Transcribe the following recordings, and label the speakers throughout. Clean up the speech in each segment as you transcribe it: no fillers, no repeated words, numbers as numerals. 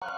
Speaker 1: What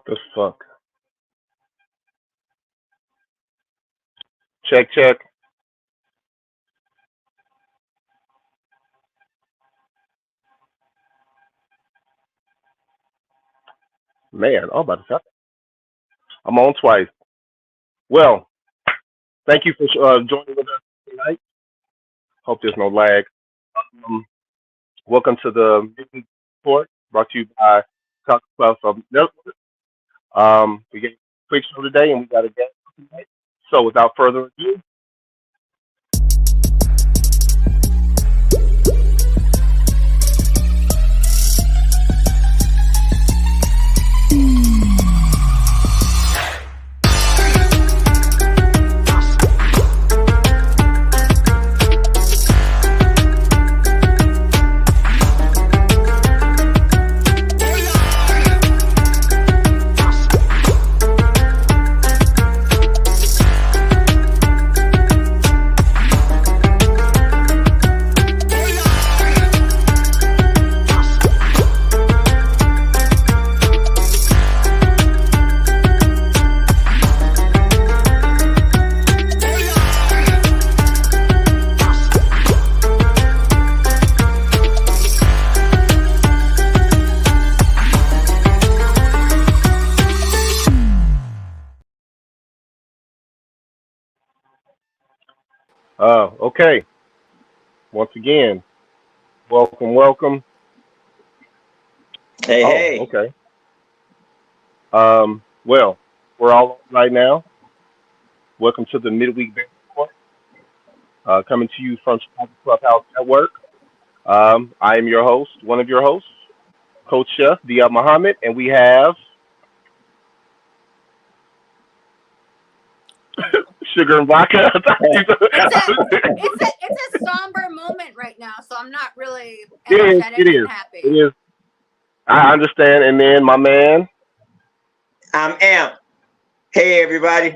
Speaker 1: the fuck? Check, check. Man, oh, about to say, I'm on twice. Well, thank you for joining with us tonight. Hope there's no lag. Um, Welcome to the Meeting Report brought to you by Clubhouse Network. We got a quick show today and we got a guest tonight. So without further ado, okay. Once again, welcome, welcome.
Speaker 2: Hey,
Speaker 1: Oh,
Speaker 2: hey.
Speaker 1: okay. Well, we're all on right now. Welcome to the Midweek Bank Report, coming to you from Chicago Clubhouse Network. I am your host, one of your hosts, Coach Chef Diab Muhammad, and we have Sugar and Vodka.
Speaker 3: It's a somber moment right now, so I'm not really
Speaker 1: It is.
Speaker 3: energetic
Speaker 1: It
Speaker 3: and
Speaker 1: is.
Speaker 3: happy.
Speaker 1: It is. I understand. And then my man.
Speaker 2: I'm Amp. Hey, everybody.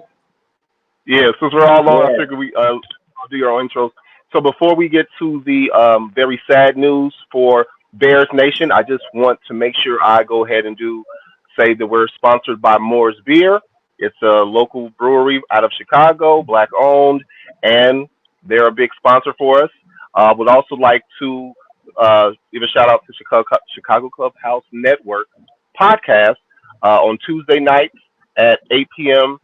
Speaker 1: Yeah, since we're all on, I
Speaker 2: Yeah.
Speaker 1: figure we I'll do your intros. So before we get to the very sad news for Bears Nation, I just want to make sure I go ahead and say that we're sponsored by Moore's Beer. It's a local brewery out of Chicago, black owned, and they're a big sponsor for us. Would also like to give a shout out to Chicago Clubhouse Network podcast on Tuesday nights at 8 p.m.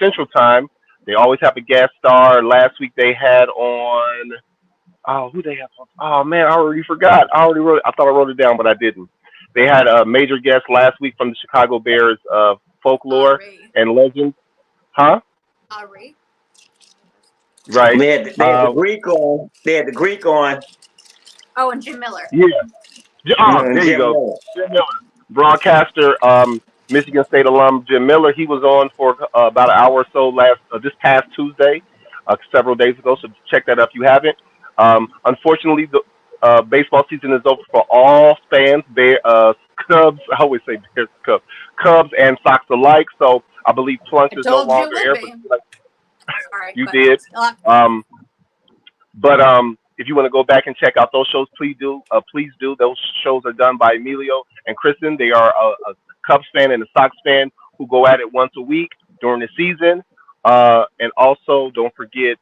Speaker 1: Central Time. They always have a guest star. Last week they had on, oh, who they have on? Oh man, I already forgot. I already wrote it. I thought I wrote it down, but I didn't. They had a major guest last week from the Chicago Bears folklore
Speaker 3: Ari.
Speaker 1: and legends. Huh?
Speaker 3: Ari.
Speaker 1: Right.
Speaker 2: They had the Greek on. They had the Greek on.
Speaker 3: Oh, and Jim Miller.
Speaker 1: Yeah. There you
Speaker 2: Jim
Speaker 1: go.
Speaker 2: Miller.
Speaker 1: Jim Miller. Broadcaster, Michigan State alum Jim Miller. He was on for about an hour or so this past Tuesday, several days ago. So check that out if you haven't. Unfortunately, the baseball season is over for all fans. Cubs. I always say Bears, Cubs and Sox alike. So I believe Plunk
Speaker 3: I
Speaker 1: is no
Speaker 3: told you
Speaker 1: longer
Speaker 3: it
Speaker 1: air.
Speaker 3: would be.
Speaker 1: But
Speaker 3: Sorry,
Speaker 1: you
Speaker 3: but
Speaker 1: did. But if you want to go back and check out those shows, please do. Please do. Those shows are done by Emilio and Kristen. They are a Cubs fan and a Sox fan who go at it once a week during the season. And also, don't forget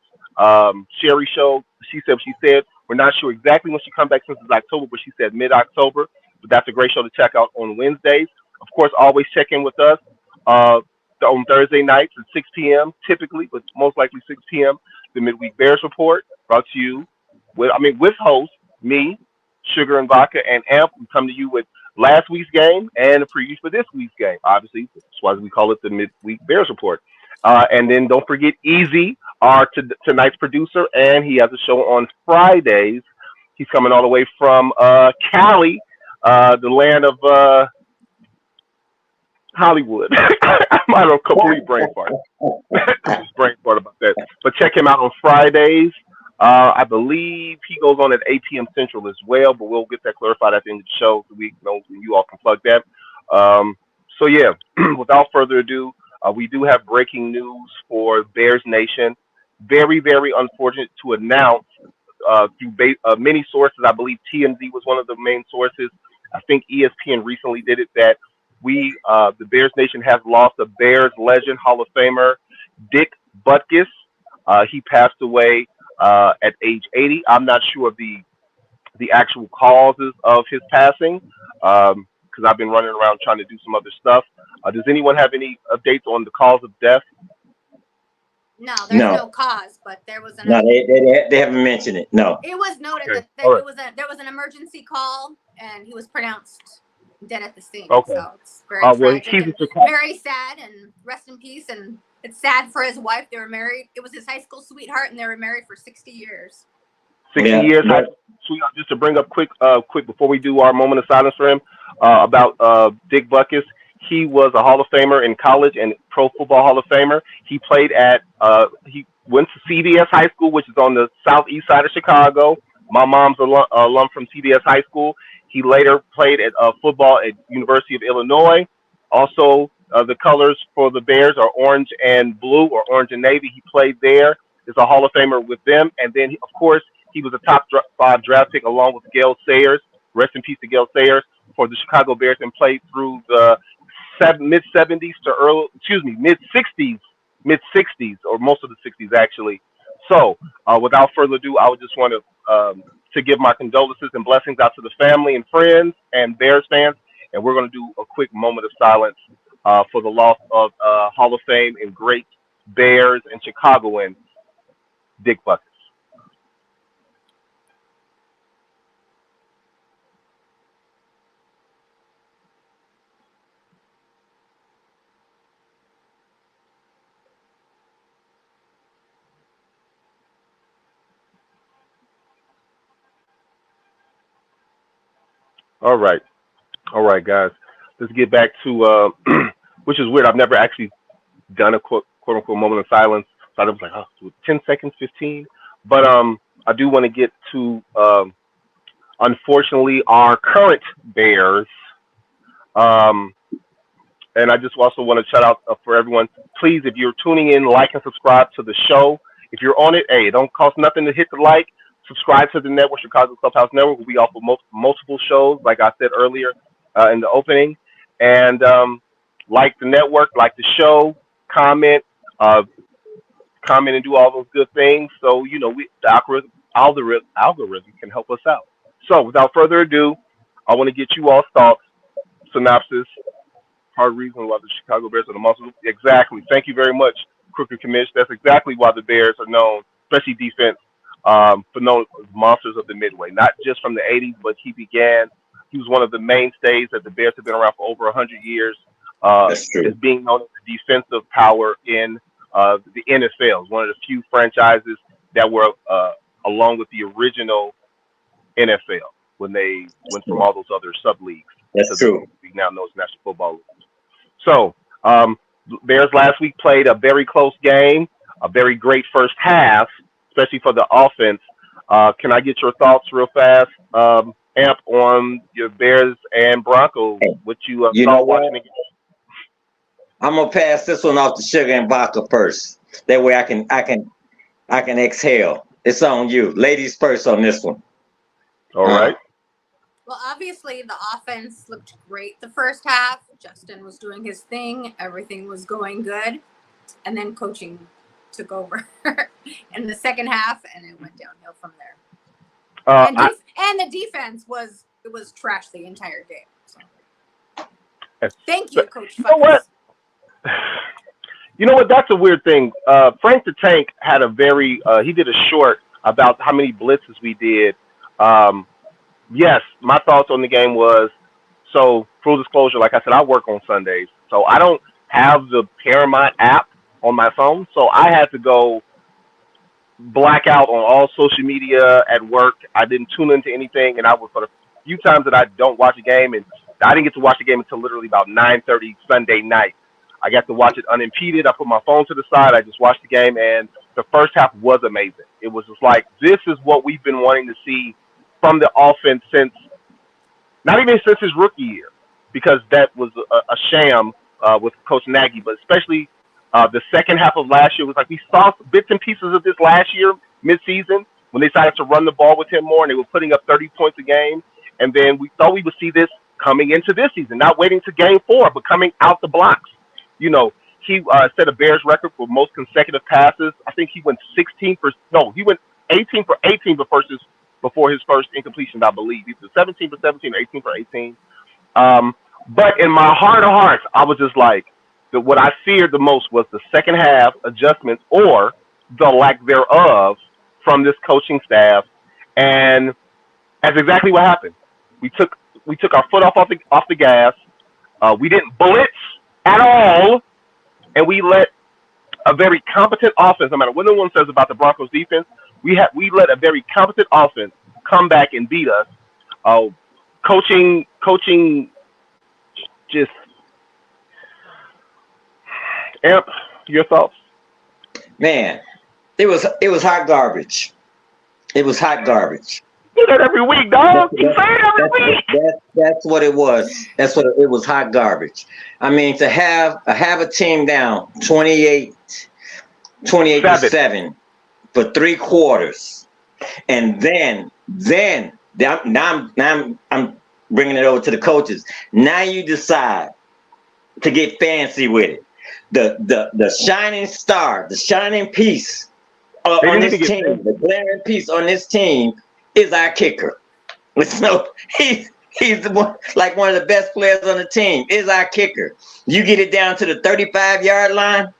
Speaker 1: Sherry Show. She said what she said. We're not sure exactly when she comes back since it's October, but she said mid-October. But that's a great show to check out on Wednesdays. Of course, always check in with us uh, on Thursday nights at 6 p.m. typically, but most likely 6 p.m. The Midweek Bears Report brought to you with host me, Sugar and Vodka, and Amp. We come to you with last week's game and a preview for this week's game. Obviously, that's why we call it the Midweek Bears Report. And then don't forget Easy, our tonight's producer, and he has a show on Fridays. He's coming all the way from Cali, the land of Hollywood. I might have a complete brain fart. Complete brain fart about that. But check him out on Fridays. I believe he goes on at 8 p.m. Central as well, but we'll get that clarified at the end of the show so we know when you all can plug that. So yeah, without further ado, we do have breaking news for Bears Nation. Very, very unfortunate to announce through many sources. I believe TMZ was one of the main sources. I think ESPN recently did it that the Bears Nation, has lost a Bears legend, Hall of Famer, Dick Butkus. He passed away at age 80. I'm not sure of the actual causes of his passing because I've been running around trying to do some other stuff. Does anyone have any updates on the cause of death?
Speaker 3: No, there's no cause, but there was
Speaker 2: No, they haven't mentioned it. No.
Speaker 3: It was noted
Speaker 1: Okay.
Speaker 3: that there was an emergency call and he was pronounced dead at the scene.
Speaker 1: Okay.
Speaker 3: So it's very tragic
Speaker 1: He's
Speaker 3: and very sad, and rest in peace. And it's sad for his wife. They were married. It was his high school sweetheart, and they were married for 60 years.
Speaker 1: 60 years. Sweetheart, just to bring up quick before we do our moment of silence for him about Dick Butkus. He was a Hall of Famer in college and Pro Football Hall of Famer. He played he went to CBS High School, which is on the southeast side of Chicago. My mom's alum from CBS High School. He later played at football at University of Illinois. Also, the colors for the Bears are orange and blue, or orange and navy. He played there. Is a Hall of Famer with them. And then, of course, he was a top 5 draft pick along with Gale Sayers. Rest in peace to Gale Sayers for the Chicago Bears, and played through the mid 70s to mid 60s, or most of the 60s actually. So, without further ado, I would just want to give my condolences and blessings out to the family and friends and Bears fans, and we're going to do a quick moment of silence for the loss of Hall of Fame and great Bears and Chicagoan Dick Butkus. All right, guys. Let's get back to which is weird. I've never actually done a quote unquote moment of silence. So I was like, 10 seconds, 15. But I do want to get to unfortunately our current Bears. And I just also want to shout out for everyone. Please, if you're tuning in, like and subscribe to the show. If you're on it, hey, it don't cost nothing to hit the like. Subscribe to the network, Chicago Clubhouse Network. We offer multiple shows, like I said earlier in the opening. And like the network, like the show, comment, and do all those good things. So, the algorithm can help us out. So, without further ado, I want to get you all thoughts, synopsis, hard reason why the Chicago Bears are the monsters. Exactly. Thank you very much, Crooked Commish. That's exactly why the Bears are known, especially defense, for known as monsters of the Midway. Not just from the 80s, but he was one of the mainstays that the Bears have been around for over 100 years.
Speaker 2: That's true.
Speaker 1: As being known as the defensive power in the NFL. One of the few franchises that were along with the original NFL when they went from all those other sub leagues.
Speaker 2: That's true.
Speaker 1: We now know as National Football League. So, Bears last week played a very close game, a very great first half, especially for the offense. Can I get your thoughts real fast, Amp, on your Bears and Broncos? What you saw watching the game?
Speaker 2: I'm gonna pass this one off to Sugar and Vodka first. That way I can exhale. It's on you, ladies first on this one.
Speaker 1: All right.
Speaker 3: Well, obviously the offense looked great the first half. Justin was doing his thing. Everything was going good. And then coaching took over in the second half, and it went downhill from there. And the defense was trash the entire game. So. Thank you, Coach.
Speaker 1: You know what? You know what? That's a weird thing. Frank the Tank had he did a short about how many blitzes we did. Yes, my thoughts on the game was, so full disclosure, like I said, I work on Sundays, so I don't have the Paramount app on my phone, so I had to go black out on all social media at work. I didn't tune into anything, and I was, for the few times that I don't watch a game, and I didn't get to watch the game until literally about 9:30 Sunday night. I got to watch it unimpeded. I put my phone to the side. I just watched the game, and the first half was amazing. It was just like, this is what we've been wanting to see from the offense since, not even since his rookie year, because that was a sham with Coach Nagy, but especially the second half of last year was like, we saw bits and pieces of this last year, midseason, when they decided to run the ball with him more, and they were putting up 30 points a game. And then we thought we would see this coming into this season, not waiting to game 4, but coming out the blocks. You know, he set a Bears record for most consecutive passes. I think he went 18 for 18 before his first incompletion, I believe. Either 17 for 17 or 18 for 18. But in my heart of hearts, I was just like, what I feared the most was the second half adjustments or the lack thereof from this coaching staff. And that's exactly what happened. We took our foot off the gas. We didn't blitz at all, and we let a very competent offense, no matter what anyone says about the Broncos defense, we let a very competent offense come back and beat us. Coaching just, Amp, your thoughts?
Speaker 2: Man, it was hot garbage. It was hot garbage.
Speaker 1: You do that every week, dog. You say it every week.
Speaker 2: That's what it was. That's what it was. Hot garbage. I mean, to have a team down 28-7 for 3 quarters, and then now I'm bringing it over to the coaches. Now you decide to get fancy with it. The shining star, the shining piece on this team, the glaring piece on this team is our kicker. So he's the one, like one of the best players on the team is our kicker. You get it down to the 35-yard line.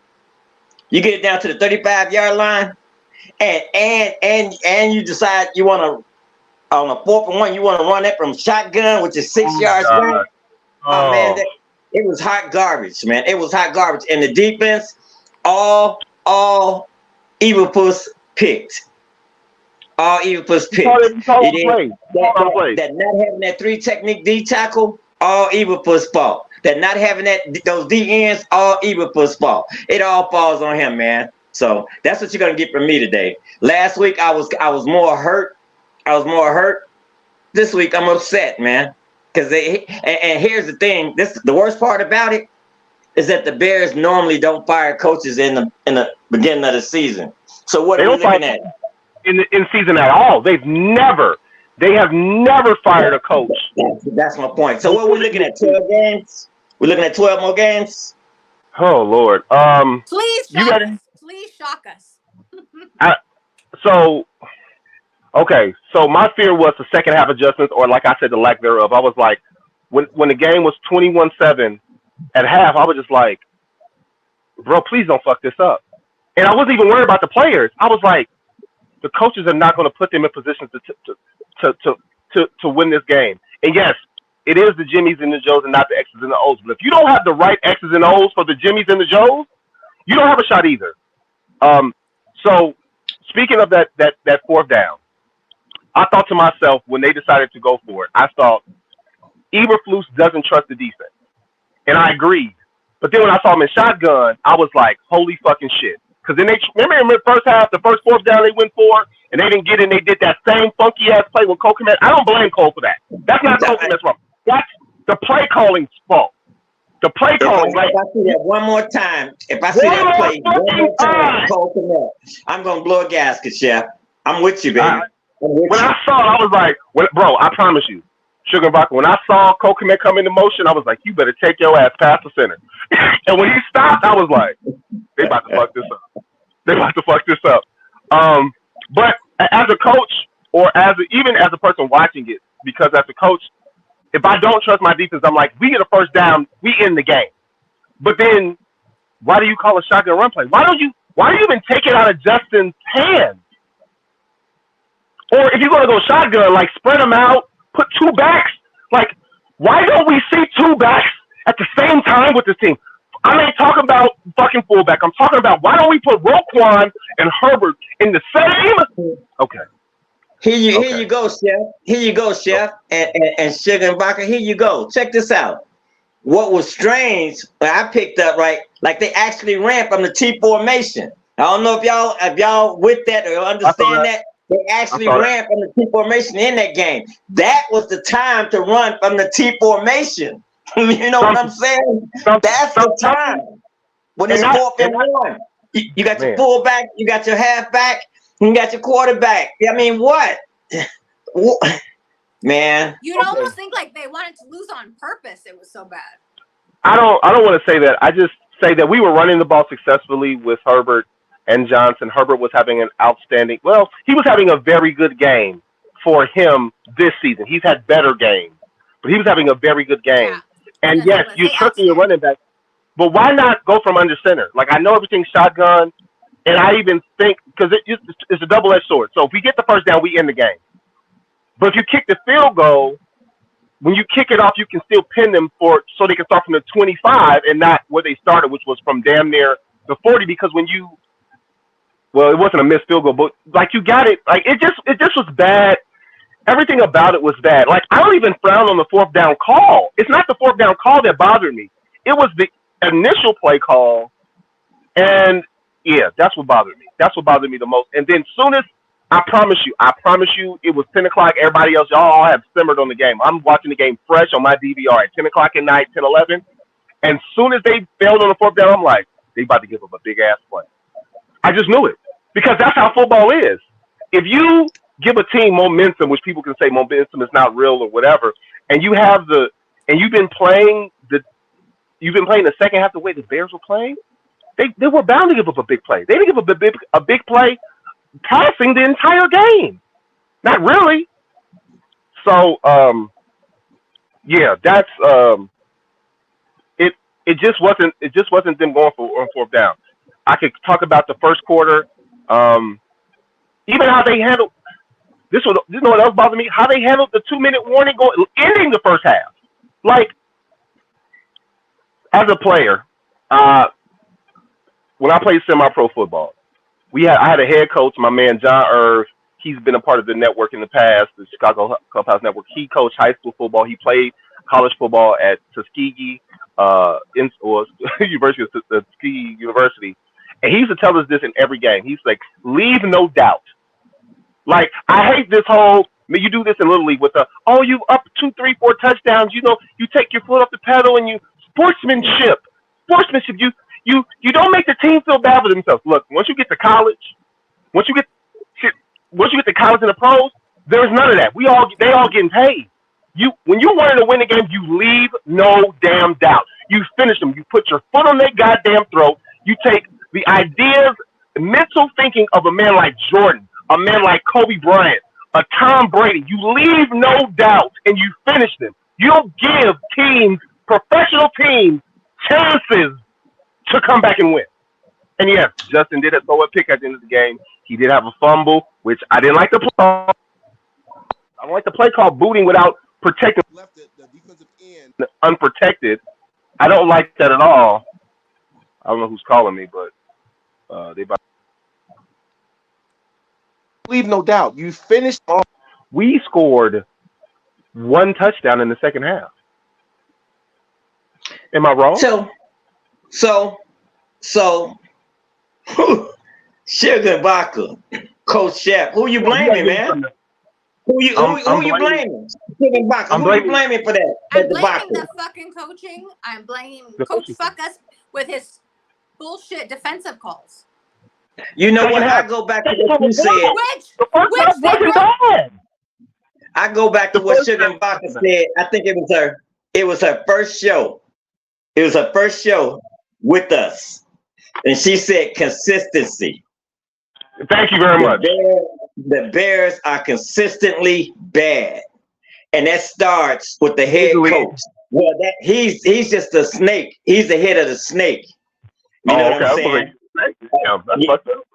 Speaker 2: You get it down to the 35-yard line, and you decide you want to, on a 4th and 1, you want to run that from shotgun, which is 6 yards back. Oh man, it was hot garbage, man. It was hot garbage, and the defense, all Eberflus picked. All Eberflus picked. That not having that 3 technique D tackle, all Eberflus fault. That not having those D ends, all Eberflus fault. It all falls on him, man. So that's what you're gonna get from me today. Last week I was more hurt. This week I'm upset, man. Because and here's the thing. The worst part about it is that the Bears normally don't fire coaches in the beginning of the season. So what are we looking at?
Speaker 1: In season at all. They have never fired a coach.
Speaker 2: That's my point. So what are we looking at? 12 games? We're looking at 12 more games?
Speaker 1: Oh Lord.
Speaker 3: Please shock us.
Speaker 1: So my fear was the second half adjustments, or like I said, the lack thereof. I was like, when the game was 21-7 at half, I was just like, bro, please don't fuck this up. And I wasn't even worried about the players. I was like, the coaches are not going to put them in positions to win this game. And yes, it is the Jimmies and the Joes and not the X's and the O's. But if you don't have the right X's and O's for the Jimmies and the Joes, you don't have a shot either. So speaking of that 4th down, I thought to myself when they decided to go for it, I thought Eberflus doesn't trust the defense. And I agreed. But then when I saw him in shotgun, I was like, holy fucking shit. Because then remember in the first half, the first 4th down they went for, and they didn't get it, and they did that same funky-ass play with Cole Kmet. I don't blame Cole for that. That's not Cole Kmet's fault. That's the play calling's fault. The play calling.
Speaker 2: If I see that one more time, one more time, Cole Kmet, I'm going to blow a gasket, Chef. I'm with you, baby.
Speaker 1: When I saw it, I was like, bro, I promise you, Sugar Vodka. When I saw Kokomet come into motion, I was like, you better take your ass past the center. And when he stopped, I was like, they about to fuck this up. They about to fuck this up. But as a coach, or even as a person watching it, because as a coach, if I don't trust my defense, I'm like, we get a first down, we end the game. But then, why do you call a shotgun run play? Why do you even take it out of Justin's hands? Or if you're gonna go shotgun, like spread them out, put two backs. Like, why don't we see two backs at the same time with this team? I ain't talking about fucking fullback. I'm talking about why don't we put Roquan and Herbert in the same? Okay.
Speaker 2: Here you go, Chef. Here you go, Chef. And Sugar and Vodka, here you go. Check this out. What was strange, I picked up, right, like they actually ran from the T formation. I don't know if y'all with that or understand that. They actually ran from the T formation in that game. That was the time to run from the T formation. You know what I'm saying? That's the time. When it's 4th and 1. You got your fullback, you got your halfback, you got your quarterback. I mean, what? Man.
Speaker 3: You'd almost think like they wanted to lose on purpose. It was so bad.
Speaker 1: I don't want to say that. I just say that we were running the ball successfully with Herbert and Johnson. Herbert was having an outstanding, he was having a very good game for him this season. He's had better games, but he was having a very good game. Yeah. And yes, you're trusting your running back, but why not go from under center? Like, I know everything's shotgun, and I even think, because it's a double-edged sword. So if we get the first down, we end the game. But if you kick the field goal, when you kick it off, you can still pin them so they can start from the 25 and not where they started, which was from damn near the 40. Because it wasn't a missed field goal, but like you got it. Like it just was bad. Everything about it was bad. Like, I don't even frown on the 4th down call. It's not the 4th down call that bothered me. It was the initial play call, and yeah, that's what bothered me. That's what bothered me the most. And then soon as I promise you, it was 10 o'clock. Everybody else, y'all all have simmered on the game. I'm watching the game fresh on my DVR at 10 o'clock at night, 10, 11. And soon as they failed on the 4th down, I'm like, they about to give up a big-ass play. I just knew it. Because that's how football is. If you give a team momentum, which people can say momentum is not real or whatever, and you've been playing the second half the way the Bears were playing, they were bound to give up a big play. They didn't give up a big play passing the entire game. Not really. So, yeah, that's it just wasn't them going for 4th down. I could talk about the first quarter, even how they handled this. You know what else bothered me? How they handled the 2-minute warning ending the first half. Like, as a player, when I played semi-pro football, I had a head coach, my man John Irv. He's been a part of the network in the past, the Chicago Clubhouse Network. He coached high school football. He played college football at Tuskegee University of Tuskegee University. And he used to tell us this in every game. He's like, leave no doubt. Like, I hate this whole, you do this in Little League with you up 2, 3, 4 touchdowns. You know, you take your foot off the pedal and sportsmanship. You don't make the team feel bad for themselves. Look, once you get to college, once you get to college and the pros, there's none of that. They all getting paid. When you wanted to win a game, you leave no damn doubt. You finish them. You put your foot on their goddamn throat. You take the ideas, mental thinking of a man like Jordan, a man like Kobe Bryant, a Tom Brady. You leave no doubt and you finish them. You don't give professional teams, chances to come back and win. And yes, Justin did throw a pick at the end of the game. He did have a fumble, which I didn't like the play. I don't like the play called booting without protecting. Left the defensive end unprotected. I don't like that at all. I don't know who's calling me, but leave no doubt. You finished off. We scored 1 touchdown in the second half. Am I wrong?
Speaker 2: So, Sugar Vodka, Coach Shep, who you blaming, man? Who you blaming? Sugar Vodka, who you blaming for that?
Speaker 3: I'm blaming the fucking coaching. I'm blaming Coach Fuck Us with his bullshit defensive calls.
Speaker 2: You know what? I go back to what you said. I go back to what Sugar and Baca said. I think it was her first show. It was her first show with us. And she said consistency.
Speaker 1: Thank you very much.
Speaker 2: The Bears are consistently bad. And that starts with the head coach. Well, he's just a snake. He's the head of the snake. You know what I'm saying?
Speaker 1: Yeah, that's fucked up.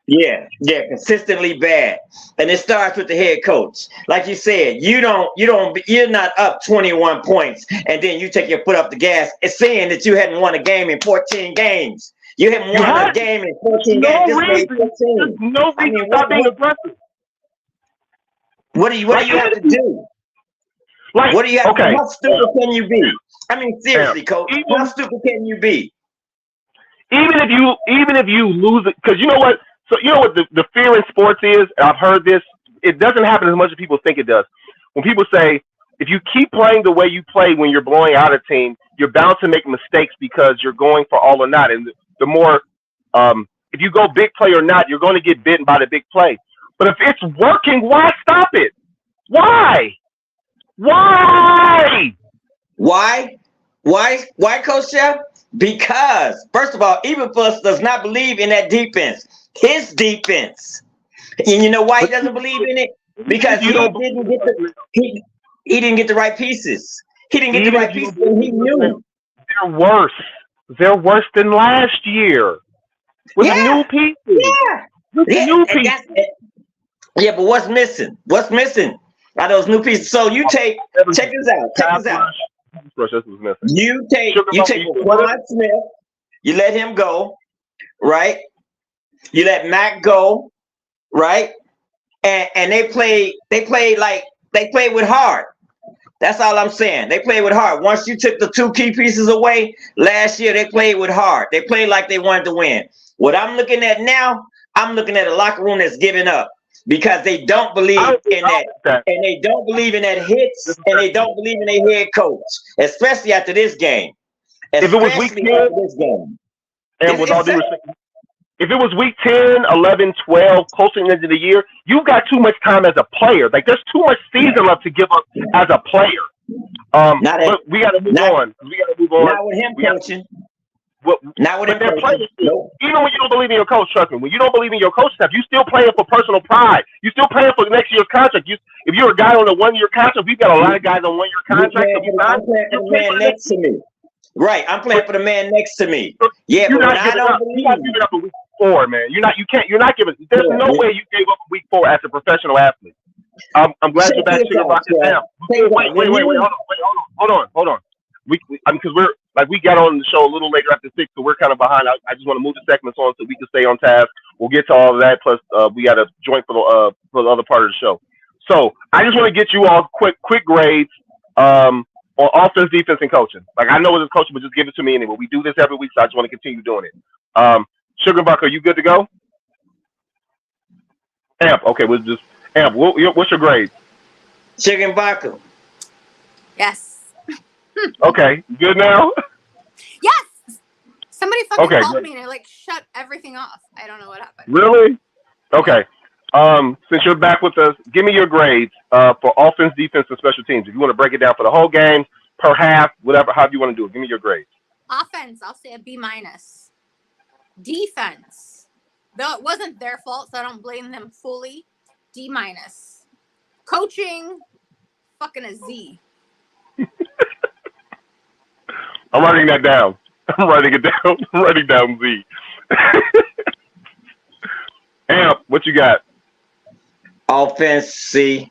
Speaker 2: Yeah, consistently bad. And it starts with the head coach. Like you said, you're not up 21 points and then you take your foot off the gas. It's saying that you hadn't won a game in 14 games. You haven't won a game in 14 games.
Speaker 1: No reason to stop being aggressive.
Speaker 2: What do you have to do? What do you have to do? How stupid can you be? I mean, seriously, Coach, how stupid can you be?
Speaker 1: Even if you lose it, because you know what? So you know what the fear in sports is? I've heard this. It doesn't happen as much as people think it does. When people say, if you keep playing the way you play when you're blowing out a team, you're bound to make mistakes because you're going for all or not. And the more, if you go big play or not, you're going to get bitten by the big play. But if it's working, why stop it? Why? Why, Coach Jeff? Because, first of all, Eberflus does not believe in that defense. His defense. And you know why he doesn't believe in it? Because he didn't get the right pieces. He didn't get the right pieces and he knew. They're worse. They're worse than last year. With new pieces. New pieces.
Speaker 2: Yeah, but what's missing? What's missing are those new pieces? So you check this out. Check this out. You take Quan Smith, you let him go, right? You let Mac go, right? And they played with heart. That's all I'm saying. They played with heart. Once you took the two key pieces away, last year they played with heart. They played like they wanted to win. What I'm looking at now, I'm looking at a locker room that's giving up. Because they don't believe in that, and they don't believe in that hits, and they don't believe in their head coach, especially after this game.
Speaker 1: If it was week 10, and with all due respect, if it was week 10, 11, 12, closing into the year, you've got too much time as a player. Like there's too much season left to give up as a player. But we got to move on.
Speaker 2: Not with him coaching. Not with
Speaker 1: they're playing. Nope. Even when you don't believe in your coach, trust me. When you don't believe in your coach staff, you still playing for personal pride. You still playing for next year's contract. If you're a guy on a 1-year contract, we've got a lot of guys on 1-year contracts.
Speaker 2: I'm playing for the man next to me. Right, I'm playing for the man next to me. Yeah, but I don't believe.
Speaker 1: You're not giving up a week 4, man. You're not giving. There's no way you gave up a week 4 as a professional athlete. I'm glad you're back. Wait, hold on. Because we got on the show a little later after 6, so we're kind of behind. I just want to move the segments on so we can stay on task. We'll get to all of that. Plus, we got a joint for the other part of the show. So I just want to get you all quick grades on offense, defense, and coaching. Like I know as a coach, but just give it to me anyway. We do this every week, so I just want to continue doing it. Sugar and Buck, are you good to go? Amp, okay, we'll just Amp. What's your grade?
Speaker 2: Sugar and Buck.
Speaker 3: Yes.
Speaker 1: Okay, good now?
Speaker 3: Yes! Somebody fucking called me and it shut everything off. I don't know what happened.
Speaker 1: Really? Okay. Since you're back with us, give me your grades for offense, defense, and special teams. If you want to break it down for the whole game, per half, whatever, however you want to do it. Give me your grades.
Speaker 3: Offense, I'll say a B-. Defense, though it wasn't their fault, so I don't blame them fully. D-. Coaching, fucking a Z.
Speaker 1: I'm writing that down. I'm writing it down. I'm writing down Z. Amp, what you got?
Speaker 2: Offense C.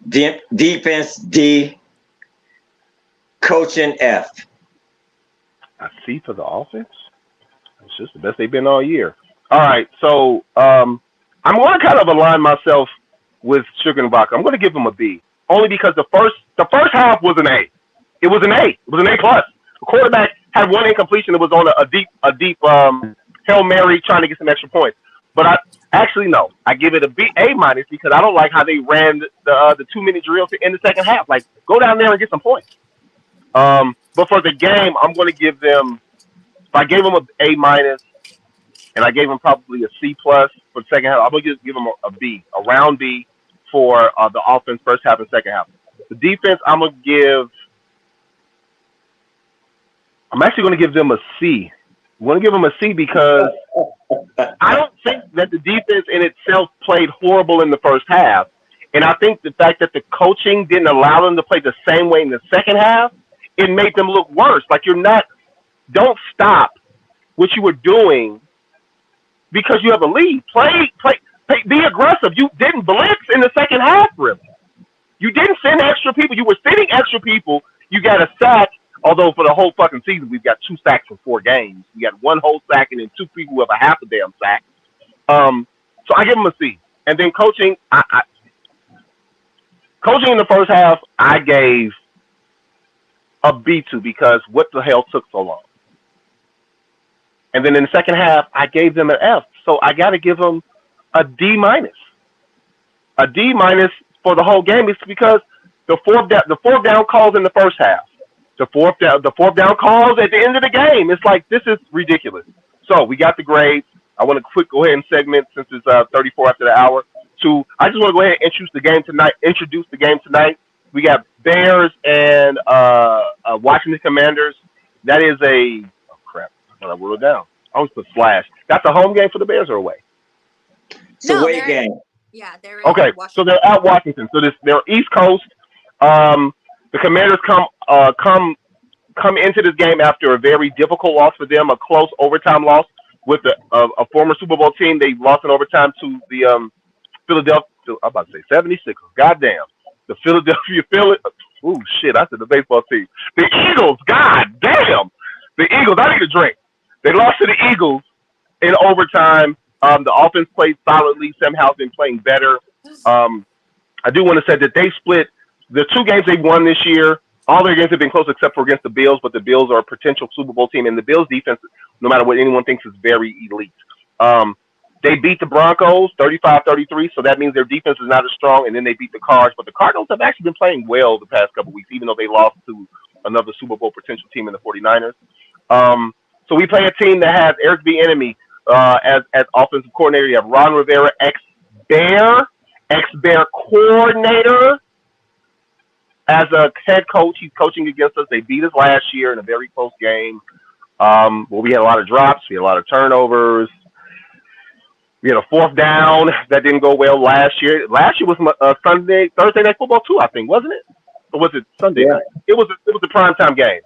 Speaker 2: Defense D. Coaching F.
Speaker 1: A C for the offense? It's just the best they've been all year. All right, so I'm going to kind of align myself with Sugar and Vodka. I'm going to give them a B, only because the first half was an A. It was an A. It was an A+. The quarterback had one incompletion that was on a deep Hail Mary trying to get some extra points. But I give it A- because I don't like how they ran the 2-minute drill in the second half. Like, go down there and get some points. But for the game, I'm going to give them. If I gave them an A-, and I gave them probably a C+ for the second half, I'm going to give them a B, a round B. for the offense first half and second half. The defense, I'm actually going to give them a C. I'm going to give them a C because I don't think that the defense in itself played horrible in the first half. And I think the fact that the coaching didn't allow them to play the same way in the second half, it made them look worse. Like don't stop what you were doing because you have a lead. Play, be aggressive. You didn't blitz in the second half, really. You didn't send extra people. You were sending extra people. You got a sack. Although for the whole fucking season, we've got 2 sacks in 4 games. We got 1 whole sack and then 2 people who have a half a damn sack. So I give them a C. And then coaching, coaching in the first half, I gave a B to because what the hell took so long? And then in the second half, I gave them an F. So I got to give them a D minus. A D minus for the whole game. It's because the fourth down calls in the first half. The fourth down calls at the end of the game. It's like, this is ridiculous. So we got the grades. I want to go ahead and segment since it's 34 after the hour. I just want to go ahead and introduce the game tonight. We got Bears and Washington Commanders. That is oh crap, I thought I wrote it down. I always put slash. That's a home game for the Bears or away?
Speaker 2: It's a away game.
Speaker 3: Yeah, they're in
Speaker 1: okay.
Speaker 3: Washington.
Speaker 1: So they're at Washington. So they're East Coast. The Commanders come into this game after a very difficult loss for them, a close overtime loss with a former Super Bowl team. They lost in overtime to the Philadelphia. I'm about to say 76ers. Goddamn. The Philadelphia oh shit! I said the baseball team. The Eagles. God damn. The Eagles. I need a drink. They lost to the Eagles in overtime. The offense played solidly. Sam Howell's been playing better. I do want to say that they split the 2 games they won this year. All their games have been close except for against the Bills, but the Bills are a potential Super Bowl team, and the Bills' defense, no matter what anyone thinks, is very elite. They beat the Broncos 35-33, so that means their defense is not as strong, and then they beat the Cards. But the Cardinals have actually been playing well the past couple of weeks, even though they lost to another Super Bowl potential team in the 49ers. So we play a team that has Eric Bieniemy as offensive coordinator. You have Ron Rivera, ex-Bear coordinator. As a head coach, he's coaching against us. They beat us last year in a very close game. Where we had a lot of drops. We had a lot of turnovers. We had a 4th down that didn't go well last year. Last year was Thursday Night Football too, I think, wasn't it? Or was it Sunday night? It was a primetime game.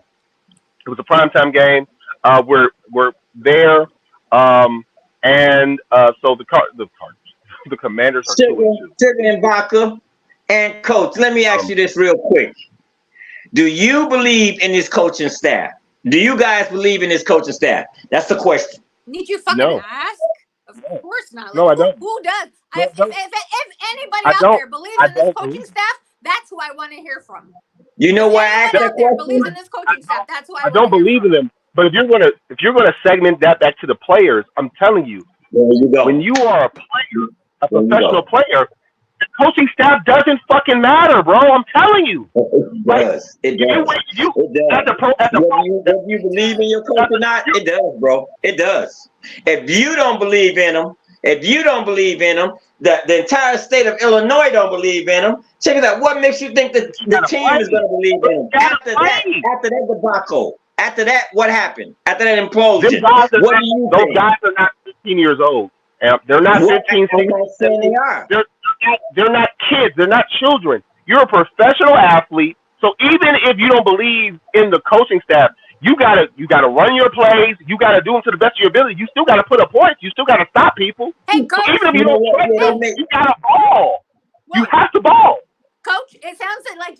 Speaker 1: It was a primetime game. We're there, and so the Commanders are 2-2.
Speaker 2: And vodka. And coach, let me ask you this real quick. Do you believe in this coaching staff? Do you guys believe in this coaching staff? That's the question.
Speaker 3: Need you fucking ask? Of course not.
Speaker 1: No, I don't.
Speaker 3: Who does?
Speaker 1: No,
Speaker 3: if anybody out there believes in this coaching staff, that's who I want to hear from.
Speaker 2: You know why I asked that question?
Speaker 3: Believes in this coaching staff, that's who I
Speaker 1: don't believe in them. But if you're gonna segment that back to the players, I'm telling you, when you are a player, a professional player, the coaching staff doesn't fucking matter, bro. I'm telling you.
Speaker 2: It does. It does. Whether you believe in your coach or not, it does, bro. It does. If you don't believe in them, the entire state of Illinois don't believe in them. Check it out. What makes you think that the team is going to believe in them? After that debacle, after that, what happened? After that implosion, what do you think?
Speaker 1: Those guys are not 15 years old. They're not 15, 16.
Speaker 2: They are.
Speaker 1: They're not kids. They're not children. You're a professional athlete. So even if you don't believe in the coaching staff, you gotta run your plays. You gotta do them to the best of your ability. You still gotta put up points. You still gotta stop people.
Speaker 3: Hey, Coach,
Speaker 1: so even if you don't play them, you gotta ball. Well, you have to ball.
Speaker 3: Coach, it sounds like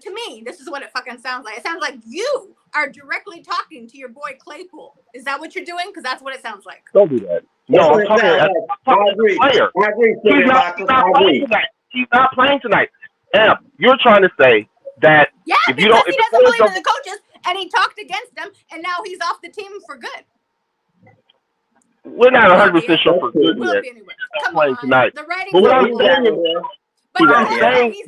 Speaker 3: to me, this is what it fucking sounds like. It sounds like you are directly talking to your boy Claypool. Is that what you're doing? Because that's what it sounds like.
Speaker 1: Don't do that. No, I'm talking to the player.
Speaker 2: I agree.
Speaker 1: He's not playing tonight. Amp, you're trying to say that if you don't,
Speaker 3: he doesn't believe in the coaches, and he talked against them, and now he's off the team for good.
Speaker 1: We're not 100% sure for good yet.
Speaker 3: Anyway. Come on,
Speaker 1: tonight.
Speaker 3: The writing's
Speaker 1: but what I'm saying is,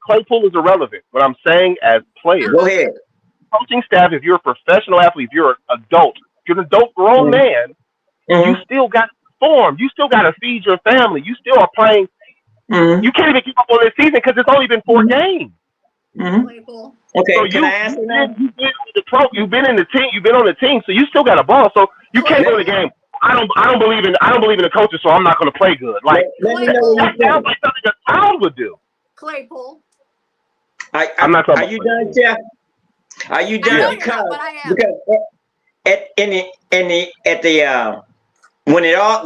Speaker 1: Claypool is irrelevant. What I'm saying as players,
Speaker 2: go ahead.
Speaker 1: Coaching staff, if you're a professional athlete, if you're an adult, if you're an adult grown man, you still got to perform. You still got to feed your family. You still are playing.
Speaker 2: Mm-hmm.
Speaker 1: You can't even keep up on this season because it's only been 4 games.
Speaker 2: Mm-hmm. Okay,
Speaker 1: so
Speaker 2: can I ask you now?
Speaker 1: You've been in the team. You've been on the team, so you still got a ball. So you can't go to the game. I don't believe in the coaches, so I'm not going to play good. Like
Speaker 2: Let me know what
Speaker 1: that sounds like something a child would do.
Speaker 3: Claypool.
Speaker 1: I'm not talking.
Speaker 2: Are you done, Jeff? Are you done?
Speaker 3: I know you're not, but I am.
Speaker 2: Because when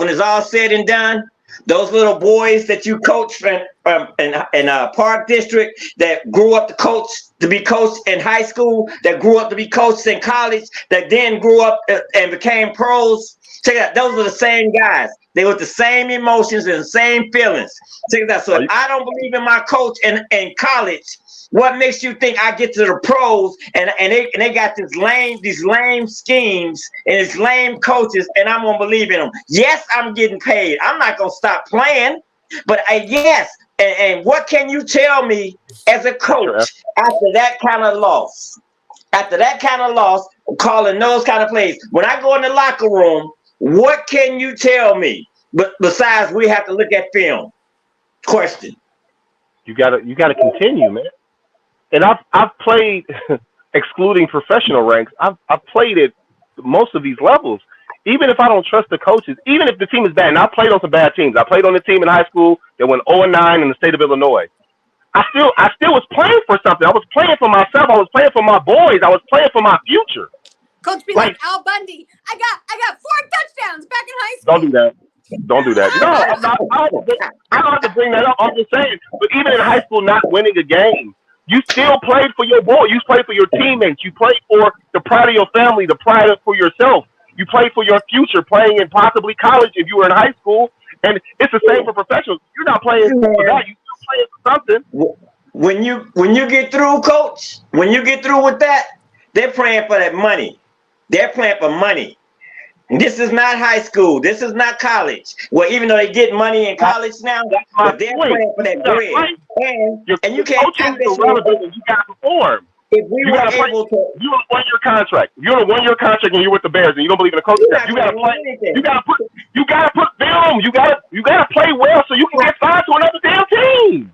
Speaker 2: it's all said and done, those little boys that you coach in Park District that grew up to be coached in high school, that grew up to be coached in college, that then grew up and became pros. Check it out. Those are the same guys. They with the same emotions and the same feelings. Check it out. So if I don't believe in my coach in college, what makes you think I get to the pros and they got these lame schemes and these lame coaches and I'm gonna believe in them? Yes, I'm getting paid. I'm not gonna stop playing, but yes. And what can you tell me as a coach after that kind of loss? After that kind of loss, calling those kind of plays. When I go in the locker room, what can you tell me? But besides, we have to look at film. Question.
Speaker 1: You gotta continue, man. And I've played, excluding professional ranks, I've played at most of these levels. Even if I don't trust the coaches, even if the team is bad, and I played on some bad teams. I played on a team in high school that went 0-9 in the state of Illinois. I still was playing for something. I was playing for myself. I was playing for my boys. I was playing for my future.
Speaker 3: Coach be like Al Bundy. I got 4 touchdowns back in high school.
Speaker 1: Don't do that. Don't do that. No, I'm not. I don't have to bring that up. I'm just saying. But even in high school, not winning a game, you still played for your boy. You played for your teammates. You played for the pride of your family, the pride for yourself. You played for your future, playing in possibly college if you were in high school. And it's the same for professionals. You're not playing for that. You're still playing for something.
Speaker 2: When you get through, Coach, when you get through with that, they're playing for that money. They're playing for money. This is not high school. This is not college. Well, even though they get money in college now, but they're playing for that bread. And you can't do this.
Speaker 1: You got to perform.
Speaker 2: If we were able to,
Speaker 1: you're on a 1-year contract. If you're on a 1-year contract and you're with the Bears and you don't believe in the coaching staff, you got to play. You got to put film. You got to play well so you can get signed to another damn team.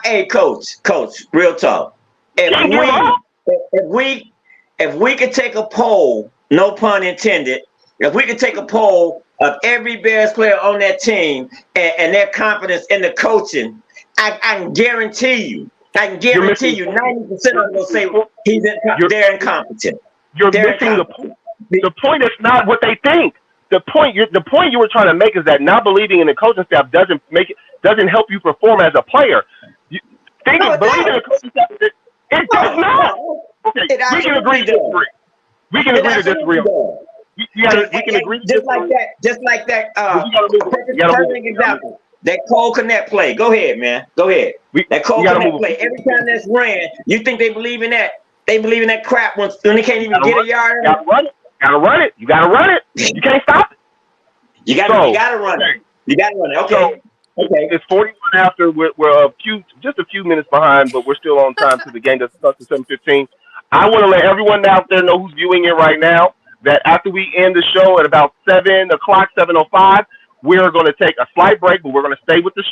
Speaker 2: Hey, Coach, real talk. If we could take a poll, no pun intended. If we could take a poll of every Bears player on that team and their confidence in the coaching, I can guarantee you, 90% of them will say they're incompetent.
Speaker 1: You're missing the point. The point is not what they think. The point you were trying to make is that not believing in the coaching staff doesn't help you perform as a player. Believing in the coaching staff, it does not. Okay, we can agree to disagree. We can agree to disagree. We can agree.
Speaker 2: Just like that. Perfect example. That Cole Connect play. Go ahead, man. Go ahead. That Cole Connect play. Every time that's ran, you think they believe in that? They believe in that crap when they can't even get a yard.
Speaker 1: You gotta run it. You can't stop it.
Speaker 2: You gotta run it. You gotta run it. Okay. Okay.
Speaker 1: It's 41 after. We're just a few minutes behind, but we're still on time to the game that starts at 7:15. I want to let everyone out there know who's viewing it right now that after we end the show at about 7 o'clock, 7:05, we're going to take a slight break, but we're going to stay with the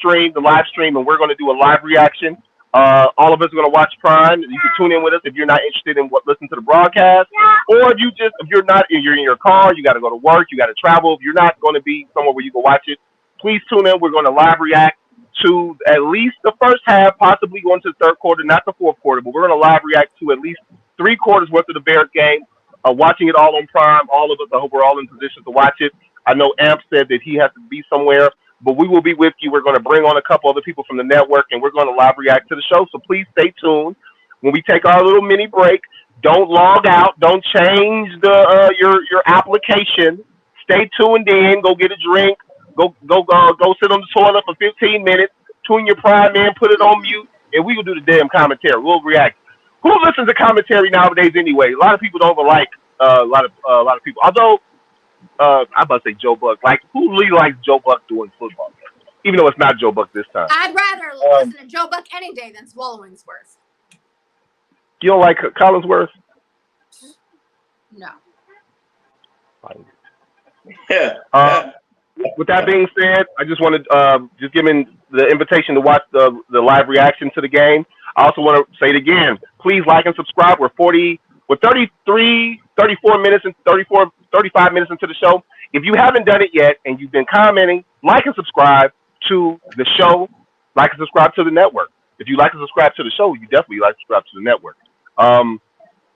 Speaker 1: live stream, and we're going to do a live reaction. All of us are going to watch Prime. You can tune in with us if you're not interested in listen to the broadcast, or if you're in your car, you got to go to work, you got to travel. If you're not going to be somewhere where you can watch it, please tune in. We're going to live react to at least the first half, possibly going to the third quarter, not the fourth quarter, but we're going to live react to at least 3 quarters worth of the Bears game. Watching it all on Prime, all of us, I hope we're all in position to watch it. I know Amp said that he has to be somewhere, but we will be with you. We're going to bring on a couple other people from the network, and we're going to live react to the show. So please stay tuned. When we take our little mini break, don't log out. Don't change your application. Stay tuned in. Go get a drink. Go sit on the toilet for 15 minutes. Tune your Prime in. Put it on mute, and we will do the damn commentary. We'll react. Who listens to commentary nowadays anyway? A lot of people don't like a lot of people. Although I'm about to say Joe Buck. Like, who really likes Joe Buck doing football? Even though it's not Joe Buck this time.
Speaker 3: I'd rather listen to Joe Buck any day than Swallowingsworth.
Speaker 1: You don't like Collinsworth?
Speaker 3: No.
Speaker 2: Yeah.
Speaker 1: With that being said, I just want to just giving the invitation to watch the live reaction to the game. I also want to say it again. Please like and subscribe. We're 34 minutes and 35 minutes into the show. If you haven't done it yet and you've been commenting, like and subscribe to the show, like and subscribe to the network. If you like and subscribe to the show, you definitely like to subscribe to the network.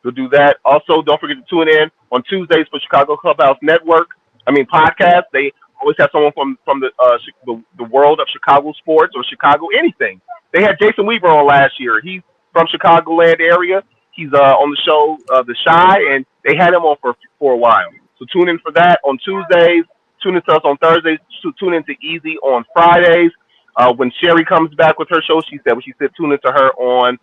Speaker 1: We'll do that. Also, don't forget to tune in on Tuesdays for Chicago Clubhouse Network. Podcast. They always have someone from the world of Chicago sports or Chicago anything. They had Jason Weaver on last year. He's from Chicagoland area. He's on the show The Shy, and they had him on for a while. So tune in for that on Tuesdays. Tune in to us on Thursdays. Tune in to Easy on Fridays. When Sherry comes back with her show, she said tune in to her on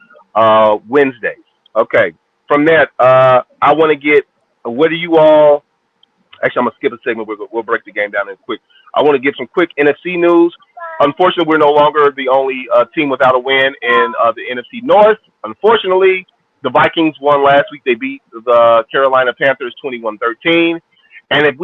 Speaker 1: Wednesdays. Okay. From that, I want to get what do you all? Actually, I'm gonna skip a segment. We'll break the game down in quick. I want to give some quick NFC news. Unfortunately, we're no longer the only team without a win in the NFC North. Unfortunately, the Vikings won last week. They beat the Carolina Panthers 21-13. And if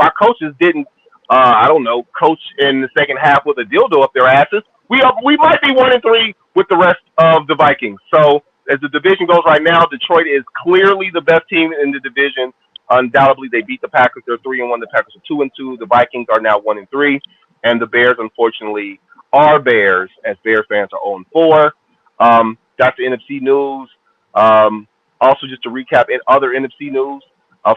Speaker 1: our coaches didn't, coach in the second half with a dildo up their asses, we might be 1-3 with the rest of the Vikings. So as the division goes right now, Detroit is clearly the best team in the division. Undoubtedly, they beat the Packers. They're 3-1. The Packers are 2-2. The Vikings are now 1-3, and the Bears, unfortunately, are Bears, as Bear fans are 0-4. That's the NFC news. Also, just to recap, in other NFC news,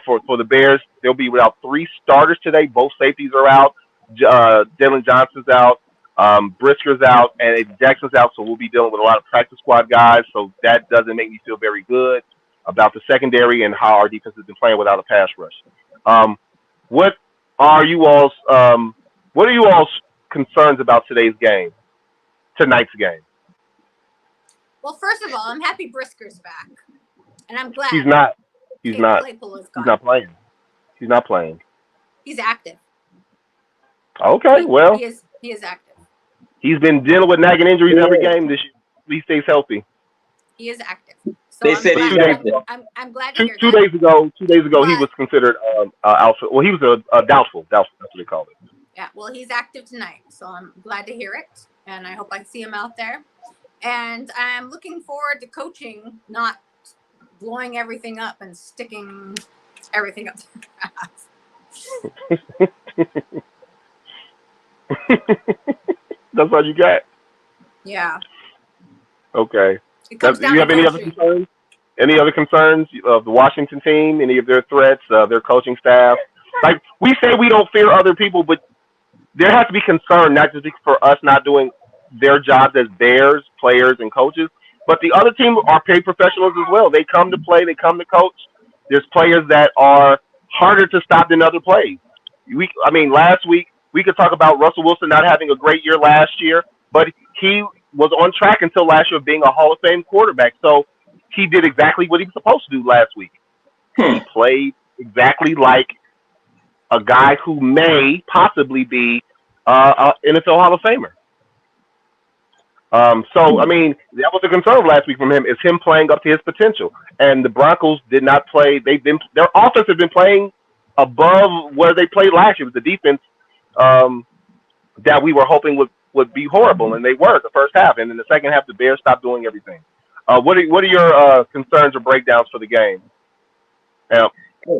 Speaker 1: for the Bears, they'll be without 3 starters today. Both safeties are out. Dylan Johnson's out. Brisker's out, and Jackson's out. So we'll be dealing with a lot of practice squad guys. So that doesn't make me feel very good about the secondary and how our defense has been playing without a pass rush. What are you all's concerns about tonight's game?
Speaker 3: Well, first of all, I'm happy Brisker's back, and I'm glad
Speaker 1: He's not playing. He's not playing.
Speaker 3: He's active.
Speaker 1: Okay, well,
Speaker 3: he is active.
Speaker 1: He's been dealing with nagging injuries every game this year. At least stays healthy.
Speaker 3: He is active. So
Speaker 2: They said he's active.
Speaker 3: I'm glad to hear
Speaker 1: Two days ago, he was considered alpha. Well, he was a doubtful. That's what they called it.
Speaker 3: Yeah, well, he's active tonight, so I'm glad to hear it, and I hope I see him out there. And I'm looking forward to coaching, not blowing everything up and sticking everything up their ass.
Speaker 1: That's all you got?
Speaker 3: Yeah.
Speaker 1: Okay.
Speaker 3: Do
Speaker 1: you have any other concerns? Any other concerns of the Washington team? Any of their threats, their coaching staff? Like, we say we don't fear other people, but there has to be concern, not just for us not doing their jobs as Bears, players, and coaches, but the other team are paid professionals as well. They come to play. They come to coach. There's players that are harder to stop than other plays. Last week, we could talk about Russell Wilson not having a great year last year, but he was on track until last year of being a Hall of Fame quarterback. So he did exactly what he was supposed to do last week. He played exactly like a guy who may possibly be an NFL Hall of Famer. That was the concern last week from him, is him playing up to his potential. And the Broncos did not play. Their offense has been playing above where they played last year with the defense that we were hoping would be horrible, and they were the first half. And in the second half, the Bears stopped doing everything. What are your concerns or breakdowns for the game?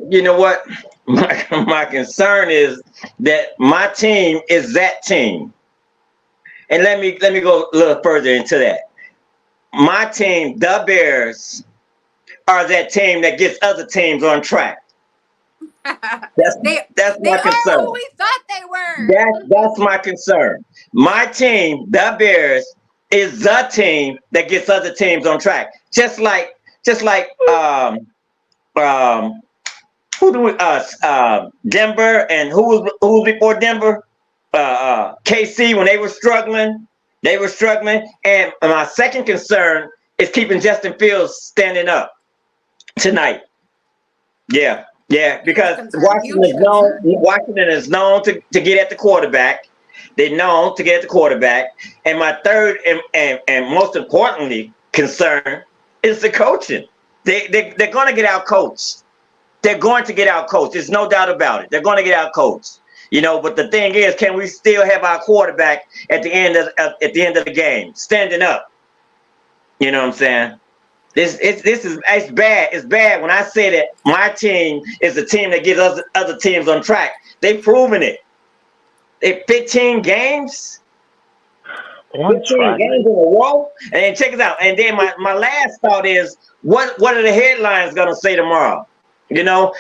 Speaker 2: You know what? My concern is that my team is that team. And let me go a little further into that. My team, the Bears, are that team that gets other teams on track. That's my concern.
Speaker 3: They are who we thought they were.
Speaker 2: That's my concern. My team, the Bears, is the team that gets other teams on track. Just like Denver, and who was before Denver? KC, when they were struggling. And my second concern is keeping Justin Fields standing up tonight. Yeah, because Washington is known to get at the quarterback. They're known to get at the quarterback. And my third and most importantly concern is the coaching. They're going to get out coached. They're going to get out coached. There's no doubt about it. They're going to get out coached. You know, but the thing is, can we still have our quarterback at the end of the game standing up? You know what I'm saying? It's bad. It's bad when I say that my team is the team that gets other teams on track. They've proven it. 15 games. 15 games in a row. And then check it out. And then my last thought is, what are the headlines gonna say tomorrow? You know,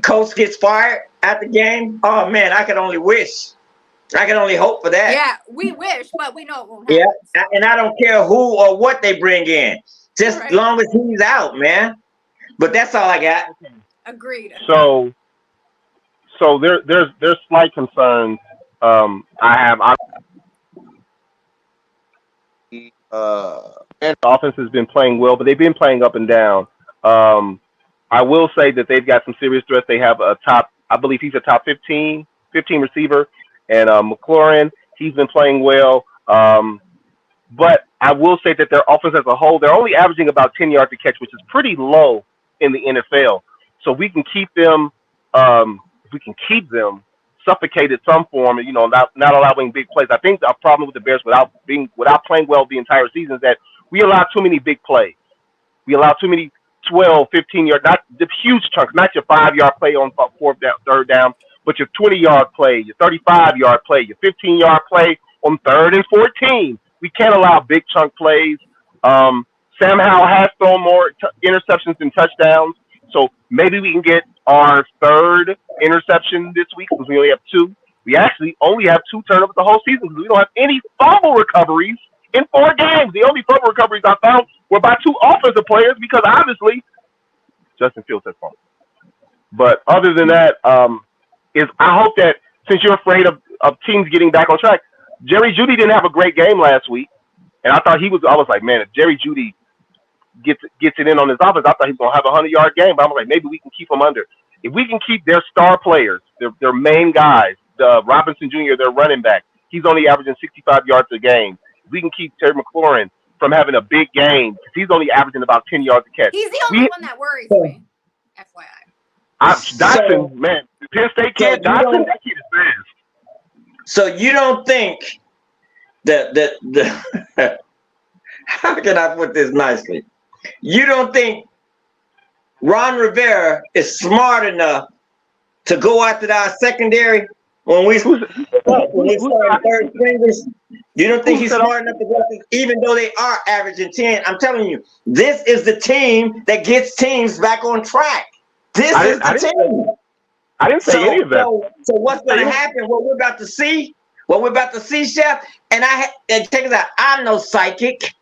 Speaker 2: coach gets fired at the game. Oh man, I can only wish. I can only hope for that.
Speaker 3: Yeah, we wish, but we know it won't happen.
Speaker 2: Yeah, and I don't care who or what they bring in, just as long as he's out, man. But that's all I got.
Speaker 3: Agreed.
Speaker 1: So there's slight concerns. I have. And the offense has been playing well, but they've been playing up and down. I will say that they've got some serious threats. They have a top, I believe he's a top 15 receiver, and McLaurin, he's been playing well. But I will say that their offense as a whole, they're only averaging about 10 yards a catch, which is pretty low in the NFL. So we can keep them, if we can keep them suffocated some form, you know, not allowing big plays. I think our problem with the Bears without playing well the entire season is that we allow too many big plays. We allow too many 12, 15-yard, not the huge chunks, not your 5-yard play on fourth down, third down, but your 20-yard play, your 35-yard play, your 15-yard play on 3rd and 14. We can't allow big chunk plays. Sam Howell has thrown more interceptions than touchdowns, so maybe we can get our 3rd interception this week because we only have 2. We actually only have 2 turnovers the whole season because we don't have any fumble recoveries in 4 games. The only fumble recoveries I found were by 2 offensive players because obviously Justin Fields has fumbled. But other than that, I hope that since you're afraid of teams getting back on track, Jerry Jeudy didn't have a great game last week, and I was like, man, if Jerry Jeudy gets it in on his offense, I thought he was gonna have a 100-yard game. But I'm like, maybe we can keep him under. If we can keep their star players, their main guys, Robinson Jr., their running back, he's only averaging 65 yards a game. If we can keep Terry McLaurin from having a big game, because he's only averaging about 10 yards a catch.
Speaker 3: He's the only one that worries me. FYI.
Speaker 1: Dotson, man, the Penn State kid, Dotson, that kid is fast.
Speaker 2: So you don't think that how can I put this nicely? You don't think Ron Rivera is smart enough to go after our secondary when we start 3rd stringers? You don't think he's smart enough to go after, even though they are averaging 10? I'm telling you, this is the team that gets teams back on track. This is the team.
Speaker 1: I didn't say any of that.
Speaker 2: So what's going to happen? What we're about to see, Chef, and check it out. I'm no psychic,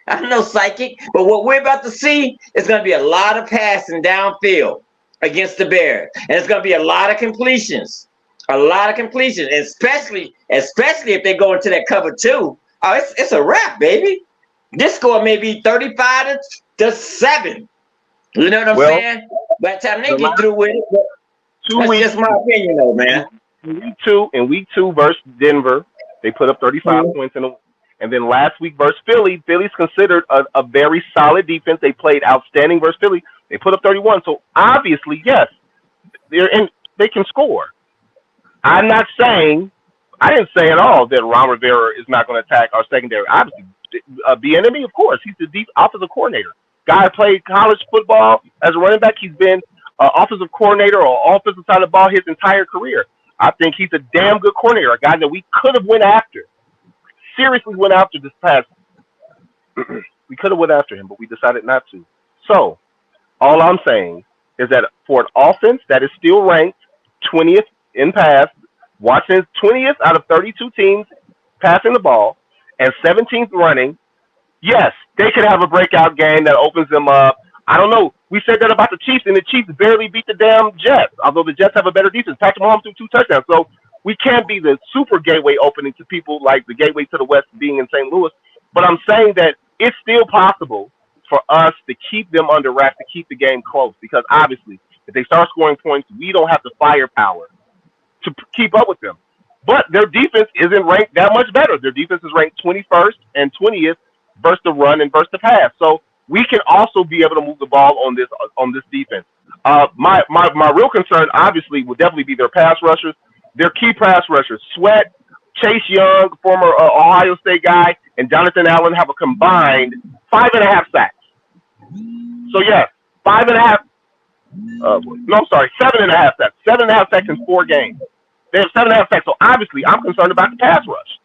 Speaker 2: but what we're about to see is going to be a lot of passing downfield against the Bears, and it's going to be a lot of completions, especially if they go into that cover 2. Oh, it's a wrap, baby. This score may be 35-7. You know what I'm saying? By the time they get through with it, that's just my opinion, though, man.
Speaker 1: In week 2 versus Denver, they put up 35 points and then last week versus Philly's considered a very solid defense. They played outstanding versus Philly. They put up 31. So obviously, yes, they can score. I didn't say at all that Ron Rivera is not going to attack our secondary. Obviously, Bieniemy, of course, he's the offensive coordinator. Guy played college football as a running back. He's been offensive coordinator or offensive side of the ball his entire career. I think he's a damn good coordinator, a guy that we could have went after. Seriously went after this past. We could have went after him, but we decided not to. So, all I'm saying is that for an offense that is still ranked 20th in pass, Washington's 20th out of 32 teams passing the ball, and 17th running, yes, they could have a breakout game that opens them up. I don't know. We said that about the Chiefs, and the Chiefs barely beat the damn Jets, although the Jets have a better defense. Patrick Mahomes threw 2 touchdowns. So we can't be the super gateway opening to people like the gateway to the West being in St. Louis. But I'm saying that it's still possible for us to keep them under wraps, to keep the game close, because obviously if they start scoring points, we don't have the firepower to keep up with them. But their defense isn't ranked that much better. Their defense is ranked 21st and 20th versus the run and versus the pass. So we can also be able to move the ball on this defense. My real concern, obviously, would definitely be their pass rushers. Their key pass rushers, Sweat, Chase Young, former Ohio State guy, and Jonathan Allen have a combined 5.5 sacks. So yeah, 5.5. No, I'm sorry, 7.5 sacks. 7.5 sacks in 4 games. They have 7.5 sacks. So obviously, I'm concerned about the pass rush.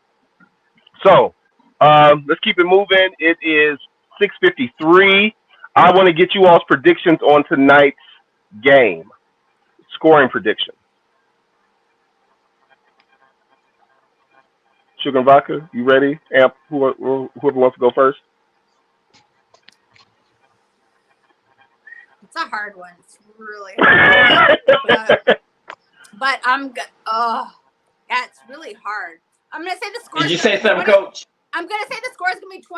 Speaker 1: So let's keep it moving. It is 6:53. I want to get you all's predictions on tonight's game. Scoring prediction. Sugar and Vodka, you ready? Amp, whoever wants to go first.
Speaker 3: It's a hard one. It's really hard. but I'm good. Oh, yeah, it's really hard. I'm going to say the score.
Speaker 2: Did you say something, Coach?
Speaker 3: I'm going to say the score is going to be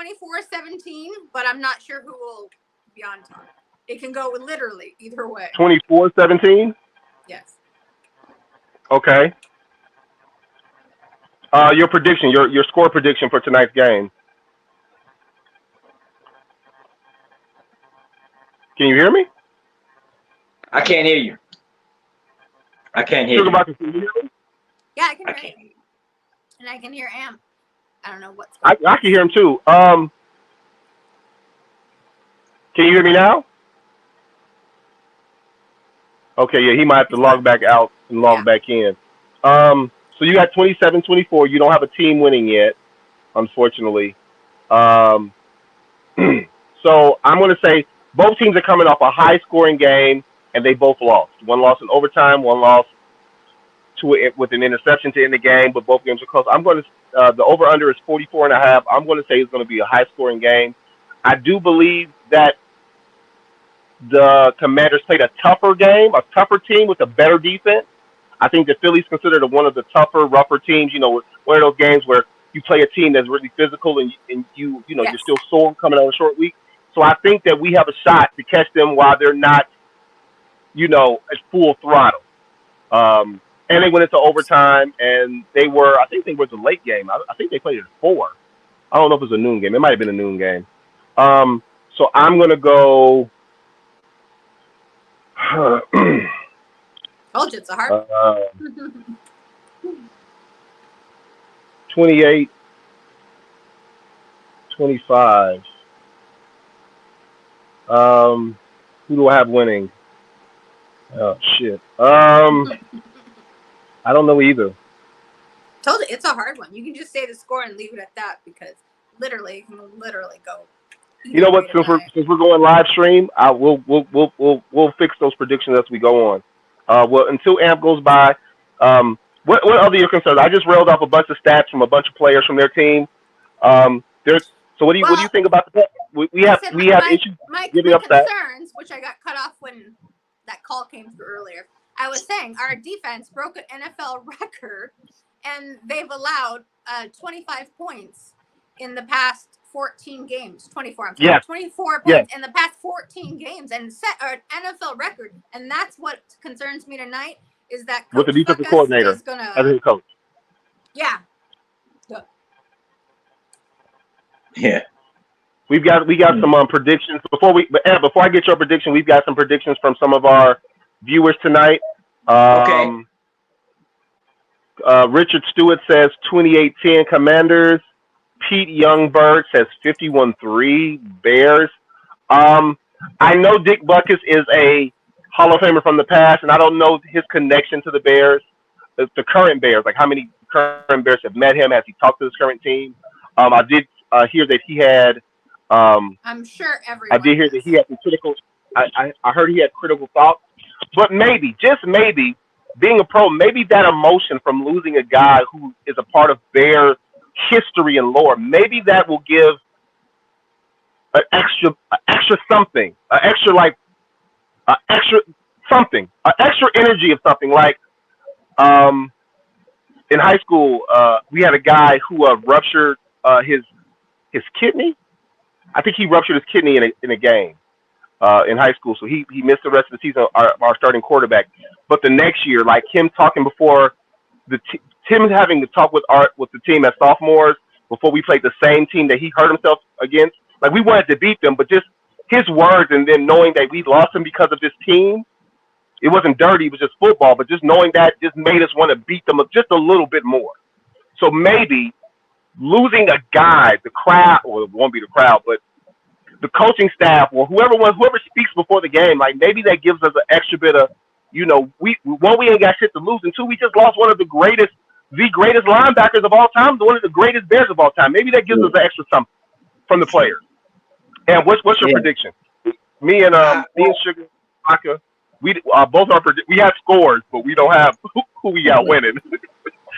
Speaker 3: 24-17, but I'm not sure who will be on top. It can go literally either way.
Speaker 1: 24-17?
Speaker 3: Yes.
Speaker 1: Okay. Your prediction, your score prediction for tonight's game. Can you hear me?
Speaker 2: I can't hear you. I can't hear
Speaker 1: Sugar
Speaker 2: you.
Speaker 1: Vodka, can you hear me?
Speaker 3: Yeah, I can hear you. And I can hear Amp. I don't know what's
Speaker 1: I can hear him too. Can you hear me now? Okay, yeah, he might have to log back out and log back in. So you got 27-24. You don't have a team winning yet, unfortunately. So I'm going to say both teams are coming off a high-scoring game, and they both lost. One lost in overtime, one lost with an interception to end the game, but both games are close. I'm going to the over/under is 44.5. I'm going to say it's going to be a high-scoring game. I do believe that the Commanders played a tougher game, a tougher team with a better defense. I think the Phillies considered one of the tougher, rougher teams. You know, one of those games where you play a team that's really physical and you know
Speaker 3: Yes.
Speaker 1: you're still sore coming out of a short week. So I think that we have a shot to catch them while they're not, you know, at full throttle. And they went into overtime, and I think they were the late game. I think they played at 4. I don't know if it was a noon game. It might have been a noon game. So I'm going to go.
Speaker 3: Told you it's a hard
Speaker 1: 28-25. Who do I have winning? Oh shit. I don't know either.
Speaker 3: Told you it's a hard one. You can just say the score and leave it at that because literally, it can literally go.
Speaker 1: You know what? Since we're going live stream, we'll fix those predictions as we go on. Well, until Amp goes by, what other your concerns? I just railed off a bunch of stats from a bunch of players from their team. So what do you think about the? We have issues giving up stats.
Speaker 3: Concerns, which I got cut off when that call came through earlier. I was saying our defense broke an NFL record, and they've allowed 25 points in the past 14 games. 24. I'm sorry,
Speaker 1: yes.
Speaker 3: 24 points in the past 14 games, and set an NFL record. And that's what concerns me tonight is that Coach
Speaker 1: with the defensive coordinator
Speaker 3: is gonna,
Speaker 1: as a coach.
Speaker 3: Yeah.
Speaker 2: Yeah.
Speaker 1: We've got some predictions before I get your prediction. We've got some predictions from some of our viewers tonight.
Speaker 2: Okay.
Speaker 1: Richard Stewart says 28-10 Commanders. Pete Youngberg says 51-3 Bears. I know Dick Butkus is a Hall of Famer from the past, and I don't know his connection to the Bears, the current Bears. Like how many current Bears have met him? Has he talked to his current team? I did hear that he had.
Speaker 3: I'm sure everyone.
Speaker 1: I did hear that he had some critical. I heard he had critical thoughts, but maybe, just maybe, being a pro, maybe that emotion from losing a guy who is a part of Bear history and lore, maybe that will give an extra something, an extra energy of something. Like in high school, we had a guy who ruptured his kidney. I think he ruptured his kidney in a game in high school, so he missed the rest of the season. Our starting quarterback, but the next year, like him talking before Tim having to talk with the team as sophomores before we played the same team that he hurt himself against. Like we wanted to beat them, but just his words and then knowing that we lost him because of this team It wasn't dirty. It was just football. But just knowing that just made us want to beat them just a little bit more. So maybe losing a guy, the crowd, or it won't be the crowd, but the coaching staff or whoever speaks before the game, like maybe that gives us an extra bit of, we ain't got shit to lose, and two, we just lost one of the greatest linebackers of all time, one of the greatest Bears of all time. Maybe that gives us an extra something from the players. And what's your prediction? Me and Sugar Aka, we both are we have scores, but we don't have who we got winning.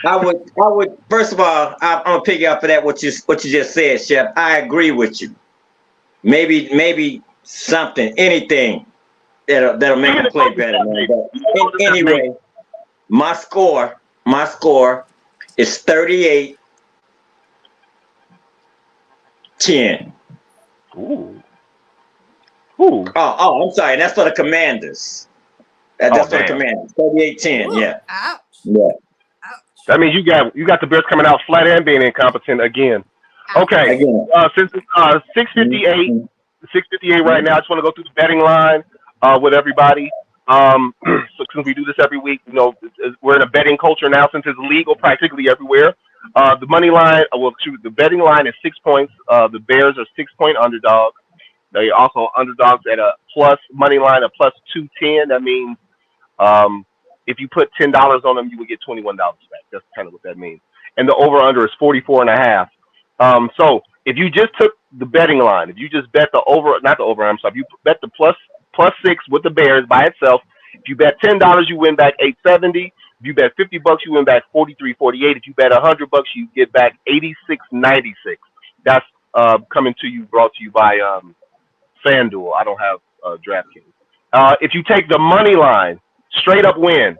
Speaker 2: I would. First of all, I'm gonna pick up for that what you just said, Chef. I agree with you. Maybe something, anything that'll make them play better. But anyway, my score is 38-10.
Speaker 1: Ooh.
Speaker 2: Oh, I'm sorry. That's for the Commanders. That's for the Commanders. 38-10. Yeah.
Speaker 3: Ouch.
Speaker 2: Yeah.
Speaker 1: That means you got the Bears coming out flat and being incompetent again. Okay. Since it's 6:58 right now, I just want to go through the betting line with everybody. So since we do this every week, we're in a betting culture now since it's legal practically everywhere. The money line, the betting line is 6 points. The Bears are 6-point underdogs. They also underdogs at a plus money line of plus 210. That means if you put $10 on them, you would get $21 back. That's kind of what that means. And the over/under is 44.5. So if you just took the betting line, if you just bet the over, not the over, I'm sorry, if you bet the plus 6 with the Bears by itself, if you bet $10, you win back $8.70. If you bet $50, you win back $43.48. If you bet $100, you get back $86.96. That's brought to you by FanDuel. I don't have DraftKings. If you take the money line, straight up win.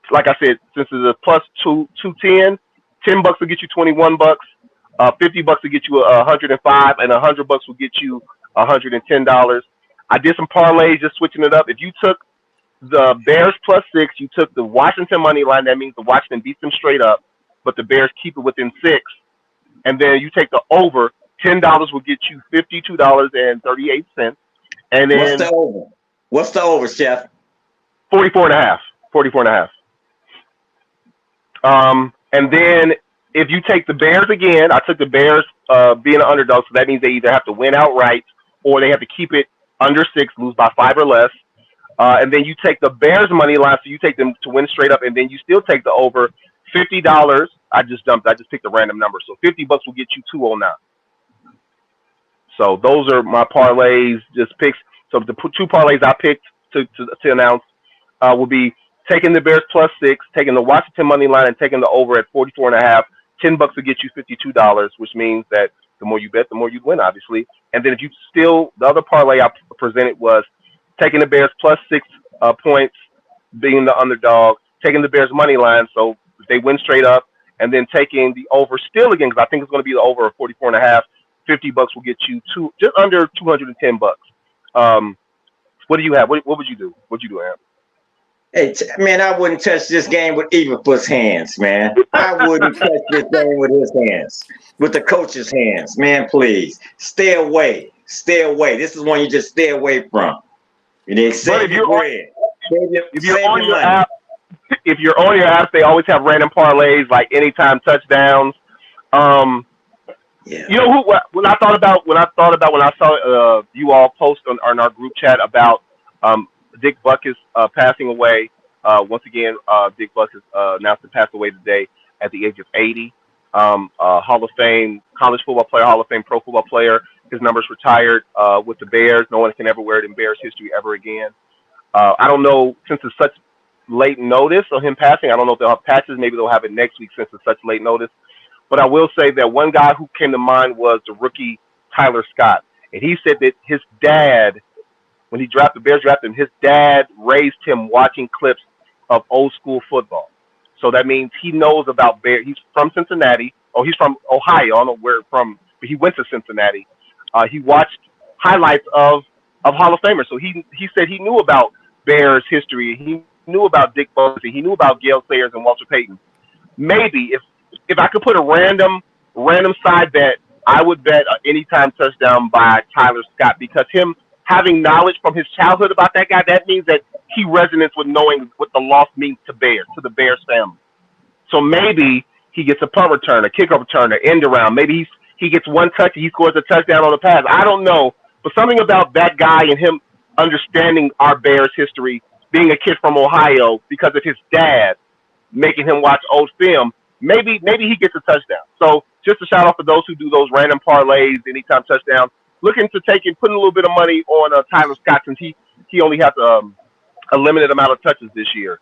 Speaker 1: Like I said, since it's a plus 210, $10 will get you $21. $50 will get you $105, and $100 will get you $110. I did some parlays, just switching it up. If you took the Bears plus 6, you took the Washington money line. That means the Washington beats them straight up, but the Bears keep it within 6. And then you take the over. $10 will get you $52.38. And then
Speaker 2: what's the over? What's the over, Chef?
Speaker 1: 44.5. 44.5. And then if you take the Bears again, I took the Bears being an underdog, so that means they either have to win outright or they have to keep it under 6, lose by 5 or less. And then you take the Bears money line, so you take them to win straight up, and then you still take the over. $50. I just picked a random number, so $50 will get you 209. So those are my parlays, just picks. So the 2 parlays I picked to announce will be taking the Bears plus 6, taking the Washington money line, and taking the over at 44.5. $10 will get you $52, which means that the more you bet, the more you win, obviously. And then if you the other parlay I presented was taking the Bears plus 6 points, being the underdog, taking the Bears money line, so if they win straight up, and then taking the over still again, because I think it's going to be the over of 44.5. $50 will get you just under $210. What do you have? What would you do? What'd you do, Aaron?
Speaker 2: Hey, man, I wouldn't touch this game with Eberflus' hands, man. I wouldn't touch this game with his hands, with the coach's hands, man. Please stay away. This is one you just stay away from. You need to save your bread.
Speaker 1: If you're on your app, they always have random parlays like anytime touchdowns.
Speaker 2: Yeah.
Speaker 1: You know who? When I saw you all post on our group chat about Dick Butkus passing away. Once again, Dick Butkus announced to pass away today at the age of 80. Hall of Fame college football player, Hall of Fame pro football player. His number's retired with the Bears. No one can ever wear it in Bears history ever again. I don't know, since it's such late notice of him passing, I don't know if they'll have patches. Maybe they'll have it next week since it's such late notice. But I will say that one guy who came to mind was the rookie Tyler Scott. And he said that his dad, when the Bears drafted him, his dad raised him watching clips of old school football. So that means he knows about Bears. He's from Cincinnati. Oh, he's from Ohio. I don't know where from, but he went to Cincinnati. He watched highlights of Hall of Famers. So he said he knew about Bears history. He knew about Dick Butkus. He knew about Gale Sayers and Walter Payton. Maybe if I could put a random side bet, I would bet an anytime touchdown by Tyler Scott, because him having knowledge from his childhood about that guy, that means that he resonates with knowing what the loss means to the Bears family. So maybe he gets a punt return, a kickoff return, an end around. Maybe he gets one touch and he scores a touchdown on the pass. I don't know, but something about that guy and him understanding our Bears history, being a kid from Ohio because of his dad, making him watch old film. Maybe he gets a touchdown. So just a shout out for those who do those random parlays, anytime touchdowns. Looking to putting a little bit of money on Tyler Scott since he only has a limited amount of touches this year.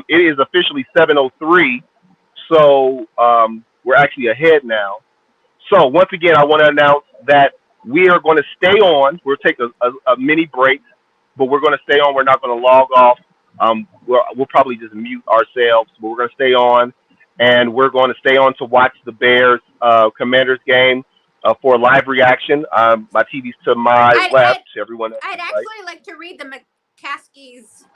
Speaker 1: It is officially 7:03, so we're actually ahead now. So once again, I want to announce that we are going to stay on. We'll take a mini break, but we're going to stay on. We're not going to log off. We'll probably just mute ourselves, but we're going to stay on, and we're going to stay on to watch the Bears Commanders game for a live reaction. My TV's to my left. Everyone else,
Speaker 3: I'd actually like to read the McCaskey's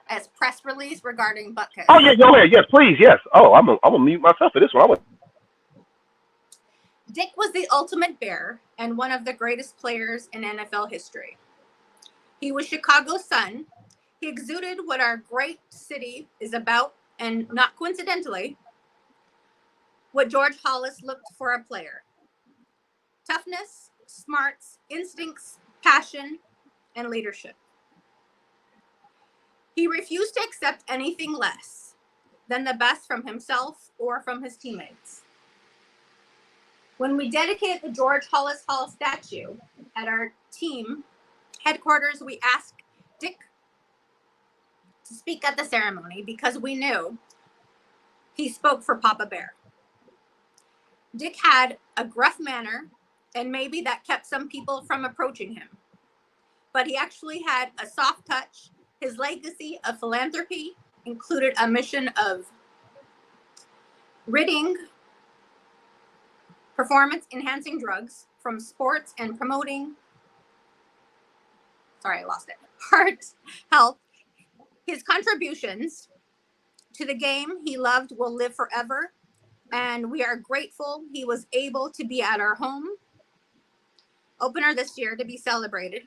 Speaker 3: as press release regarding Butkus.
Speaker 1: Oh yeah, go ahead. Yes, please. Yes. Oh, I'm gonna mute myself for this one.
Speaker 3: Dick was the ultimate Bear and one of the greatest players in NFL history. He was Chicago's son. He exuded what our great city is about, and not coincidentally, what George Hollis looked for a player. Toughness, smarts, instincts, passion, and leadership. He refused to accept anything less than the best from himself or from his teammates. When we dedicated the George Hollis Hall statue at our team headquarters, we asked Dick to speak at the ceremony because we knew he spoke for Papa Bear. Dick had a gruff manner, and maybe that kept some people from approaching him. But he actually had a soft touch. His legacy of philanthropy included a mission of ridding performance-enhancing drugs from sports and promoting, heart health. His contributions to the game he loved will live forever, and we are grateful he was able to be at our home opener this year to be celebrated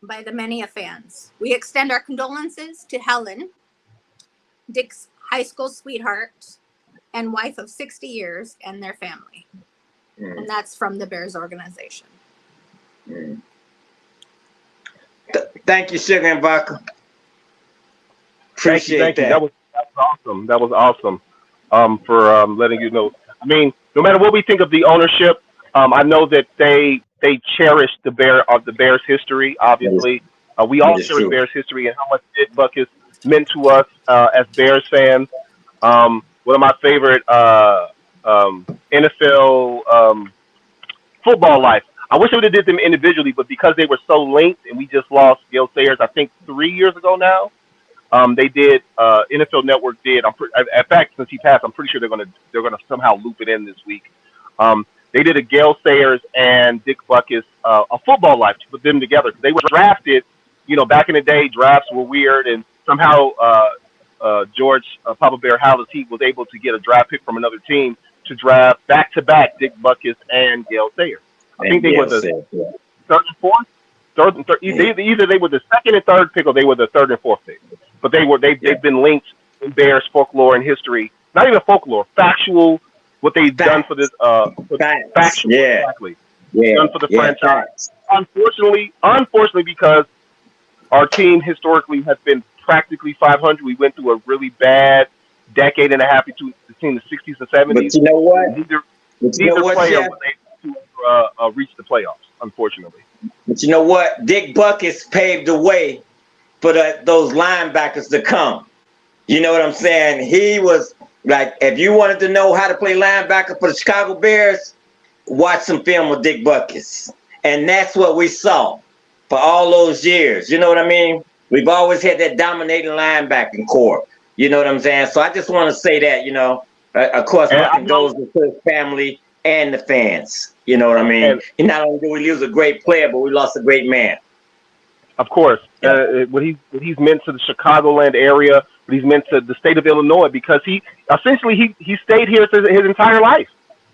Speaker 3: by the many fans. We extend our condolences to Helen, Dick's high school sweetheart and wife of 60 years, and their family. And that's from the Bears organization.
Speaker 2: Thank you, Sugar and Vodka. Appreciate
Speaker 1: thank you.
Speaker 2: that.
Speaker 1: That was awesome. That was awesome for letting you know. I mean, no matter what we think of the ownership, I know that they cherish the Bears history. Obviously, we all cherish Bears history and how much Dick Butkus meant to us as Bears fans. One of my favorite NFL football life. I wish I would have did them individually, but because they were so linked and we just lost Gale Sayers, I think 3 years ago now. They did. NFL Network did. In fact, since he passed, I'm pretty sure they're gonna somehow loop it in this week. They did a Gale Sayers and Dick Butkus a football life to put them together. They were drafted. You know, back in the day, drafts were weird, and somehow George Papa Bear Hollis, he was able to get a draft pick from another team to draft back-to-back Dick Butkus and Gale Sayers. I think they were the third and fourth. Either they were the second and third pick, or they were the third and fourth pick. But they've been linked in Bears folklore and history. Not even folklore, factual. What they've done for this, factual, exactly. Done for the franchise. Unfortunately, because our team historically has been practically 500. We went through a really bad decade and a half between the 60s and 70s.
Speaker 2: But you know what?
Speaker 1: Neither player was able to reach the playoffs, unfortunately.
Speaker 2: But you know what? Dick Butkus paved the way for those linebackers to come. You know what I'm saying? He was like, if you wanted to know how to play linebacker for the Chicago Bears, watch some film with Dick Butkus. And that's what we saw for all those years. You know what I mean? We've always had that dominating linebacking core. You know what I'm saying? So I just want to say that, you know, of course, my goes to his family and the fans. You know what I mean? And not only did we lose a great player, but we lost a great man.
Speaker 1: Of course. What he's meant to the Chicagoland area, what he's meant to the state of Illinois, because he stayed here his entire life.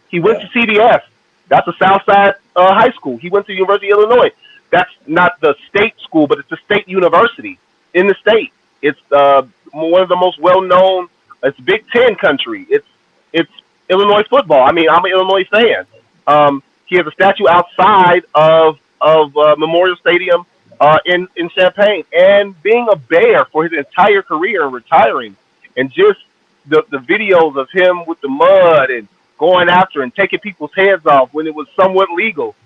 Speaker 1: He went to CBS. That's a Southside high school. He went to the University of Illinois. That's not the state school, but it's the state university in the state. It's one of the most well-known. It's Big Ten country. It's Illinois football. I mean, I'm an Illinois fan. He has a statue outside of Memorial Stadium in Champaign, and being a Bear for his entire career and retiring, and just the videos of him with the mud and going after and taking people's heads off when it was somewhat legal.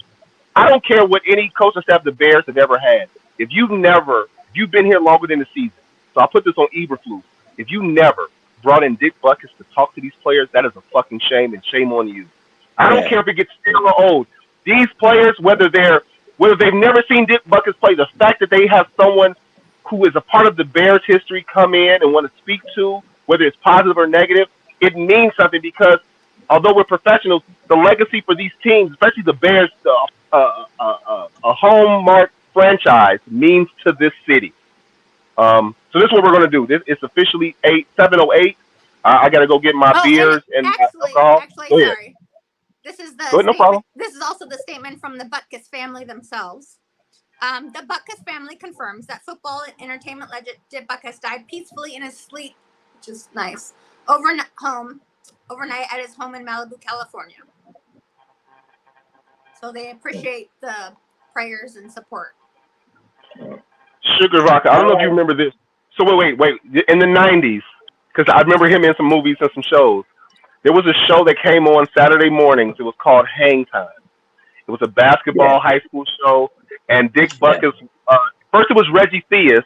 Speaker 1: I don't care what any coaching staff the Bears have ever had. If you've been here longer than the season, so I'll put this on Eberflus. If you never brought in Dick Butkus to talk to these players, that is a fucking shame, and shame on you. I don't care if it gets stale or old. These players, whether they've never seen Dick Butkus play, the fact that they have someone who is a part of the Bears' history come in and want to speak to, whether it's positive or negative, it means something because although we're professionals, the legacy for these teams, especially the Bears, a hallmark franchise means to this city. So this is what we're going to do. It's officially 7:08. I got to go get my beers and alcohol.
Speaker 3: Actually, sorry. This is
Speaker 1: no problem.
Speaker 3: This is also the statement from the Butkus family themselves. The Butkus family confirms that football and entertainment legend Dick Butkus died peacefully in his sleep, which is nice, overnight at his home in Malibu, California. So they appreciate the prayers and support.
Speaker 1: Sugar Rock, I don't know if you remember this. So wait. In the 90s, because I remember him in some movies and some shows, there was a show that came on Saturday mornings. It was called Hang Time. It was a basketball high school show. And Dick Butkus, first it was Reggie Theus.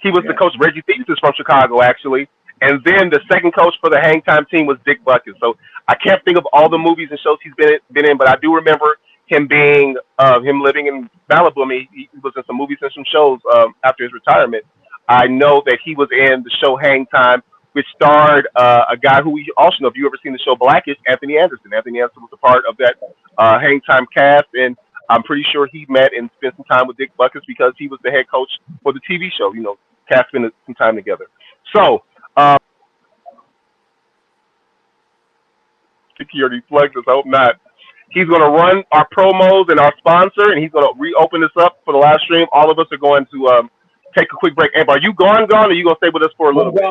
Speaker 1: He was the coach. Reggie Theus is from Chicago, actually. And then the second coach for the Hang Time team was Dick Butkus. So I can't think of all the movies and shows he's been in, but I do remember him being him living in Malibu. I mean, he was in some movies and some shows after his retirement. I know that he was in the show Hang Time, which starred a guy who we also know, if you ever seen the show Blackish, Anthony Anderson. Anthony Anderson was a part of that Hang Time cast, and I'm pretty sure he met and spent some time with Dick Butkus because he was the head coach for the TV show. You know, cast spent some time together. So, security flexes, I hope not. He's going to run our promos and our sponsor, and he's going to reopen this up for the live stream. All of us are going to take a quick break. Amber, are you gone, or are you going to stay with us for a little bit?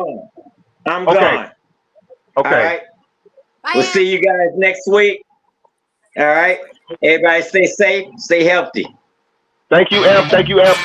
Speaker 2: I'm gone.
Speaker 1: Okay.
Speaker 2: All right.
Speaker 3: Bye.
Speaker 2: We'll see you guys next week. All right. Everybody stay safe, stay healthy.
Speaker 1: Thank you, Amp. Thank you, Amp.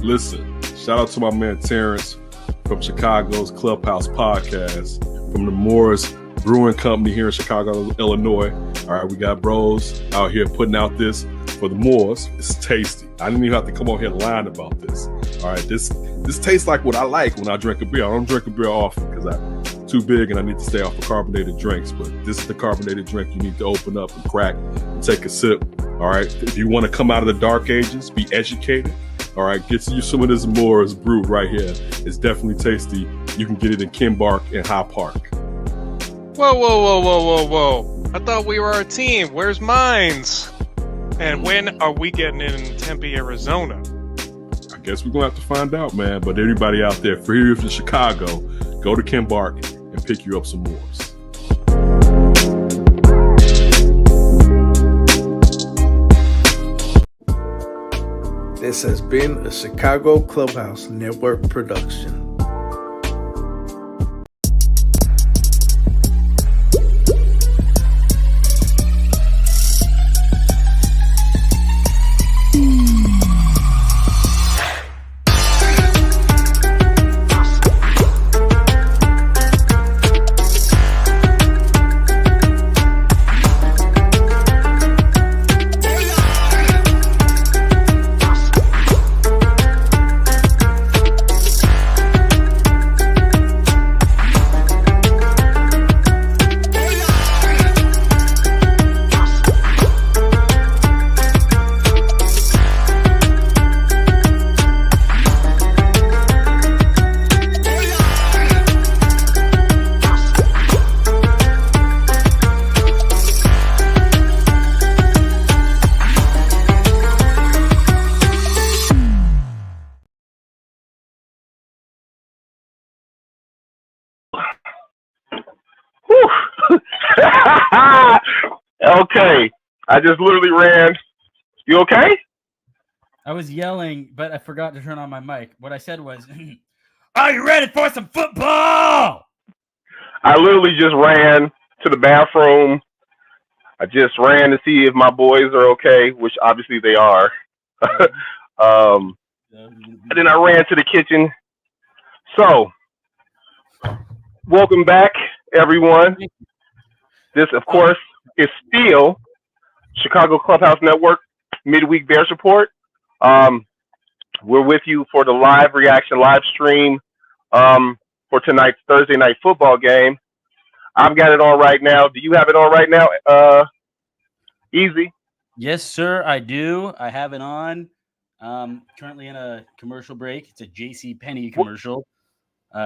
Speaker 4: Listen, shout out to my man Terrence from Chicago's Clubhouse podcast, from the Moore's Brewing Company here in Chicago, Illinois. All right, we got bros out here putting out this for the Moors. It's tasty. I didn't even have to come on here lying about this. All right, this tastes like what I like when I drink a beer. I don't drink a beer often because I'm too big and I need to stay off of carbonated drinks. But this is the carbonated drink you need to open up and crack and take a sip. All right, if you want to come out of the dark ages, be educated. All right, get you some of this Moore's brew right here. It's definitely tasty. You can get it in Kimbark and High Park.
Speaker 5: Whoa. I thought we were a team. Where's Mines? And when are we getting in Tempe, Arizona?
Speaker 4: I guess we're going to have to find out, man. But everybody out there, for here in Chicago, go to Kimbark and pick you up some Moore's.
Speaker 6: This has been a Chicago Clubhouse Network production.
Speaker 1: Okay. I just literally ran. You okay?
Speaker 7: I was yelling, but I forgot to turn on my mic. What I said was, "Are you ready for some football?"
Speaker 1: I literally just ran to the bathroom. I just ran to see if my boys are okay, which obviously they are. And then I ran to the kitchen. So, welcome back, everyone. This, of course, is still Chicago Clubhouse Network Midweek Bears Report. We're with you for the live reaction, live stream for tonight's Thursday night football game. I've got it on right now. Do you have it on right now, Easy?
Speaker 7: Yes, sir, I do. I have it on. Currently in a commercial break. It's a JCPenney commercial.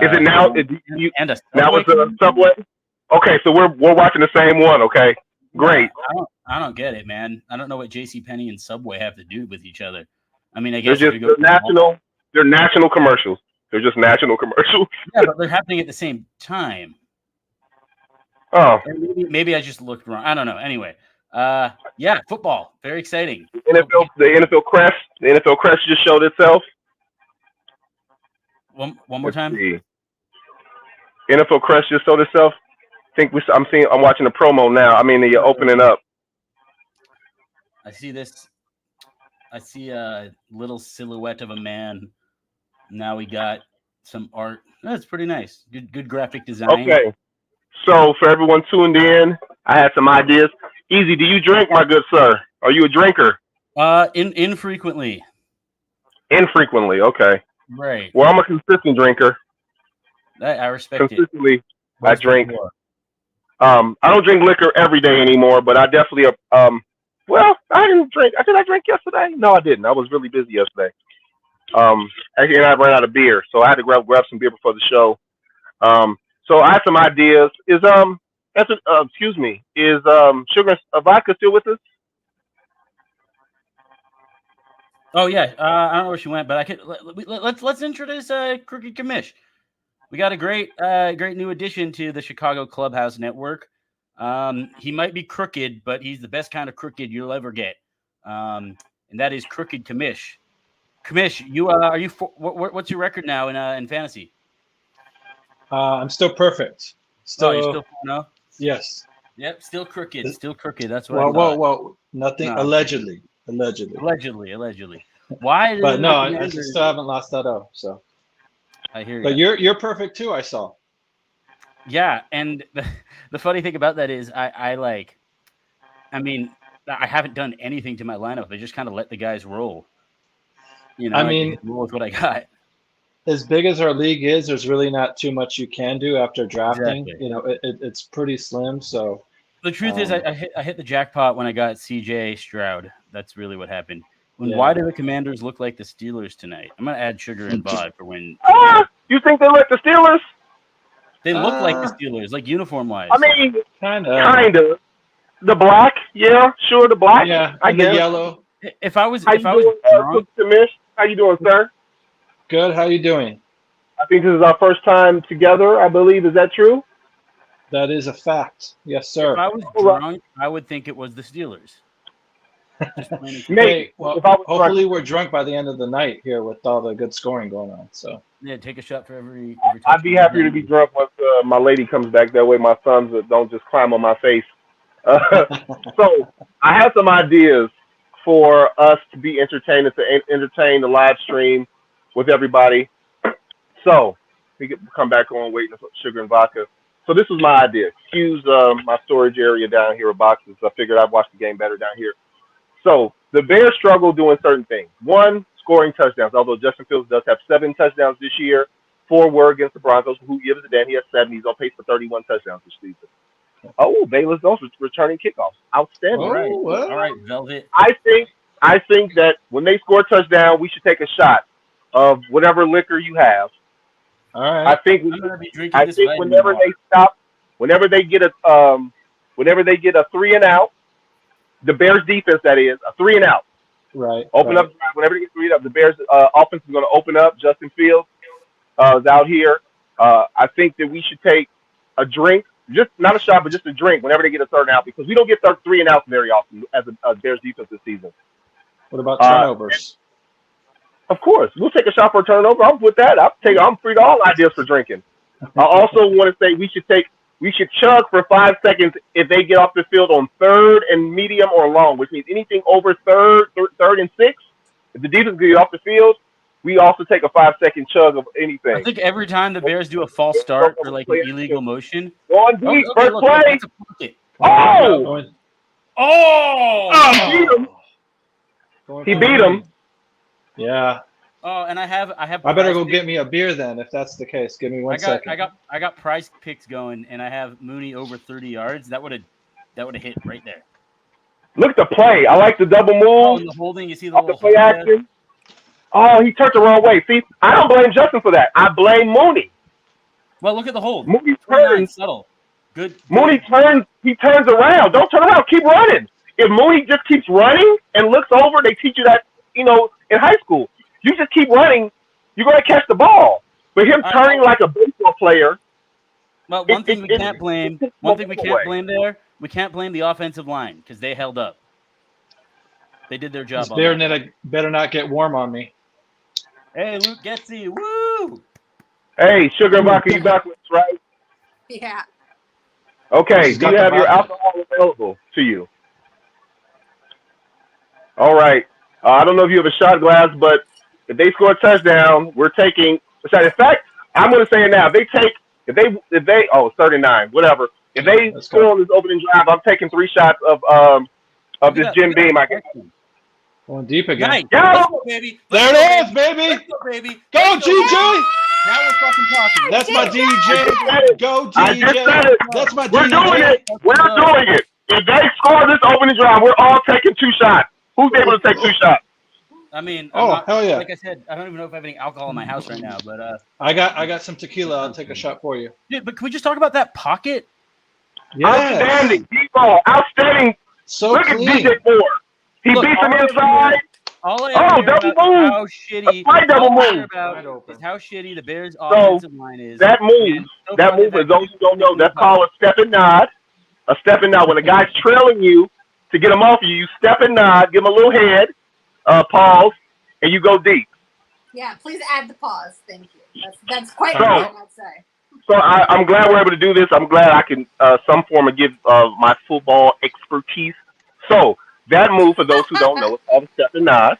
Speaker 1: Is it now?
Speaker 7: And a
Speaker 1: now it's a Subway? Okay, so we're watching the same one. Okay, great.
Speaker 7: I don't get it, man. I don't know what JCPenney and Subway have to do with each other. I mean, I
Speaker 1: they're
Speaker 7: guess
Speaker 1: just national. They're national commercials. They're just national commercials.
Speaker 7: Yeah, but they're happening at the same time.
Speaker 1: Oh,
Speaker 7: maybe I just looked wrong. I don't know. Anyway, yeah, football, very exciting.
Speaker 1: The NFL crest just showed itself.
Speaker 7: One more time.
Speaker 1: NFL crest just showed itself. I'm watching the promo now. I mean, the opening up.
Speaker 7: I see this. I see a little silhouette of a man. Now we got some art. That's pretty nice. Good graphic design.
Speaker 1: Okay. So for everyone tuned in, I had some ideas. Easy, do you drink, my good sir? Are you a drinker?
Speaker 7: Infrequently.
Speaker 1: Infrequently, okay.
Speaker 7: Right.
Speaker 1: Well, I'm a consistent drinker.
Speaker 7: I respect
Speaker 1: consistently, I drink. I don't drink liquor every day anymore, but I definitely well, I didn't drink. Did I drink yesterday? No, I didn't. I was really busy yesterday. Actually, and I ran out of beer, so I had to grab some beer before the show. So I have some ideas. Is Sugar Vodka still with us?
Speaker 7: Oh yeah, I don't know where she went, but I could let's introduce Crooked Commish. We got a great new addition to the Chicago Clubhouse Network. He might be crooked, but he's the best kind of crooked you'll ever get, and that is Crooked Commish. Commish, you are you? What's your record now in fantasy?
Speaker 8: I'm still perfect. Still,
Speaker 7: you're still no.
Speaker 8: Yes.
Speaker 7: Yep, still crooked. Still crooked. That's what.
Speaker 8: Whoa! Nothing. No. Allegedly. Why? But no, I still haven't lost that out. So.
Speaker 7: I hear you.
Speaker 8: But you're perfect too. I saw.
Speaker 7: Yeah, and the funny thing about that is I haven't done anything to my lineup. I just kind of let the guys roll. You know, roll with what I got.
Speaker 8: As big as our league is, there's really not too much you can do after drafting.
Speaker 7: Exactly.
Speaker 8: You know, it's pretty slim. So
Speaker 7: the truth is, I hit the jackpot when I got CJ Stroud. That's really what happened. Why do the Commanders look like the Steelers tonight? I'm gonna add Sugar and Bod for when.
Speaker 1: You think they like the Steelers?
Speaker 7: They look like the Steelers, like uniform wise.
Speaker 1: I mean,
Speaker 8: kind
Speaker 1: of. The black, yeah, sure, the black.
Speaker 8: Yeah,
Speaker 1: I guess.
Speaker 8: The yellow.
Speaker 7: If I was
Speaker 1: drunk, how you doing, sir?
Speaker 8: Good. How you doing?
Speaker 1: I think this is our first time together. I believe. Is that true?
Speaker 8: That is a fact. Yes, sir.
Speaker 7: If I was drunk, I would think it was the Steelers.
Speaker 8: Maybe. Well, hopefully we're drunk by the end of the night here with all the good scoring going on. So
Speaker 7: yeah, take a shot for every
Speaker 1: I'd be happy to be drunk once my lady comes back. That way my sons don't just climb on my face. So I have some ideas for us to be entertained, to entertain the live stream with everybody. So we can come back on waiting for Sugar and Vodka. So this was my idea. Excuse my storage area down here with boxes. I figured I'd watch the game better down here. So the Bears struggle doing certain things. One, scoring touchdowns, although Justin Fields does have 7 touchdowns this year. 4 were against the Broncos. Who gives a damn? He has 7. He's on pace for 31 touchdowns this season. Oh, Bayless also returning kickoffs. Outstanding.
Speaker 7: All right, Velvet.
Speaker 1: I think that when they score a touchdown, we should take a shot of whatever liquor you have.
Speaker 8: All right.
Speaker 1: I think whenever they get a 3 and out, the Bears defense, that is, a 3 and out.
Speaker 8: Right.
Speaker 1: Open up whenever they get 3 and out. The Bears offense is going to open up. Justin Fields is out here. I think that we should take a drink just not a shot, but just a drink whenever they get a third and out, because we don't get 3 and outs very often as a Bears defense this season.
Speaker 8: What about turnovers?
Speaker 1: Of course, we'll take a shot for a turnover. I'm with that. I'm free to all ideas for drinking. I also want to say we should chug for 5 seconds if they get off the field on third and medium or long, which means anything over third and 6. If the defense gets off the field, we also take a 5-second chug of anything.
Speaker 7: I think every time the Bears do a false start or like an illegal motion.
Speaker 1: One deep, first play. He beat him.
Speaker 8: Yeah.
Speaker 7: Oh, and I
Speaker 8: better go get me a beer then, if that's the case. Give me 1 second.
Speaker 7: I got prize picks going, and I have Mooney over 30 yards. That would have hit right there.
Speaker 1: Look at the play. I like the double move.
Speaker 7: Oh, and the holding. You see the little
Speaker 1: play action. Oh, he turned the wrong way. See, I don't blame Justin for that. I blame Mooney.
Speaker 7: Well, look at the hold.
Speaker 1: Mooney turns.
Speaker 7: Subtle. Good.
Speaker 1: Mooney turns. He turns around. Don't turn around. Keep running. If Mooney just keeps running and looks over, they teach you that, in high school. You just keep running, you're going to catch the ball. But him turning like a baseball player.
Speaker 7: Well, one thing we can't blame there, we can't blame the offensive line because they held up. They did their job.
Speaker 8: Better not get warm on me.
Speaker 7: Hey, Luke Getsy, woo!
Speaker 1: Hey, Sugar and Vodka, you back with us, right?
Speaker 3: Yeah.
Speaker 1: Okay, do you have your alcohol available to you? All right. I don't know if you have a shot glass, but if they score a touchdown, we're taking a shot. In fact, I'm going to say it now. If they 39, whatever. If they score on this opening drive, I'm taking 3 shots of this Jim Beam. I guess.
Speaker 8: Going deep again.
Speaker 7: Nice.
Speaker 1: Go,
Speaker 8: baby. There it is, baby.
Speaker 7: Go, baby.
Speaker 8: Go, GJ.
Speaker 7: Now we're fucking talking.
Speaker 8: That's my DJ. Go, DJ.
Speaker 1: I just said it.
Speaker 8: That's my
Speaker 1: We're
Speaker 8: DJ.
Speaker 1: doing it. We're doing it. If they score this opening drive, we're all taking 2 shots. Who's able to take 2 shots?
Speaker 7: I mean,
Speaker 8: hell yeah!
Speaker 7: Like I said, I don't even know if I have any alcohol in my house right now, but I
Speaker 8: got some tequila. I'll take a shot for you.
Speaker 7: Dude, but can we just talk about that pocket?
Speaker 8: Yes.
Speaker 1: Outstanding, D-ball, outstanding.
Speaker 8: So
Speaker 1: look
Speaker 8: clean.
Speaker 1: at DJ Moore. He beats him inside. Double move.
Speaker 7: How shitty!
Speaker 1: Double move.
Speaker 7: Is how shitty the Bears' offensive line is.
Speaker 1: That move, for those who don't know, that's called a step and nod. A step and nod. When a guy's trailing you to get him off you, you step and nod, give him a little head. Pause, and you go deep.
Speaker 3: Yeah, please add the pause. Thank you. That's quite right, I'd say.
Speaker 1: So I'm glad we're able to do this. I'm glad I can some form of give my football expertise. So that move, for those who don't know, is called a step and nod.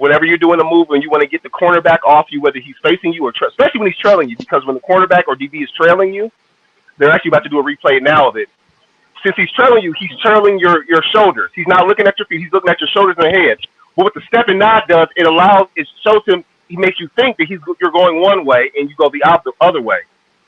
Speaker 1: Whenever you're doing a move and you want to get the cornerback off you, whether he's facing you or especially when he's trailing you, because when the cornerback or DB is trailing you, they're actually about to do a replay now of it. Since he's trailing you, he's trailing your shoulders. He's not looking at your feet. He's looking at your shoulders and head. But what the step and nod does, it shows him, he makes you think that you're going one way and you go the other way.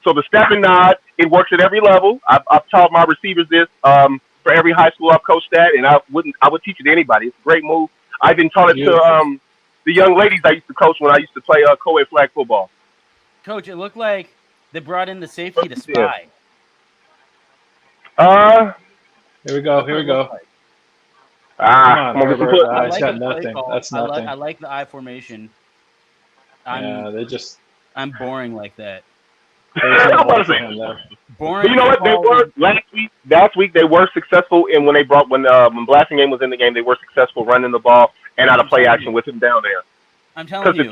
Speaker 1: So the step and nod, it works at every level. I've taught my receivers this for every high school I've coached at, and I would teach it to anybody. It's a great move. I've even taught it to the young ladies I used to coach when I used to play co-ed flag football.
Speaker 7: Coach, it looked like they brought in the safety to spy.
Speaker 8: Here we go.
Speaker 1: It's
Speaker 8: got nothing. That's nothing.
Speaker 7: I like the I formation. I'm boring like that.
Speaker 1: Boring. You know what? They were last week. They were successful in when Blasting Game was in the game. They were successful running the ball and out of play action with him down there.
Speaker 7: I'm telling you.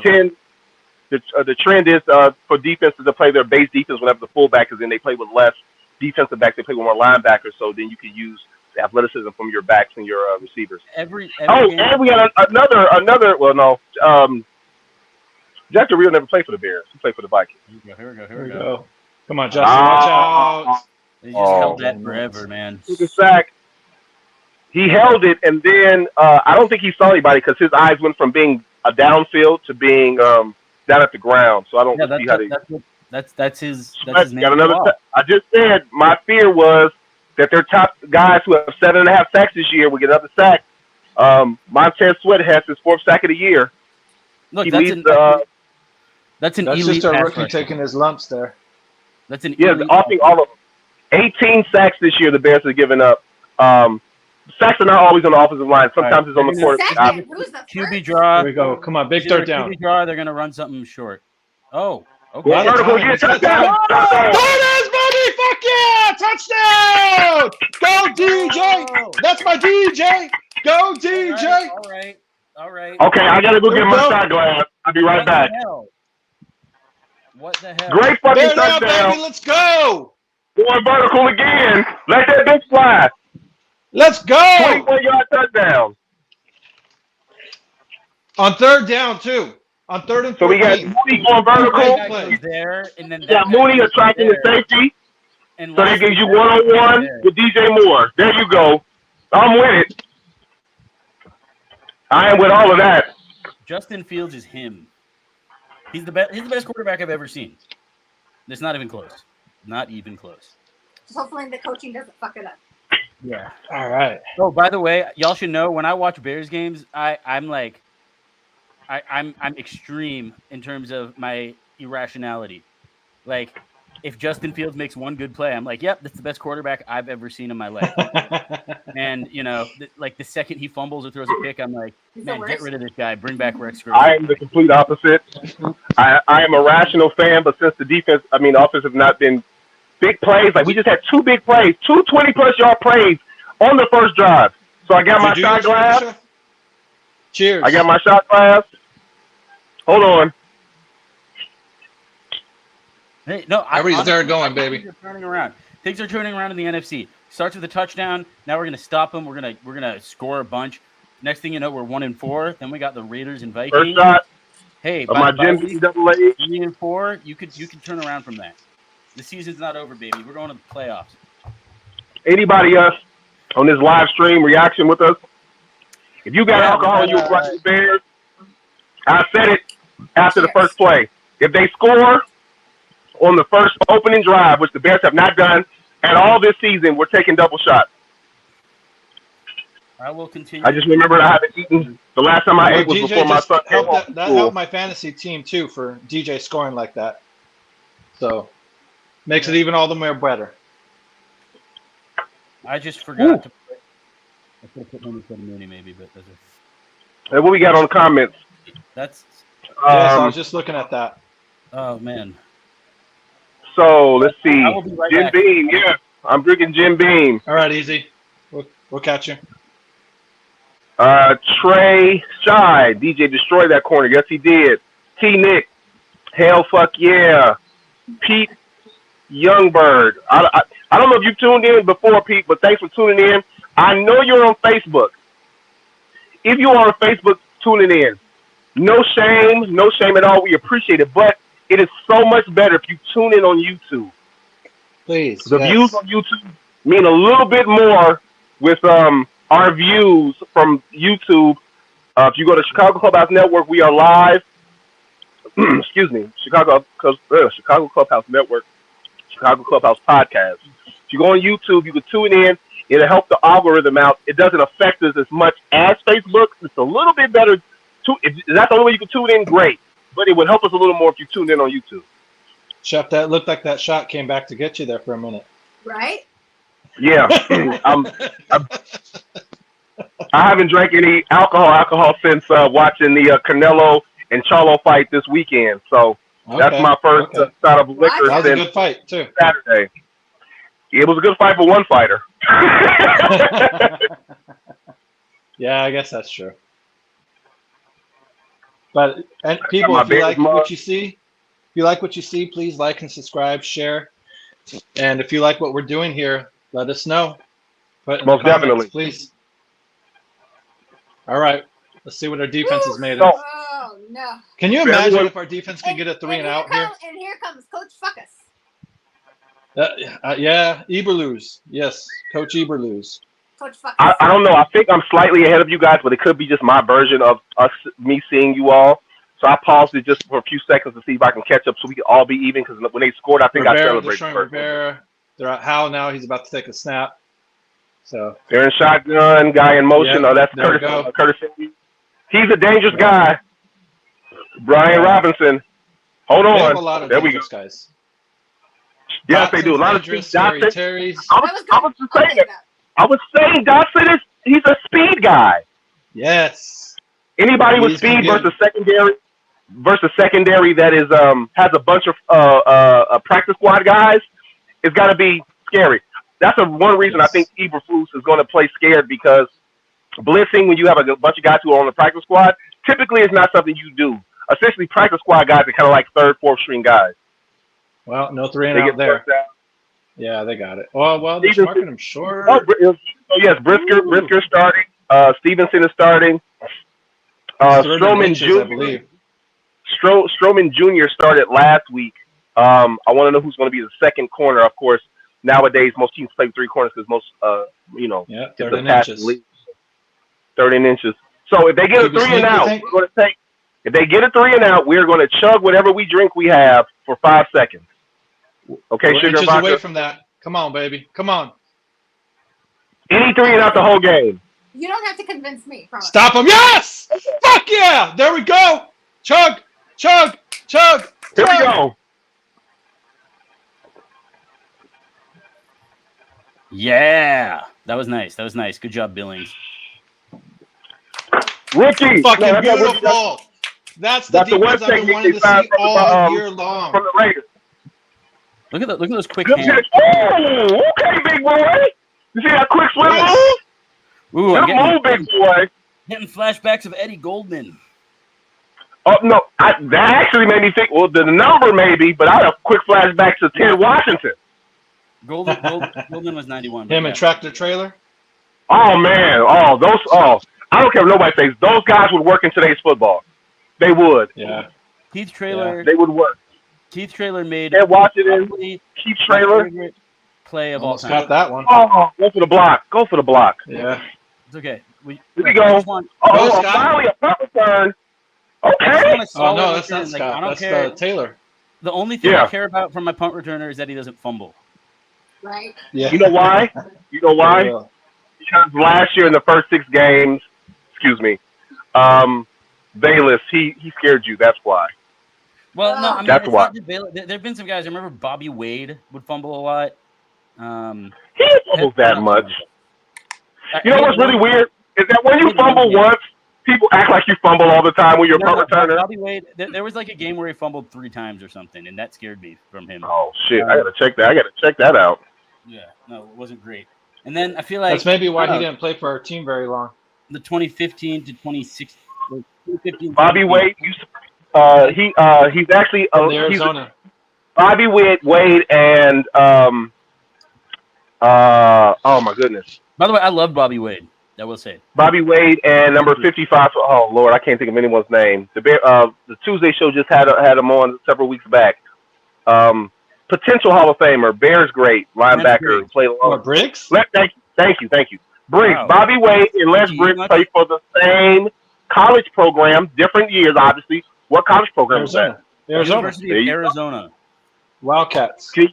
Speaker 1: Because the trend is for defenses to play their base defense whenever the fullback is in. They play with less defensive backs. They play with more linebackers. So then you can use the athleticism from your backs and your receivers.
Speaker 7: Every
Speaker 1: and we got another. Well, no. Jack DeRio never played for the Bears. He played for the Vikings.
Speaker 7: Here we go.
Speaker 8: Come on, Justin. Watch out.
Speaker 7: He just held that forever, man.
Speaker 1: Took a sack. He held it, and then I don't think he saw anybody because his eyes went from being a downfield to being down at the ground. So I don't see how they.
Speaker 7: That's his name.
Speaker 1: Got another. I just said my fear was that their top guys who have 7.5 sacks this year will get another sack. Montez Sweat has his 4th sack of the year.
Speaker 7: Look,
Speaker 8: that's
Speaker 7: elite
Speaker 8: just a rookie
Speaker 7: rusher.
Speaker 8: taking his lumps there.
Speaker 7: That's an
Speaker 1: elite. I think all of them. 18 sacks this year. The Bears have given up. Sacks are not always on the offensive line. Sometimes it's on the quarterback.
Speaker 7: QB draw.
Speaker 8: Here we go. Come on, big third down.
Speaker 7: QB draw. They're going to run something short. Oh, okay.
Speaker 1: Vertical, get touchdown.
Speaker 8: There it is, baby. Heck yeah! Touchdown! Go DJ! That's my DJ! Go DJ!
Speaker 7: All right.
Speaker 1: Okay, I gotta go
Speaker 8: There
Speaker 1: get
Speaker 8: we
Speaker 1: my
Speaker 8: go.
Speaker 1: shot glass. I'll be right back.
Speaker 7: What the hell?
Speaker 1: Great fucking
Speaker 8: Bears out,
Speaker 1: touchdown.
Speaker 8: baby! Let's go!
Speaker 1: Going vertical again. Let that bitch fly.
Speaker 8: Let's go!
Speaker 1: 21-yard touchdown.
Speaker 8: On third down, too. On third and 14.
Speaker 1: So we got Mooney going vertical.
Speaker 7: That guy goes there, and then
Speaker 1: You got
Speaker 7: that guy
Speaker 1: Mooney
Speaker 7: goes
Speaker 1: attracting the
Speaker 7: there.
Speaker 1: safety.
Speaker 7: And
Speaker 1: So that
Speaker 7: lastly,
Speaker 1: gives you
Speaker 7: that guy goes
Speaker 1: one-on-one
Speaker 7: there.
Speaker 1: with DJ Moore. There you go. I'm with it. I am with all of that.
Speaker 7: Justin Fields is him. He's the best. He's the best quarterback I've ever seen. It's not even close. Not even close.
Speaker 3: Hopefully the coaching doesn't fuck it up.
Speaker 7: Yeah.
Speaker 8: All right.
Speaker 7: Oh, by the way, y'all should know when I watch Bears games, I'm extreme in terms of my irrationality. Like, if Justin Fields makes one good play, I'm like, yep, that's the best quarterback I've ever seen in my life. And, you know, the second he fumbles or throws a pick, I'm like, man, get rid of this guy. Bring back Rex Grossman.
Speaker 1: I am the complete opposite. I am a rational fan, but since the offense have not been big plays, like we just had two big plays, 2 20-plus yard plays on the first drive. So I got my shot glass.
Speaker 8: Cheers.
Speaker 1: I got my shot glass. Hold on.
Speaker 7: Hey, no,
Speaker 9: Everybody's there going, baby.
Speaker 7: Things are turning around. Things are turning around in the NFC. Starts with a touchdown. Now we're gonna stop them. We're gonna score a bunch. Next thing you know, we're 1-4. Then we got the Raiders and Vikings.
Speaker 1: First shot.
Speaker 7: Hey,
Speaker 1: Of my Jim B double A.
Speaker 7: 3-4. You could turn around from that. The season's not over, baby. We're going to the playoffs.
Speaker 1: Anybody else on this live stream reaction with us? If you got alcohol and you were watching the Bears, I said it after the first play. If they score on the first opening drive, which the Bears have not done at all this season, we're taking double shots.
Speaker 7: I will continue.
Speaker 1: I just remembered I haven't eaten. The last time I ate was
Speaker 8: DJ
Speaker 1: before my son came home from
Speaker 8: that
Speaker 1: school.
Speaker 8: helped my fantasy team, too, for DJ scoring like that. So, makes it even all the more better.
Speaker 7: I just forgot to put. I could have put Mooney maybe, but that's it.
Speaker 1: Hey, what we got on the comments?
Speaker 7: That's.
Speaker 8: Yes, I was just looking at that.
Speaker 7: Oh man.
Speaker 1: So let's see.
Speaker 7: I will be right
Speaker 1: Jim
Speaker 7: back.
Speaker 1: Beam, yeah, I'm drinking Jim Beam.
Speaker 8: All right, easy. We'll catch you.
Speaker 1: Trey Shy, DJ destroyed that corner. Yes, he did. T Nick, hell fuck yeah. Pete Youngbird. I don't know if you tuned in before, Pete, but thanks for tuning in. I know you're on Facebook. If you are on Facebook tuning in, no shame at all. We appreciate it, but it is so much better if you tune in on YouTube.
Speaker 8: Please.
Speaker 1: The views on YouTube mean a little bit more with our views from YouTube. If you go to Chicago Clubhouse Network, we are live. Excuse me, Chicago Clubhouse Network, Chicago Clubhouse Podcast. If you go on YouTube, you can tune in. It'll help the algorithm out. It doesn't affect us as much as Facebook. It's a little bit better. If that's the only way you can tune in, great. But it would help us a little more if you tuned in on YouTube.
Speaker 8: Chef, that looked like that shot came back to get you there for a minute.
Speaker 3: Right?
Speaker 1: Yeah. I haven't drank any alcohol since watching the Canelo and Charlo fight this weekend. So that's my first shot of liquor
Speaker 8: That was a
Speaker 1: since
Speaker 8: good fight, too.
Speaker 1: Saturday. It was a good fight for one fighter.
Speaker 8: Yeah, I guess that's true. But and people, if you like what you see, please like and subscribe, share. And if you like what we're doing here, let us know. Put in
Speaker 1: Most
Speaker 8: the comments,
Speaker 1: definitely.
Speaker 8: please. All right, let's see what our defense is made of.
Speaker 3: Oh no!
Speaker 8: Can you imagine if our defense can get a 3 and out here?
Speaker 3: And here comes Coach Fuckus.
Speaker 8: Yeah, Eberflus. Yes, Coach Eberflus.
Speaker 3: Coach Fuckus.
Speaker 1: I don't know. I think I'm slightly ahead of you guys, but it could be just my version of me seeing you all. So I paused it just for a few seconds to see if I can catch up so we can all be even, because when they scored, I think I celebrated first.
Speaker 8: Rivera. They're at Howell now. He's about to take a snap. So
Speaker 1: they're in shotgun, guy in motion.
Speaker 8: Yep,
Speaker 1: That's
Speaker 8: there we
Speaker 1: Curtis. He's a dangerous guy. Brian Robinson. Hold
Speaker 8: they have
Speaker 1: on.
Speaker 8: a lot of
Speaker 1: there we go.
Speaker 8: dangerous guys.
Speaker 1: Yes, they do. A lot of speed. Dotson.
Speaker 8: Terry's.
Speaker 1: I was just saying that. I was saying Dotson he's a speed guy.
Speaker 8: Yes.
Speaker 1: Anybody with speed versus secondary that is has a bunch of practice squad guys it's got to be scary. That's one reason I think Eberflus is going to play scared, because blitzing when you have a bunch of guys who are on the practice squad typically is not something you do. Essentially, practice squad guys are kind of like third, fourth string guys.
Speaker 8: Well, no 3 and out there. Yeah, they got it. Well, they're marking them short.
Speaker 1: Oh, yes, Brisker starting. Stevenson is starting. Stroman Jr.
Speaker 8: I believe.
Speaker 1: Stroman Jr. started last week. I want to know who's going to be the second corner. Of course, nowadays most teams play 3 corners because most,
Speaker 8: yeah,
Speaker 1: it's a passing league. 13 inches. So if they get a 3 and out, we're going to take. If they get a 3 and out, we're going to chug whatever we drink we have for 5 seconds. Okay,
Speaker 8: we're
Speaker 1: Sugar
Speaker 8: inches
Speaker 1: Vodka.
Speaker 8: away from that. Come on, baby. Come on.
Speaker 1: Any 3 and out the whole game.
Speaker 3: You don't have to convince me. Promise.
Speaker 8: Stop him. Yes! Fuck yeah! There we go. Chug, chug, chug.
Speaker 1: Here we go.
Speaker 7: Yeah. That was nice. Good job, Billings.
Speaker 1: Rookie.
Speaker 8: Fucking beautiful. That's the defense I've been wanting to see all year long.
Speaker 1: From the Raiders.
Speaker 7: Look at those quick hands.
Speaker 1: Oh, okay, big boy. You see that quick swim move?
Speaker 7: Ooh, I'm
Speaker 1: move, big boy.
Speaker 7: Getting flashbacks of Eddie Goldman.
Speaker 1: Oh no, that actually made me think. Well, the number maybe, but I have quick flashbacks to Ted Washington.
Speaker 7: Goldman was 91.
Speaker 8: Him and Tractor Trailer.
Speaker 1: Oh man, those. I don't care what nobody says. Those guys would work in today's football. They would.
Speaker 8: Yeah.
Speaker 7: Keith Trailer.
Speaker 1: Yeah. They would work.
Speaker 7: Keith Trailer made
Speaker 1: Ted Washington. Keith Trailer.
Speaker 7: Play of all time.
Speaker 8: Got that one.
Speaker 1: Oh, go for the block.
Speaker 8: Yeah.
Speaker 7: It's okay.
Speaker 1: Here we go. Finally a punt return. Okay.
Speaker 8: Oh no, that's not Scott. That's Taylor.
Speaker 7: The only thing I care about from my punt returner is that he doesn't fumble.
Speaker 3: Right.
Speaker 8: Yeah.
Speaker 1: You know why? Because last year in the first 6 games, Bayless, he scared you. That's why.
Speaker 7: Well, no, I mean,
Speaker 1: that's why.
Speaker 7: There have been some guys. I remember Bobby Wade would fumble a lot.
Speaker 1: He didn't fumble that much. You know what's really weird is that when you fumble once, people act like you fumble all the time when you're a punt returner.
Speaker 7: Bobby Wade, there was like a game where he fumbled 3 times or something, and that scared me from him.
Speaker 1: Oh shit! I gotta check that out.
Speaker 7: Yeah, no, it wasn't great. And then I feel like
Speaker 8: that's maybe why he didn't play for our team very long.
Speaker 7: The 2015 to 2016.
Speaker 1: Bobby Wade, he's actually
Speaker 8: Arizona.
Speaker 1: Bobby Wade and oh my goodness.
Speaker 7: By the way, I love Bobby Wade. I will say
Speaker 1: Bobby Wade and number 55. Oh Lord, I can't think of anyone's name. The Tuesday show just had him on several weeks back. Potential Hall of Famer, Bears great linebacker, played along.
Speaker 8: Briggs.
Speaker 1: Thank you. Briggs,
Speaker 7: Wow.
Speaker 1: Bobby Wade and Les Briggs play for the same college program, different years, obviously. What college program is that?
Speaker 7: University of Arizona.
Speaker 8: Wildcats.
Speaker 1: Do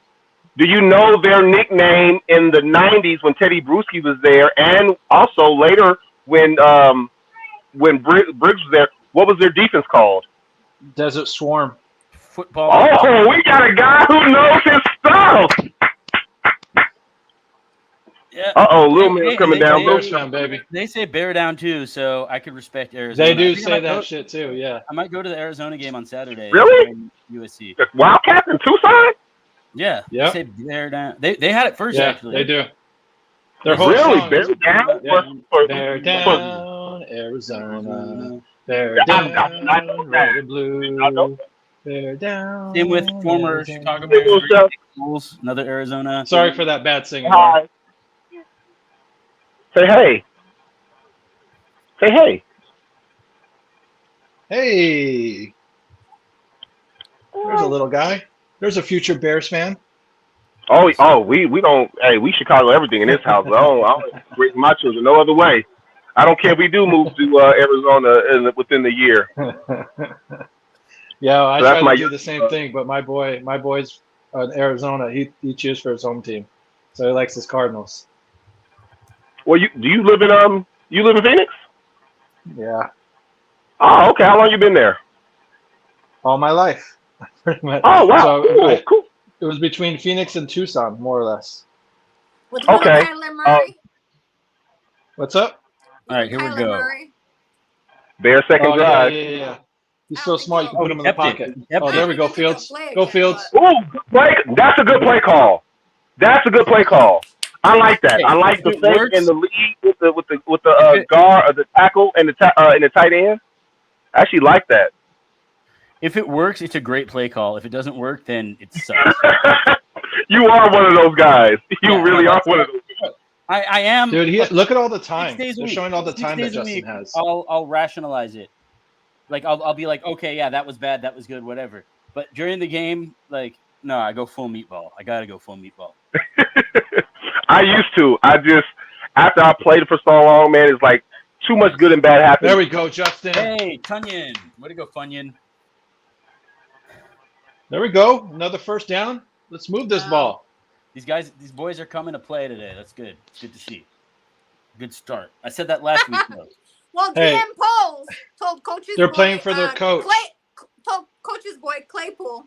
Speaker 1: you know their nickname in the 90s when Teddy Bruschi was there, and also later when Briggs was there? What was their defense called?
Speaker 8: Desert Swarm.
Speaker 7: Football.
Speaker 1: Oh, we got a guy who knows his stuff.
Speaker 7: Yeah.
Speaker 1: Little man coming down.
Speaker 8: Bears fan, baby.
Speaker 7: They say bear down too, so I could respect Arizona.
Speaker 8: They do say that shit too. Yeah.
Speaker 7: I might go to the Arizona game on Saturday.
Speaker 1: Really?
Speaker 7: USC.
Speaker 1: Wildcats in Tucson?
Speaker 7: Yeah.
Speaker 8: Yeah.
Speaker 7: They say bear down. They had it first, actually.
Speaker 8: They do. Their whole
Speaker 1: really
Speaker 8: song
Speaker 1: bear
Speaker 8: is
Speaker 1: down?
Speaker 8: Bear down, Arizona. Bear down, red and blue. Bear down.
Speaker 7: Same with former Chicago Bears. Another Arizona.
Speaker 8: Sorry for that bad singing.
Speaker 1: Hi. Say hey. Say hey.
Speaker 8: Hey. There's a little guy. There's a future Bears fan.
Speaker 1: We don't. Hey, we Chicago everything in this house. I don't raise my children no other way. I don't care if we do move to Arizona within the year.
Speaker 8: Yeah, I try to do the same thing, but my boy's in Arizona. He cheers for his home team, so he likes his Cardinals.
Speaker 1: Well, do you live in Phoenix?
Speaker 8: Yeah.
Speaker 1: Oh, okay. How long you been there?
Speaker 8: All my life.
Speaker 1: Oh wow,
Speaker 8: so
Speaker 1: cool.
Speaker 8: It was between Phoenix and Tucson, more or less.
Speaker 1: Okay.
Speaker 8: What's up?
Speaker 7: All right, here we go.
Speaker 1: Bear second drive.
Speaker 8: Yeah. He's so smart, you can put him in the pocket. Oh, there we go, Fields. Go, Fields.
Speaker 1: Ooh, good play. That's a good play call. That's a good play call. I like that. I like the fake and the lead with the guard or the tackle and the tight end. I actually like that.
Speaker 7: If it works, it's a great play call. If it doesn't work, then it sucks.
Speaker 1: You are one of those guys. You really are one of those guys.
Speaker 7: I am.
Speaker 8: Dude, look at all the time.
Speaker 7: They're
Speaker 8: showing all the time that Justin has.
Speaker 7: I'll rationalize it. Like I'll be like, okay, yeah, that was bad, that was good, whatever. But during the game, like, no, I go full meatball. I gotta go full meatball.
Speaker 1: I used to. After I played it for so long, man, it's like too much good and bad happens.
Speaker 8: There we go, Justin.
Speaker 7: Hey, Tunyon. Way to go, Funyon.
Speaker 8: There we go. Another first down. Let's move this ball.
Speaker 7: These boys are coming to play today. That's good. It's good to see. Good start. I said that last week, though.
Speaker 3: Well, DM Poles told coaches
Speaker 8: they're playing for their coach.
Speaker 3: Told coach's boy Claypool,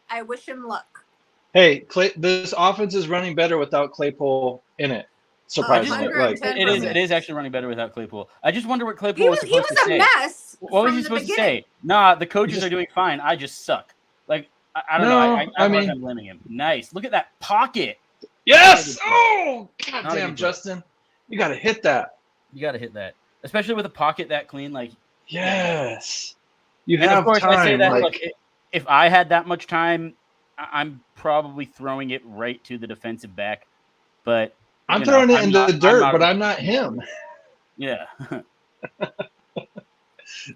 Speaker 3: I wish him luck.
Speaker 8: Hey, this offense is running better without Claypool in it. Surprisingly,
Speaker 7: it is actually running better without Claypool. I just wonder what Claypool was supposed to say.
Speaker 3: He was a mess.
Speaker 7: What was he supposed to say? Nah, the coaches are doing fine. I just suck. Like I don't know. I mean, I'm blaming him. Nice. Look at that pocket.
Speaker 8: Yes. Oh, goddamn, Justin, you got to hit that.
Speaker 7: You got to hit that, especially with a pocket that clean. Like
Speaker 8: yes, you
Speaker 7: and
Speaker 8: have
Speaker 7: of course,
Speaker 8: time.
Speaker 7: I say that. Look, if I had that much time, I'm probably throwing it right to the defensive back, but.
Speaker 8: I'm throwing it in the dirt, but I'm not him.
Speaker 7: Yeah.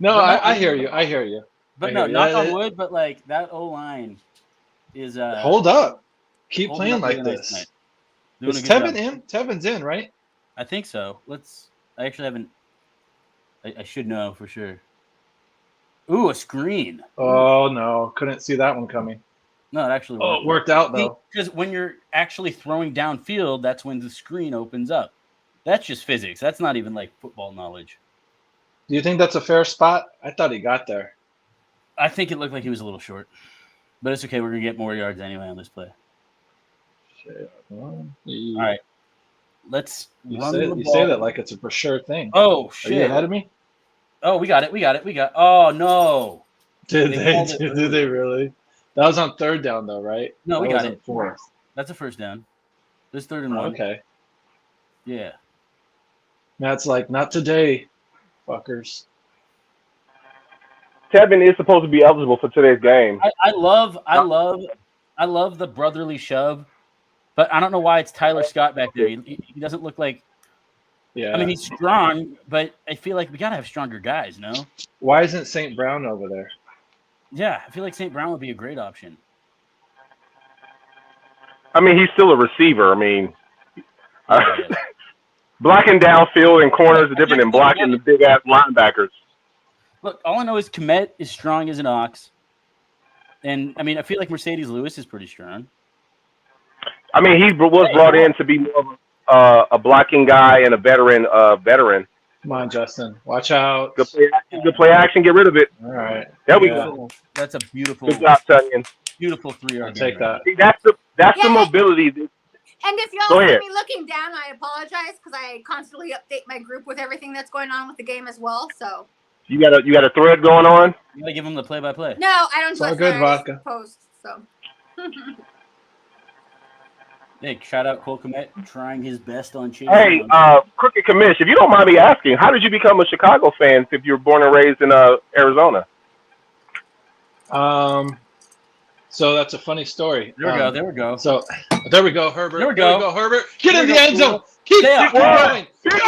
Speaker 8: No, I hear you. I hear you.
Speaker 7: But no, knock on wood, but like that O-line is
Speaker 8: hold up. Keep playing like this. Is Tevin in? Tevin's in, right?
Speaker 7: I think so. I actually haven't I should know for sure. Ooh, a screen.
Speaker 8: Oh no, couldn't see that one coming.
Speaker 7: No, it actually worked.
Speaker 8: Oh, it worked out though.
Speaker 7: Because when you're actually throwing downfield, that's when the screen opens up. That's just physics. That's not even like football knowledge.
Speaker 8: Do you think that's a fair spot? I thought he got there.
Speaker 7: I think it looked like he was a little short. But it's okay. We're going to get more yards anyway on this play.
Speaker 8: All
Speaker 7: right. Let's run the ball.
Speaker 8: You say that like it's a for sure thing.
Speaker 7: Oh, shit.
Speaker 8: Are you ahead of me?
Speaker 7: Oh, we got it. Oh, no.
Speaker 8: Did they really? That was on third down, though, right?
Speaker 7: No, we got it.
Speaker 8: Fourth.
Speaker 7: That's a first down. There's 3rd and 1.
Speaker 8: Okay.
Speaker 7: Yeah.
Speaker 8: That's like, not today, fuckers.
Speaker 1: Tevin is supposed to be eligible for today's game.
Speaker 7: I love the brotherly shove, but I don't know why it's Tyler Scott back there. He doesn't look like.
Speaker 8: Yeah.
Speaker 7: I mean, he's strong, but I feel like we gotta have stronger guys. No.
Speaker 8: Why isn't St. Brown over there?
Speaker 7: Yeah, I feel like St. Brown would be a great option.
Speaker 1: I mean, he's still a receiver. I mean, blocking downfield and corners are different than blocking the big-ass linebackers.
Speaker 7: Look, all I know is Komet is strong as an ox. And, I mean, I feel like Mercedes Lewis is pretty strong.
Speaker 1: I mean, he was brought in to be more of a blocking guy and a veteran.
Speaker 8: Come on, Justin. Watch out.
Speaker 1: Good play action. Get rid of it.
Speaker 8: All right.
Speaker 1: There we go.
Speaker 7: That's a beautiful.
Speaker 1: Good job, Tunyon.
Speaker 7: Beautiful 3-yard.
Speaker 8: Take that.
Speaker 1: See, that's the mobility.
Speaker 3: And if y'all see me looking down, I apologize because I constantly update my group with everything that's going on with the game as well. So
Speaker 1: you got a thread going on.
Speaker 7: You gotta give them the play-by-play.
Speaker 3: No, I don't.
Speaker 8: It's all good, vodka.
Speaker 3: Post so.
Speaker 7: Hey, shout out Cole Komet trying his best on change.
Speaker 1: Hey, Crooked Commish, if you don't mind me asking, how did you become a Chicago fan if you were born and raised in Arizona?
Speaker 8: So that's a funny story.
Speaker 7: There we go.
Speaker 8: So there we go, Herbert.
Speaker 7: There we go,
Speaker 8: Herbert. Get in the end zone. Keep going.
Speaker 1: Big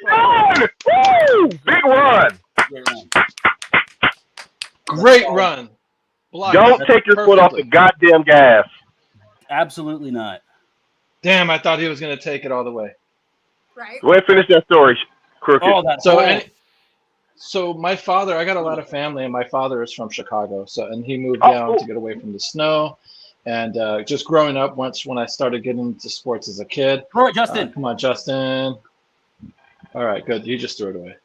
Speaker 1: run! Woo! Big run!
Speaker 8: Great run.
Speaker 1: Don't take your foot off the goddamn gas.
Speaker 7: Absolutely not.
Speaker 8: Damn, I thought he was going to take it all the way.
Speaker 3: Right.
Speaker 1: Go ahead and finish that story, Crooked.
Speaker 8: So my father, I got a lot of family, and my father is from Chicago. And he moved down to get away from the snow. And just growing up, when I started getting into sports as a kid.
Speaker 7: Throw it, Justin.
Speaker 8: Come on, Justin. All right, good. You just threw it away.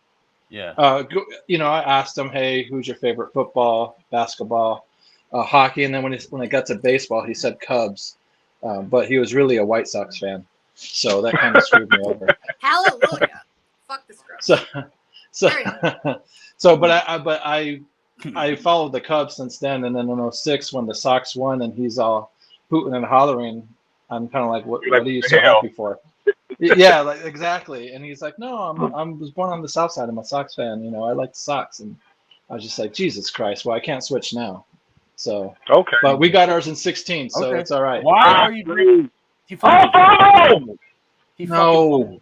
Speaker 7: Yeah.
Speaker 8: I asked him, hey, who's your favorite football, basketball, hockey? And then when I got to baseball, he said Cubs. But he was really a White Sox fan. So that kind of screwed me over.
Speaker 3: Hallelujah. Fuck this
Speaker 8: girl. But I followed the Cubs since then. And then in 2006, when the Sox won and he's all hooting and hollering, I'm kind of like, what
Speaker 1: Like,
Speaker 8: are you
Speaker 1: what
Speaker 8: so
Speaker 1: the hell?
Speaker 8: happy for? Yeah, like exactly. And he's like, no, I was born on the South Side. I'm a Sox fan. I like the Sox. And I was just like, Jesus Christ. Well, I can't switch now. So,
Speaker 1: Okay.
Speaker 8: but we got ours in 16, so
Speaker 7: Okay.
Speaker 8: it's all right.
Speaker 7: Why are you doing? He
Speaker 1: Oh,
Speaker 7: fumbled. He
Speaker 8: No.
Speaker 7: fucking fumbled.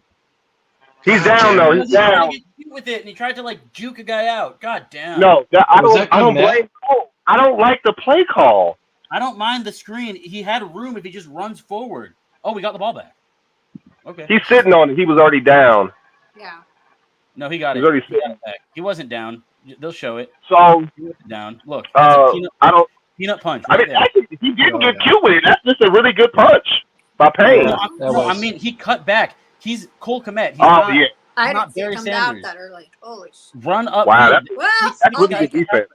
Speaker 1: He's
Speaker 8: God
Speaker 1: down
Speaker 8: damn
Speaker 1: though.
Speaker 8: it.
Speaker 1: He's
Speaker 7: He tried to
Speaker 1: down.
Speaker 7: get cute with it, and he tried to like juke a guy out. God damn.
Speaker 1: No, I
Speaker 8: Was
Speaker 1: don't.
Speaker 8: that
Speaker 1: I don't
Speaker 8: Komet?
Speaker 1: blame. Oh, I don't like the play call.
Speaker 7: I don't mind the screen. He had room if he just runs forward. Oh, we got the ball back. Okay.
Speaker 1: He's sitting on it. He was already down.
Speaker 3: Yeah.
Speaker 7: No, he got
Speaker 1: He's
Speaker 7: it.
Speaker 1: already
Speaker 7: He got
Speaker 1: sitting.
Speaker 7: it back. He wasn't down. They'll show it.
Speaker 1: So,
Speaker 7: He wasn't down. Look, that's a peanut,
Speaker 1: I don't.
Speaker 7: peanut punch
Speaker 1: I
Speaker 7: right
Speaker 1: mean,
Speaker 7: there.
Speaker 1: actually, he didn't
Speaker 8: Oh,
Speaker 1: get
Speaker 8: yeah.
Speaker 1: cute with it. That's just a really good punch by Payne.
Speaker 8: Yeah.
Speaker 7: No,
Speaker 8: That
Speaker 7: I
Speaker 8: was-
Speaker 7: mean, he cut back. He's Cole Komet. He's
Speaker 1: Oh
Speaker 7: not,
Speaker 1: yeah.
Speaker 3: I
Speaker 7: Not
Speaker 3: didn't see it
Speaker 7: Barry
Speaker 3: come
Speaker 7: Sanders.
Speaker 3: out that early. Holy shit.
Speaker 7: run up.
Speaker 1: Wow,
Speaker 7: field.
Speaker 3: Well,
Speaker 1: That's really
Speaker 3: okay.
Speaker 1: good defense.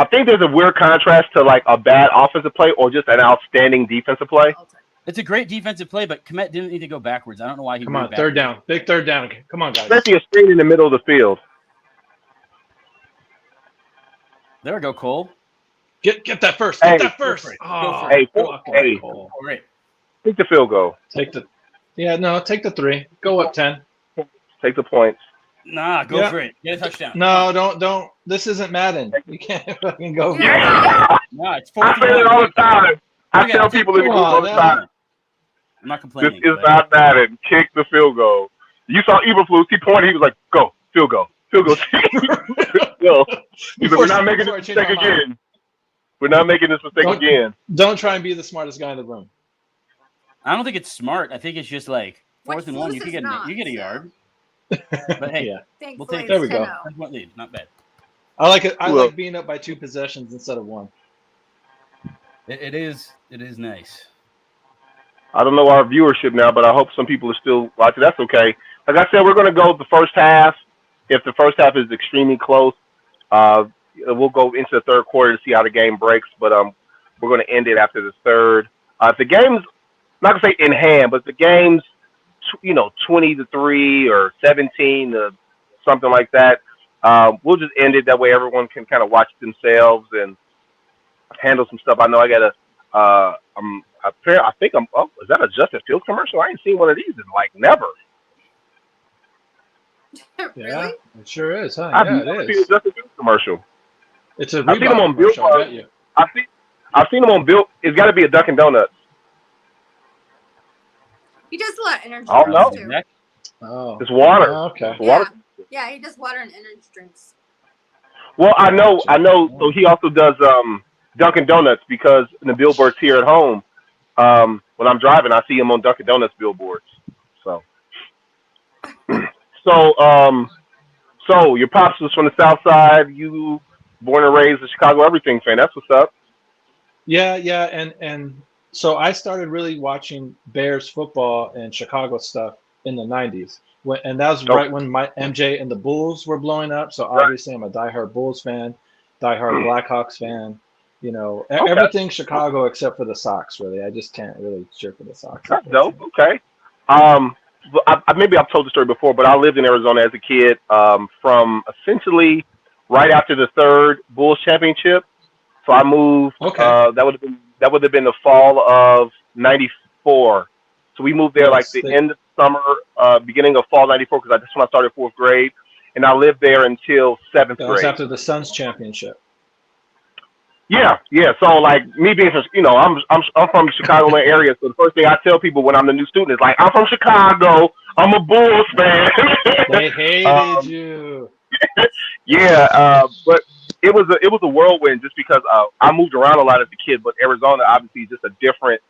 Speaker 1: I think there's a weird contrast to like a bad offensive play or just an outstanding defensive play.
Speaker 7: It's a great defensive play, but Komet didn't need to go backwards. I don't know why he
Speaker 8: Come
Speaker 7: went
Speaker 8: on,
Speaker 7: backwards.
Speaker 8: third down. Big third down. Come on, guys.
Speaker 1: Especially a screen in the middle of the field.
Speaker 7: There we go, Cole.
Speaker 8: Get that first.
Speaker 1: Hey,
Speaker 8: Get that first.
Speaker 7: go for it.
Speaker 8: Oh,
Speaker 1: Hey,
Speaker 8: fucking
Speaker 1: hey.
Speaker 8: Cole.
Speaker 7: All right.
Speaker 1: Take the field goal.
Speaker 8: Take the. Yeah, no, take the 3. Go up 10.
Speaker 1: Take the points.
Speaker 7: Nah, go
Speaker 8: Yeah.
Speaker 7: for it. Get a touchdown.
Speaker 8: No, don't. This isn't Madden. You can't fucking go.
Speaker 1: Yeah.
Speaker 7: Nah, it's
Speaker 1: I
Speaker 7: 4th
Speaker 1: say
Speaker 7: and
Speaker 1: it
Speaker 7: 1.
Speaker 1: all the time. I
Speaker 7: Okay,
Speaker 1: tell
Speaker 7: I'll take
Speaker 1: people this
Speaker 8: Come
Speaker 1: all
Speaker 8: on,
Speaker 1: the
Speaker 8: man.
Speaker 1: time.
Speaker 7: I'm not
Speaker 1: This
Speaker 7: complaining.
Speaker 1: is
Speaker 7: but-
Speaker 1: not Madden. Kick the field goal. You saw Eberflus. He pointed. He was like, "Go, field goal, field goal." No. He's like, "We're not making this mistake again. We're not making this mistake
Speaker 8: Don't-
Speaker 1: again."
Speaker 8: Don't try and be the smartest guy in the room.
Speaker 7: I don't think it's smart. I think it's just like
Speaker 3: Which
Speaker 7: 4th and 1.
Speaker 3: Flus
Speaker 7: You can
Speaker 3: is
Speaker 7: get
Speaker 3: not,
Speaker 7: you get a
Speaker 3: so.
Speaker 7: yard. But hey,
Speaker 8: Yeah,
Speaker 3: Thankfully,
Speaker 7: we'll take
Speaker 8: There we
Speaker 3: it's
Speaker 8: go.
Speaker 3: 10-0.
Speaker 7: 10-point lead. Not bad.
Speaker 8: I like it. I
Speaker 1: Well-
Speaker 8: like being up by 2 possessions instead of 1.
Speaker 7: It is nice.
Speaker 1: I don't know our viewership now, but I hope some people are still watching. That's okay. Like I said, we're going to go the first half. If the first half is extremely close, we'll go into the third quarter to see how the game breaks. But we're going to end it after the third. If the game's not going to say in hand, but the game's 20-3 or 17 to something like that, we'll just end it. That way, everyone can kind of watch themselves and handle some stuff. I know I got to. I think I'm. Oh, is that a Justin Fields commercial? I ain't seen one of these in like never.
Speaker 8: Yeah,
Speaker 3: Really?
Speaker 8: it sure is, huh?
Speaker 1: I've
Speaker 8: Yeah,
Speaker 1: never
Speaker 8: it
Speaker 1: seen a
Speaker 8: is.
Speaker 1: Justin Fields commercial.
Speaker 8: It's a
Speaker 1: I've seen him
Speaker 8: Reebok
Speaker 1: on
Speaker 8: commercial, I
Speaker 1: Billboard.
Speaker 8: bet you.
Speaker 1: I've seen him on Bill. It's got to be a Dunkin' Donuts.
Speaker 3: He does a lot of energy
Speaker 1: Oh,
Speaker 3: drinks
Speaker 1: no.
Speaker 3: too.
Speaker 7: Next.
Speaker 8: Oh,
Speaker 1: It's water.
Speaker 8: okay.
Speaker 1: It's water.
Speaker 3: Yeah, he does water and energy drinks.
Speaker 1: Well, I know. So he also does Dunkin' Donuts because in the billboards here at home, when I'm driving, I see him on Dunkin' Donuts billboards. So, so your pops was from the South Side. You born and raised a Chicago everything fan. That's what's up.
Speaker 8: Yeah, and so I started really watching Bears football and Chicago stuff in the 90s. And that was right when my MJ and the Bulls were blowing up. So obviously I'm a diehard Bulls fan, diehard Blackhawks fan. Everything Chicago except for the Sox, really. I just can't really cheer for the Sox.
Speaker 1: That's dope. Okay. Maybe I've told the story before, but I lived in Arizona as a kid from essentially right after the third Bulls championship. So I moved.
Speaker 8: Okay.
Speaker 1: That would have been the fall of '94. So we moved there like the end of summer, beginning of fall '94, because that's when I started 4th grade, and I lived there until 7th
Speaker 8: That was
Speaker 1: grade.
Speaker 8: after the Suns championship.
Speaker 1: Yeah. So like me being from, I'm from the Chicagoland area. So the first thing I tell people when I'm the new student is like, I'm from Chicago. I'm a Bulls fan.
Speaker 8: They hated you.
Speaker 1: Yeah, but it was a whirlwind just because I moved around a lot as a kid. But Arizona obviously is just a different.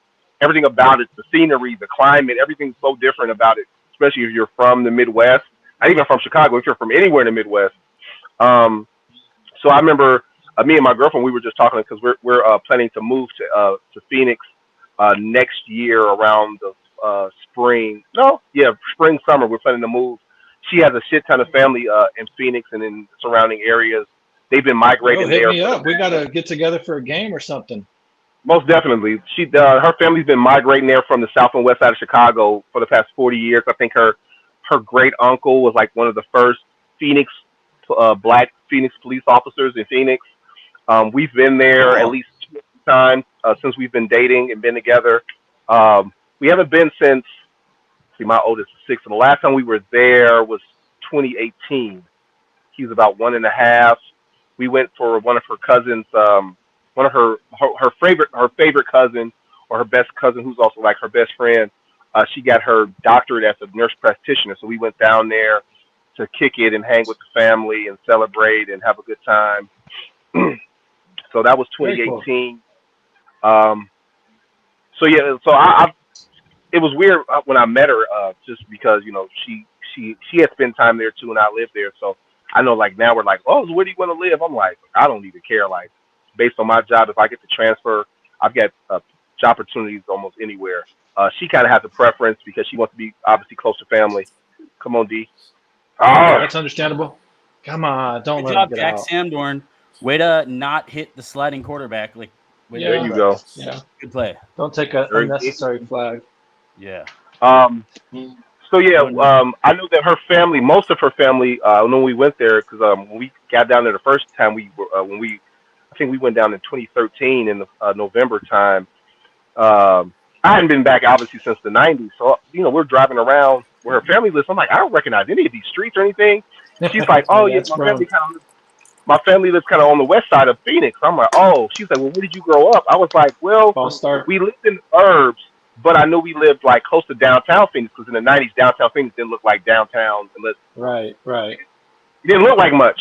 Speaker 1: Everything about it, the scenery, the climate, everything's so different about it. Especially if you're from the Midwest, not even from Chicago. If you're from anywhere in the Midwest. So I remember. Me and my girlfriend, we were just talking because we're planning to move to Phoenix next year around the spring. Spring, summer. We're planning to move. She has a shit ton of family in Phoenix and in surrounding areas. They've been migrating
Speaker 8: Hit
Speaker 1: there.
Speaker 8: me up. We got to get together for a game or something.
Speaker 1: Most definitely. Her family's been migrating there from the south and west side of Chicago for the past 40 years. I think her great uncle was like one of the first black Phoenix police officers in Phoenix. We've been there at least 2 times. since we've been dating and been together. We haven't been since. See, my oldest is 6, and the last time we were there was 2018. He's about 1.5. We went for one of her cousins, one of her favorite cousin, or her best cousin, who's also like her best friend. She got her doctorate as a nurse practitioner, so we went down there to kick it and hang with the family and celebrate and have a good time. So that was 2018. Cool. So yeah, so I it was weird when I met her, just because she had spent time there too, and I lived there. So I know, like, now we're like, oh, where do you want to live? I'm like, I don't even care. Like, based on my job, if I get to transfer, I've got job opportunities almost anywhere. She kind of has a preference because she wants to be obviously close to family. Come on, D.
Speaker 8: Oh, that's understandable. Come on, don't
Speaker 7: Good
Speaker 8: let
Speaker 7: job,
Speaker 8: him get
Speaker 7: Jack
Speaker 8: out.
Speaker 7: Samdorn. Way to not hit the sliding quarterback. Like,
Speaker 1: there you go.
Speaker 8: Yeah,
Speaker 7: good play.
Speaker 8: Don't take an unnecessary flag.
Speaker 7: Yeah.
Speaker 1: So yeah, I know that her family, most of her family, when we went there, because when we got down there the first time, I think we went down in 2013 in the November time. I hadn't been back obviously since the 90s, so we're driving around where her family lives. I'm like, I don't recognize any of these streets or anything. She's like, oh yeah, my family lives kind of on the west side of Phoenix. I'm like, oh. She's like, well, where did you grow up? I was like, well, we lived in the burbs, but I knew we lived like close to downtown Phoenix, because in the 90s, downtown Phoenix didn't look like downtown unless
Speaker 8: right.
Speaker 1: It didn't look like much.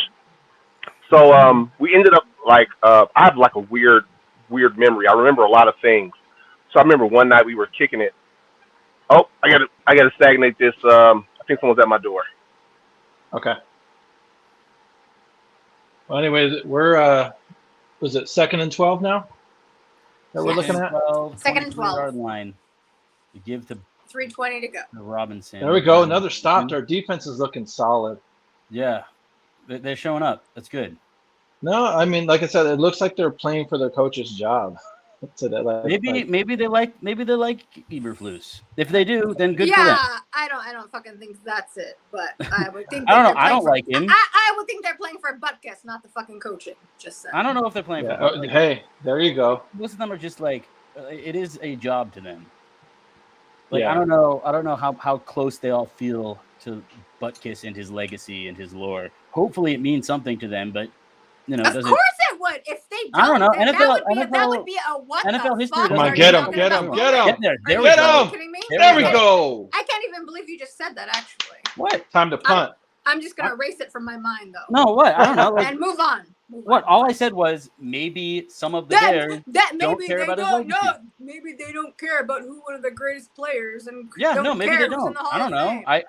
Speaker 1: So we ended up like I have like a weird memory. I remember a lot of things. So I remember one night we were kicking it. Oh, I gotta stagnate this. I think someone's at my door.
Speaker 8: Okay. Well, anyways, we're was it 2nd and 12 now that we're looking at?
Speaker 3: 2nd and 12
Speaker 7: yard line. You give to
Speaker 3: 3:20 to go.
Speaker 7: Robinson.
Speaker 8: There we go. Another stop. Our defense is looking solid.
Speaker 7: Yeah, they're showing up. That's good.
Speaker 8: No, I mean, like I said, it looks like they're playing for their coach's job.
Speaker 7: Maybe they like Eberflus. If they do, then good for them.
Speaker 3: Yeah, I don't fucking think that's it. But I would think.
Speaker 7: I don't know. I don't like him.
Speaker 3: I would think they're playing for a butt kiss, not the fucking coaching. Just saying.
Speaker 7: I don't know if they're playing for.
Speaker 8: Hey, there you go.
Speaker 7: Most of them are just like it is a job to them. Like I don't know how close they all feel to Butkus and his legacy and his lore. Hopefully, it means something to them, but it doesn't.
Speaker 3: Of course it would. If they don't,
Speaker 7: I don't know.
Speaker 3: that would be a what
Speaker 7: NFL
Speaker 3: the
Speaker 7: history.
Speaker 3: fuck?
Speaker 8: Come on, get him.
Speaker 7: There
Speaker 3: Are
Speaker 7: we
Speaker 3: you
Speaker 7: go.
Speaker 3: kidding me?
Speaker 8: There we go.
Speaker 3: I can't even believe you just said that. Actually,
Speaker 7: What?
Speaker 8: Time to punt.
Speaker 3: I'm just gonna erase it from my mind, though.
Speaker 7: No, what? I don't know.
Speaker 3: And move on.
Speaker 7: What? All I said was maybe some of the Bears don't care about his legacy.
Speaker 3: Maybe they don't care about who one of the greatest players and
Speaker 7: maybe they don't. I don't know. I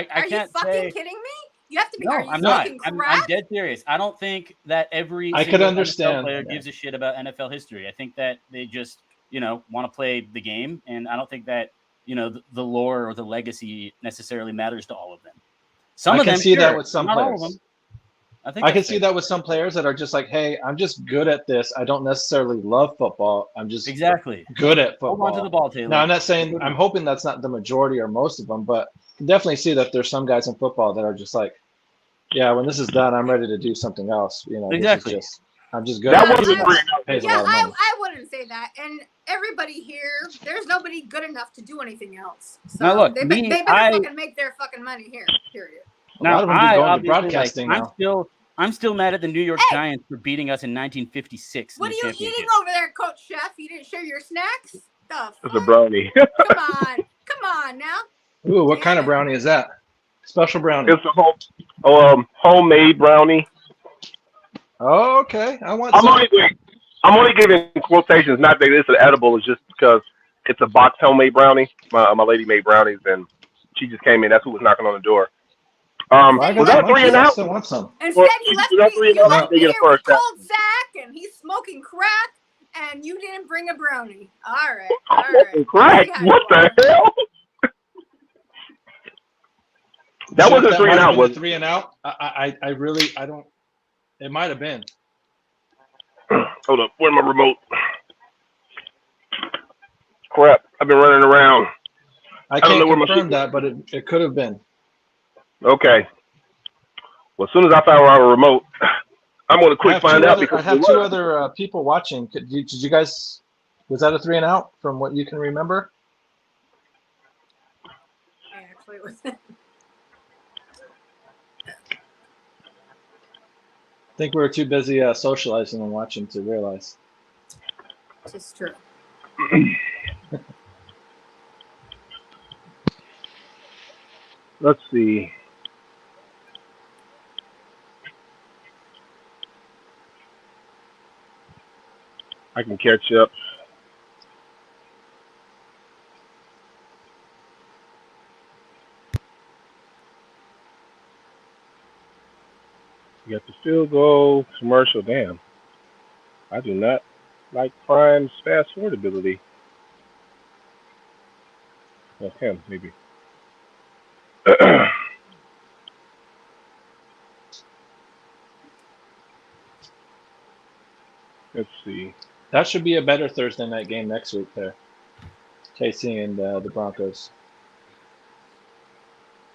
Speaker 7: can't
Speaker 3: say. Are you fucking kidding me? You have to be.
Speaker 7: No, I'm not. I'm dead serious. I don't think that every NFL player gives a shit about NFL history. I think that they just want to play the game, and I don't think that the lore or the legacy necessarily matters to all of them. Some of them
Speaker 8: see that with some
Speaker 7: not
Speaker 8: players.
Speaker 7: all of them.
Speaker 8: I can see that with some players that are just like, hey, I'm just good at this. I don't necessarily love football. I'm just good at football.
Speaker 7: Hold on to the ball, Taylor.
Speaker 8: Now, I'm not saying, I'm hoping that's not the majority or most of them, but I can definitely see that there's some guys in football that are just like, yeah, when this is done, I'm ready to do something else.
Speaker 7: Exactly.
Speaker 8: I'm just good.
Speaker 3: I wouldn't say that. And everybody here, there's nobody good enough to do anything else. So
Speaker 7: now look,
Speaker 3: they better fucking make their fucking money here. Period.
Speaker 7: Now, I'm still mad at the New York Giants for beating us in 1956.
Speaker 3: What are you eating over there, Coach Chef? You didn't share your snacks?
Speaker 1: It's a brownie.
Speaker 3: Come on now.
Speaker 8: Ooh, what kind of brownie is that? Special brownie.
Speaker 1: It's a homemade brownie.
Speaker 8: Oh, okay. I'm
Speaker 1: only giving quotations, not that it's an edible. It's just because it's a box homemade brownie. My lady made brownies, and she just came in. That's who was knocking on the door. Was that 3 and out?
Speaker 3: Instead, you left me here with cold sack, and he's smoking crack, and you didn't bring a brownie. All right.
Speaker 1: Crack? What the hell? That wasn't 3 and out, was it?
Speaker 8: 3 and out? I don't. It might have been.
Speaker 1: Hold up. Where's my remote? Crap. I've been running around.
Speaker 8: I can't confirm that, but it could have been.
Speaker 1: Okay. Well, as soon as I find our remote, I'm going to quick find out.
Speaker 8: I have 2 other people watching. Did you guys Was that a 3 and out from what you can remember?
Speaker 3: Actually, it was.
Speaker 8: I think we were too busy socializing and watching to realize.
Speaker 3: This is true.
Speaker 1: Let's see. I can catch up. You got the field goal commercial. Damn. I do not like Prime's fast forward ability. Well, him, maybe. Let's see.
Speaker 8: That should be a better Thursday night game next week there. KC and the Broncos.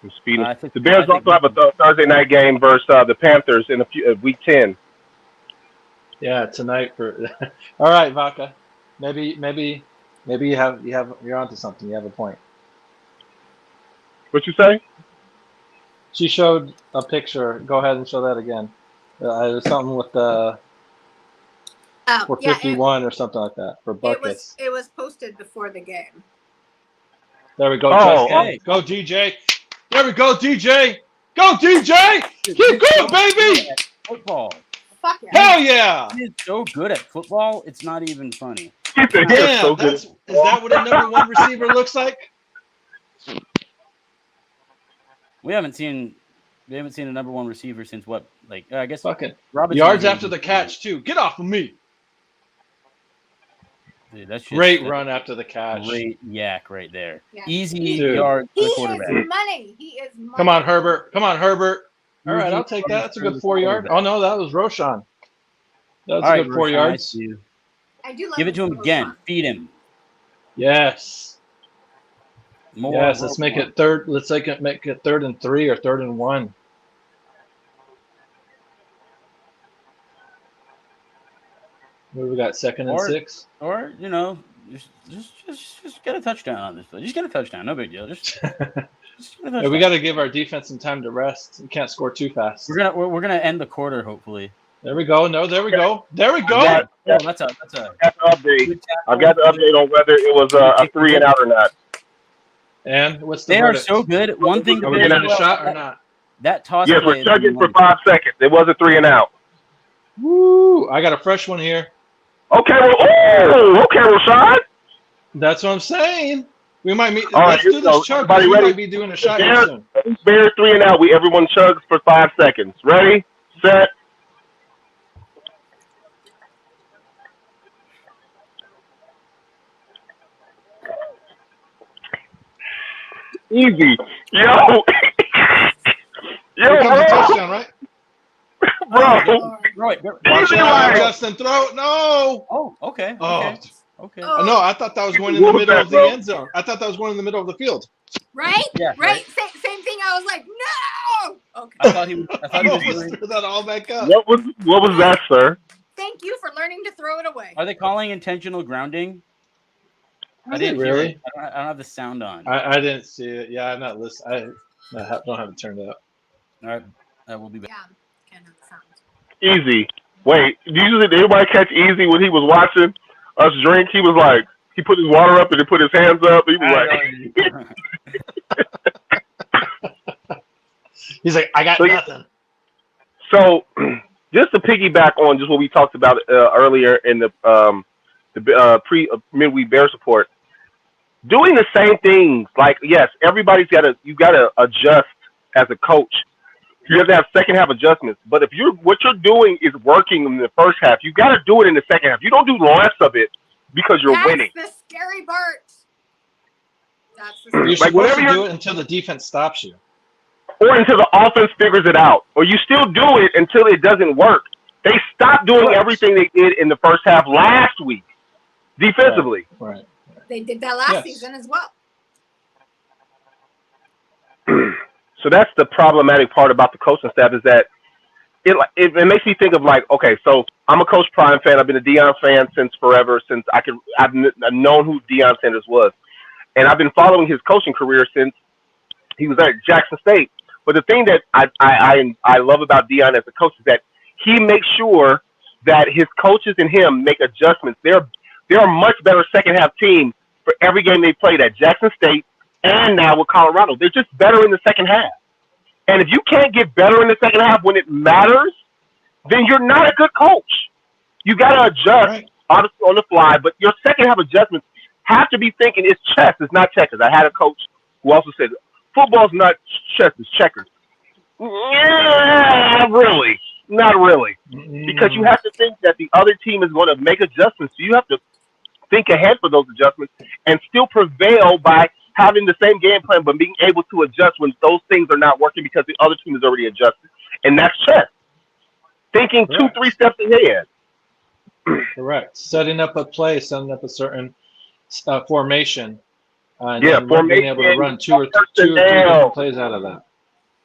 Speaker 1: I'm speeding. The Bears also have a Thursday night game versus the Panthers in week 10.
Speaker 8: Yeah, tonight for. All right, Vaca. Maybe you're onto something. You have a point.
Speaker 1: What you say?
Speaker 8: She showed a picture. Go ahead and show that again. There's something with the. For 51 or something like that for buckets.
Speaker 3: It was posted before the game.
Speaker 8: There we go. Justin. Go DJ. There we go, DJ. Go DJ. Keep going, baby.
Speaker 7: Football.
Speaker 3: Fuck yeah.
Speaker 8: Hell yeah.
Speaker 7: He's so good at football. It's not even funny.
Speaker 8: Damn, so is that what a number one receiver looks like?
Speaker 7: We haven't seen a number one receiver since what? Like I guess
Speaker 8: fucking
Speaker 7: Robinson
Speaker 8: yards after the catch too. Get off of me.
Speaker 7: Dude, that's just
Speaker 8: great run after the catch.
Speaker 7: Great yak right there. Yeah. Easy
Speaker 3: Dude.
Speaker 7: yard for
Speaker 3: the
Speaker 7: quarterback.
Speaker 3: He is money. He is money.
Speaker 8: Come on, Herbert. Come on, Herbert. All right, I'll take that. That's a good 4 yard. Oh no, that was Roshan. That's a good 4 yards.
Speaker 3: I do love
Speaker 7: Give it to him again. Feed him.
Speaker 8: Yes.
Speaker 7: More,
Speaker 8: yes. Let's make it third. Let's make it 3rd and 3 or 3rd and 1. What do we got? 2nd and 6.
Speaker 7: Or just get a touchdown on this play. Just get a touchdown. No big deal. Just get a touchdown.
Speaker 8: Yeah, we got to give our defense some time to rest. We can't score too fast.
Speaker 7: We're gonna end the quarter hopefully.
Speaker 8: There we go. No, there we go. There we go.
Speaker 7: That's a
Speaker 1: update. I've got the update on whether it was a 3 and out or not.
Speaker 8: And what's the
Speaker 7: They
Speaker 8: verdict?
Speaker 7: are so good. One thing.
Speaker 8: Are we getting a shot or not?
Speaker 7: That toss.
Speaker 1: Yes, we're chugging for 5 seconds. It was a 3 and out.
Speaker 8: Woo! I got a fresh one here.
Speaker 1: Okay, okay, Rashad.
Speaker 8: That's what I'm saying. We might meet.
Speaker 1: All
Speaker 8: let's
Speaker 1: right,
Speaker 8: do this chug. We might be doing a shot here soon.
Speaker 1: Bears 3 and out. Everyone chugs for 5 seconds. Ready, set. Easy, yo,
Speaker 8: Here comes a touchdown, right?
Speaker 1: Bro,
Speaker 8: Watch out, Justin. Throw it. No.
Speaker 7: Oh, okay.
Speaker 8: Oh.
Speaker 7: Okay.
Speaker 8: No, I thought that was going in the middle of the end zone. I thought that was going in the middle of the field.
Speaker 3: Right?
Speaker 7: Yeah.
Speaker 3: Right. Same thing. I was like, no. Okay.
Speaker 7: I thought he was
Speaker 8: threw that all back up.
Speaker 1: What was that, sir?
Speaker 3: Thank you for learning to throw it away.
Speaker 7: Are they calling intentional grounding?
Speaker 8: I didn't really.
Speaker 7: I don't have the sound on.
Speaker 8: I didn't see it. Yeah, I'm not listening. I don't have it turned up.
Speaker 7: All right, I will be back.
Speaker 3: Yeah, can't have the sound.
Speaker 1: Easy. Wait, usually did anybody catch Easy when he was watching us drink? He was like, he put his water up and he put his hands up. He was like,
Speaker 8: he's like, I got nothing.
Speaker 1: So, just to piggyback on just what we talked about earlier in the midweek Bears report, doing the same things. Like, yes, you gotta adjust as a coach. You have to have second half adjustments. But if what you're doing is working in the first half, you got to do it in the second half. You don't do less of it because you're winning.
Speaker 3: That's the scary part.
Speaker 8: You're supposed to do it until the defense stops you.
Speaker 1: Or until the offense figures it out. Or you still do it until it doesn't work. They stopped doing everything they did in the first half last week defensively.
Speaker 8: Right.
Speaker 3: They did that last season as well.
Speaker 1: So that's the problematic part about the coaching staff is that it makes me think of like, okay, so I'm a Coach Prime fan. I've been a Deion fan since forever. Since I've known who Deion Sanders was, and I've been following his coaching career since he was at Jackson State. But the thing that I love about Deion as a coach is that he makes sure that his coaches and him make adjustments. They're a much better second half team for every game they played at Jackson State and now with Colorado. They're just better in the second half. And if you can't get better in the second half when it matters, then you're not a good coach. You got to adjust, obviously, on the fly, but your second half adjustments have to be thinking it's chess, it's not checkers. I had a coach who also said, football's not chess, it's checkers. Yeah, really. Not really. Because you have to think that the other team is going to make adjustments. So you have to think ahead for those adjustments and still prevail by having the same game plan but being able to adjust when those things are not working because the other team is already adjusted. And that's chess. Thinking 2-3 steps ahead.
Speaker 8: Correct. Setting up a play, setting up a certain formation. And
Speaker 1: formation.
Speaker 8: Being able to run two or three different plays out of that.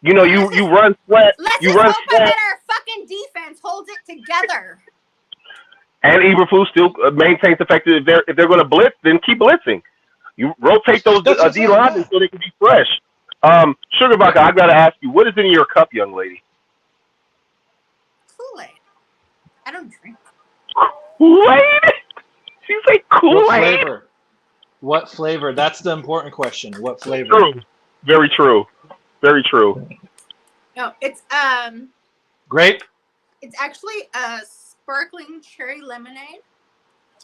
Speaker 1: You know, you run sweat.
Speaker 3: Let's
Speaker 1: you
Speaker 3: just
Speaker 1: run
Speaker 3: hope
Speaker 1: sweat.
Speaker 3: that our fucking defense holds it together.
Speaker 1: And Eberflus still maintains effective. If they're going to blitz, then keep blitzing. You rotate those D linemen so they can be fresh. Sugar Vodka, I got to ask you, what is in your cup, young lady?
Speaker 3: Kool-Aid. I don't drink.
Speaker 1: Kool-Aid? She say Kool-Aid?
Speaker 8: What flavor? What flavor? That's the important question. What flavor?
Speaker 1: True. Very true. Very true.
Speaker 3: No, it's
Speaker 8: grape.
Speaker 3: It's actually a sparkling cherry lemonade.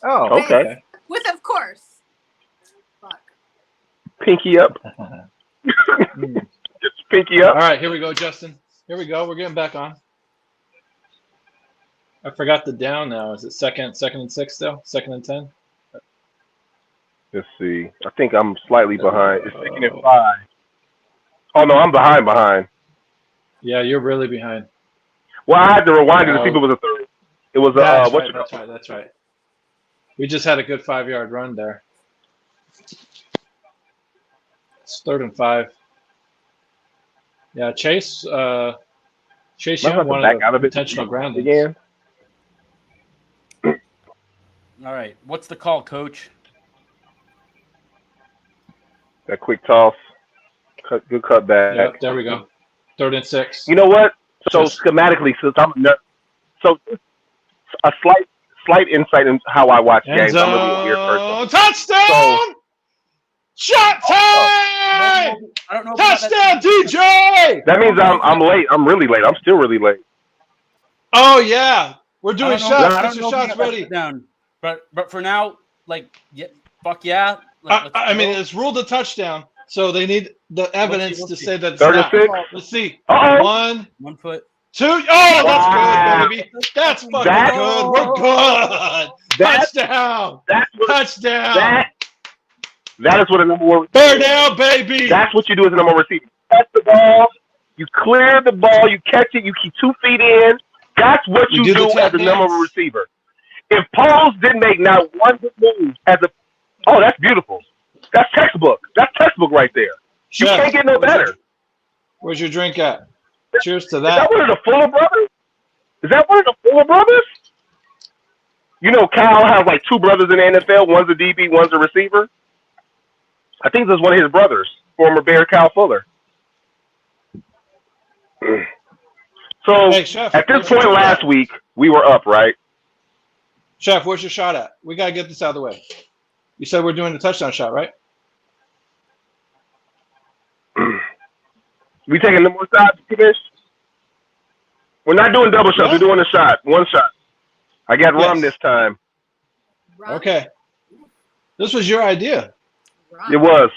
Speaker 8: Oh, okay.
Speaker 3: With of course. Fuck.
Speaker 1: Pinky up. Just pinky up.
Speaker 8: All right, here we go, Justin. Here we go. We're getting back on. I forgot the down now. Is it second and 6 still? 2nd and 10?
Speaker 1: Let's see. I think I'm slightly behind. It's 2nd and 5. Oh, no, I'm behind.
Speaker 8: Yeah, you're really behind.
Speaker 1: Well, I had to rewind it to see if it was a third. It was
Speaker 8: That's right. We just had a good 5-yard run there. It's 3rd and 5. Yeah, Chase Young wanted an intentional grounding.
Speaker 1: Again.
Speaker 7: All right, what's the call, Coach?
Speaker 1: That quick toss. Good cut back.
Speaker 8: Yep, there we go. 3rd and 6.
Speaker 1: You know what? So schematically, since I'm a slight insight into how I watch games. I'm gonna be a weird person.
Speaker 8: Touchdown! Shot time!
Speaker 7: I don't know.
Speaker 8: Touchdown, DJ!
Speaker 1: That means I'm late. I'm really late. I'm still really late.
Speaker 8: Oh yeah, we're doing shots. Get your shots ready.
Speaker 7: Down. But for now, fuck yeah.
Speaker 8: I mean, it's ruled a touchdown, so they need the evidence to say that it's
Speaker 1: 3rd
Speaker 8: not.
Speaker 1: and 6.
Speaker 8: Let's see.
Speaker 1: Uh-oh.
Speaker 7: 1 foot.
Speaker 8: 2. Oh, that's good, baby. That's fucking good. We're good. Touchdown. Touchdown.
Speaker 1: That is what a number one.
Speaker 8: Bear down, baby.
Speaker 1: That's what you do as a number one receiver. Catch the ball. You clear the ball. You catch it. You keep 2 feet in. That's what you do as a number one receiver. If Pauls didn't make not one good move that's beautiful. That's textbook. That's textbook right there. You can't get no better.
Speaker 8: Where's your drink at? Cheers to that.
Speaker 1: Is that one of the Fuller brothers? You know, Kyle has like 2 brothers in the NFL. One's a DB, one's a receiver. I think this is one of his brothers, former Bear Kyle Fuller. So
Speaker 8: hey, Chef,
Speaker 1: at this point last week, we were up, right?
Speaker 8: Chef, where's your shot at? We got to get this out of the way. You said we're doing the touchdown shot, right?
Speaker 1: We taking the more shots, Kamish? We're not doing double shots. We're doing a shot. One shot. I got rum this time.
Speaker 8: Okay. This was your idea.
Speaker 1: It was.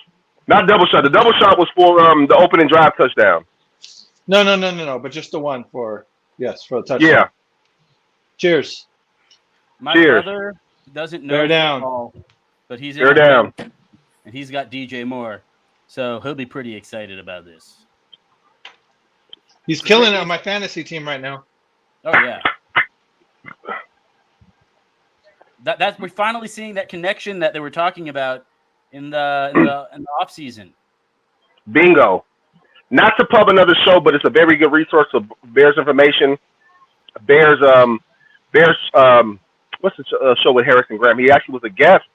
Speaker 1: Not double shot. The double shot was for the opening drive touchdown.
Speaker 8: No. But just the one for the touchdown.
Speaker 1: Yeah.
Speaker 8: Cheers.
Speaker 7: My brother doesn't know football, but he's in
Speaker 1: down.
Speaker 7: And he's got DJ Moore. So he'll be pretty excited about this.
Speaker 8: He's killing it on my fantasy team right now.
Speaker 7: Oh yeah. That's we're finally seeing that connection that they were talking about in the off season.
Speaker 1: Bingo. Not to pub another show, but it's a very good resource of Bears information. Bears Bears. What's the show with Harrison Graham? He actually was a guest.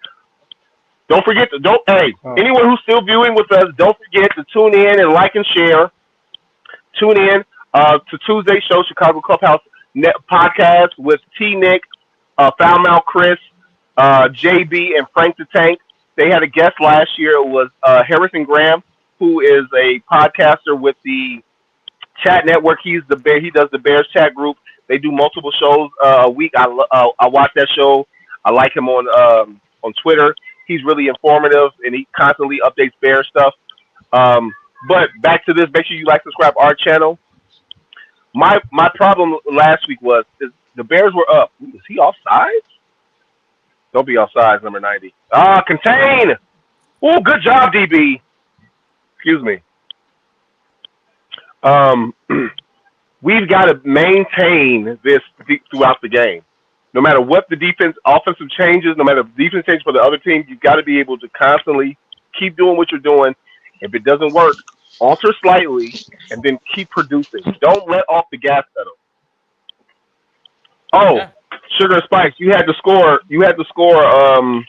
Speaker 1: Don't forget to anyone who's still viewing with us, don't forget to tune in and like and share. Tune in to Tuesday's show, Chicago Clubhouse podcast with T. Nick, Foul Mouth Chris, JB, and Frank the Tank. They had a guest last year. It was Harrison Graham, who is a podcaster with the Chat Network. He does the Bears Chat group. They do multiple shows a week. I watch that show. I like him on Twitter. He's really informative and he constantly updates Bears stuff. But back to this, make sure you like, subscribe our channel. My problem last week was the Bears were up. Is he offside? Don't be offside, number 90. Contain. Oh, good job, DB. Excuse me. We've got to maintain this throughout the game. No matter what the offensive changes, no matter the defense changes for the other team, you've got to be able to constantly keep doing what you're doing. If it doesn't work, alter slightly and then keep producing. Don't let off the gas pedal. Oh, yeah. Sugar and Spice, you had to score 17.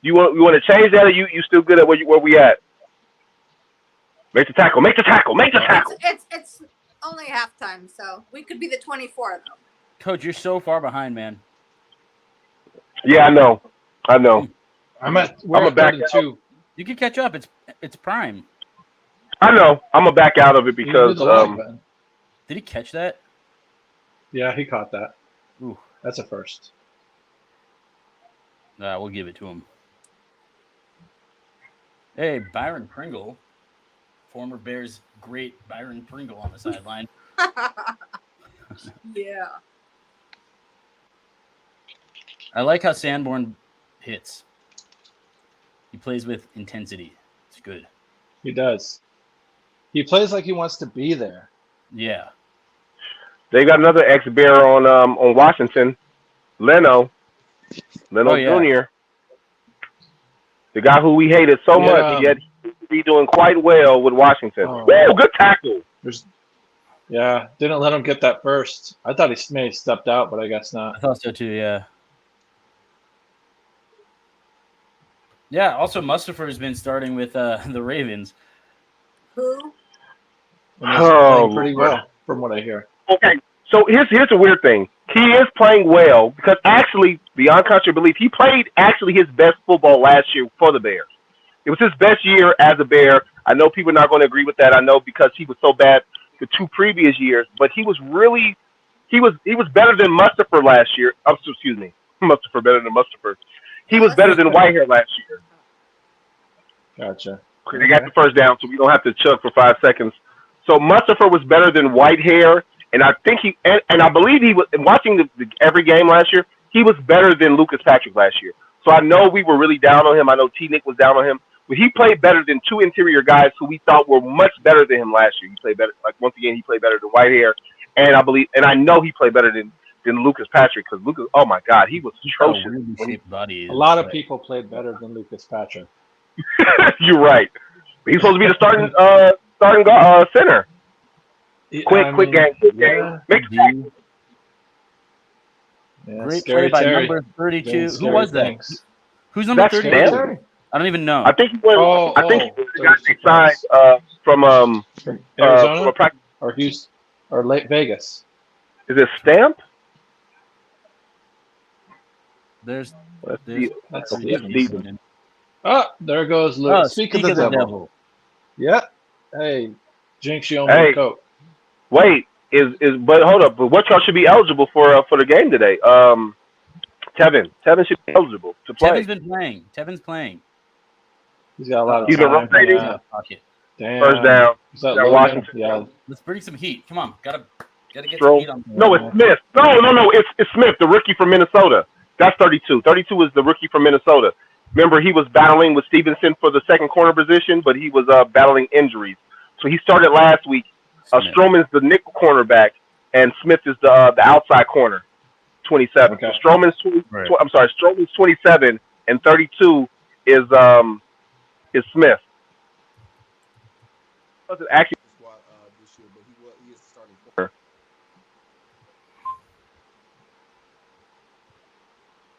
Speaker 1: You want to change that, or you still good at where we at? Make the tackle.
Speaker 3: It's only halftime, so we could be the 24 though.
Speaker 7: Coach, you're so far behind, man.
Speaker 1: Yeah, I know.
Speaker 8: I'm at 32.
Speaker 7: You can catch up. It's prime.
Speaker 1: I know. I'm gonna back out of it because
Speaker 7: did he catch that?
Speaker 8: Yeah, he caught that.
Speaker 7: Ooh,
Speaker 8: that's a first.
Speaker 7: We'll give it to him. Hey, Byron Pringle, former Bears great Byron Pringle on the sideline.
Speaker 3: Yeah.
Speaker 7: I like how Sanborn hits. He plays with intensity. It's good.
Speaker 8: He does. He plays like he wants to be there.
Speaker 7: Yeah.
Speaker 1: They got another ex-Bear on Washington, Leno Jr. The guy who we hated so much, yet he's doing quite well with Washington. Oh, good tackle.
Speaker 8: Didn't let him get that first. I thought he may have stepped out, but I guess not.
Speaker 7: I thought so too, yeah. Yeah, also Mustafa has been starting with the Ravens.
Speaker 3: Who?
Speaker 8: Playing pretty well, from what I hear.
Speaker 1: Okay, so here's a weird thing. He is playing well because actually, beyond contrary belief, he played actually his best football last year for the Bears. It was his best year as a Bear. I know people are not going to agree with that. I know because he was so bad the 2 previous years, but he was better than Mustafa last year. Excuse me, Mustafa better than Mustafa. He was better than Whitehair last year.
Speaker 8: Gotcha.
Speaker 1: They got the first down, so we don't have to chug for 5 seconds. So Mustafa was better than Whitehair, and I think I believe he was. Watching every game last year, he was better than Lucas Patrick last year. So I know we were really down on him. I know T. Nick was down on him, but he played better than 2 interior guys who we thought were much better than him last year. He played better. Like once again, he played better than Whitehair, and I know he played better than Lucas Patrick because Lucas. Oh my God, he was atrocious.
Speaker 8: A lot of people played better than Lucas Patrick.
Speaker 1: You're right. He's supposed to be the starting center. Quick game. Make it.
Speaker 7: Great play by number 32. Who was that? Things. Who's number 32? I don't even know.
Speaker 1: I think he was. I think he was the guy they signed from
Speaker 8: Arizona or Houston or Vegas.
Speaker 1: Is it Stamp?
Speaker 7: That's
Speaker 8: Steven. Oh, there goes Luke.
Speaker 7: Oh,
Speaker 8: speak of the devil. Yeah. Hey, Jinx, you owe me a coat.
Speaker 1: Wait, but hold up. But what y'all should be eligible for the game today? Tevin should be eligible to play.
Speaker 7: Tevin's playing.
Speaker 8: He's got a lot of
Speaker 1: He's
Speaker 8: time.
Speaker 1: rotating.
Speaker 8: Damn.
Speaker 1: First down.
Speaker 8: Washington. Yeah.
Speaker 7: Let's bring some heat. Come on. Gotta get
Speaker 1: some
Speaker 7: heat on.
Speaker 1: No, it's Smith. No. It's Smith, the rookie from Minnesota. That's 32. 32 is the rookie from Minnesota. Remember, he was battling with Stevenson for the second corner position, but he was battling injuries. So he started last week. Stroman's the nickel cornerback, and Smith is the outside corner, 27.
Speaker 8: Okay.
Speaker 1: So Stroman's 27, and 32 is Smith. wasn't actually
Speaker 4: squad this year, but he is the starting corner.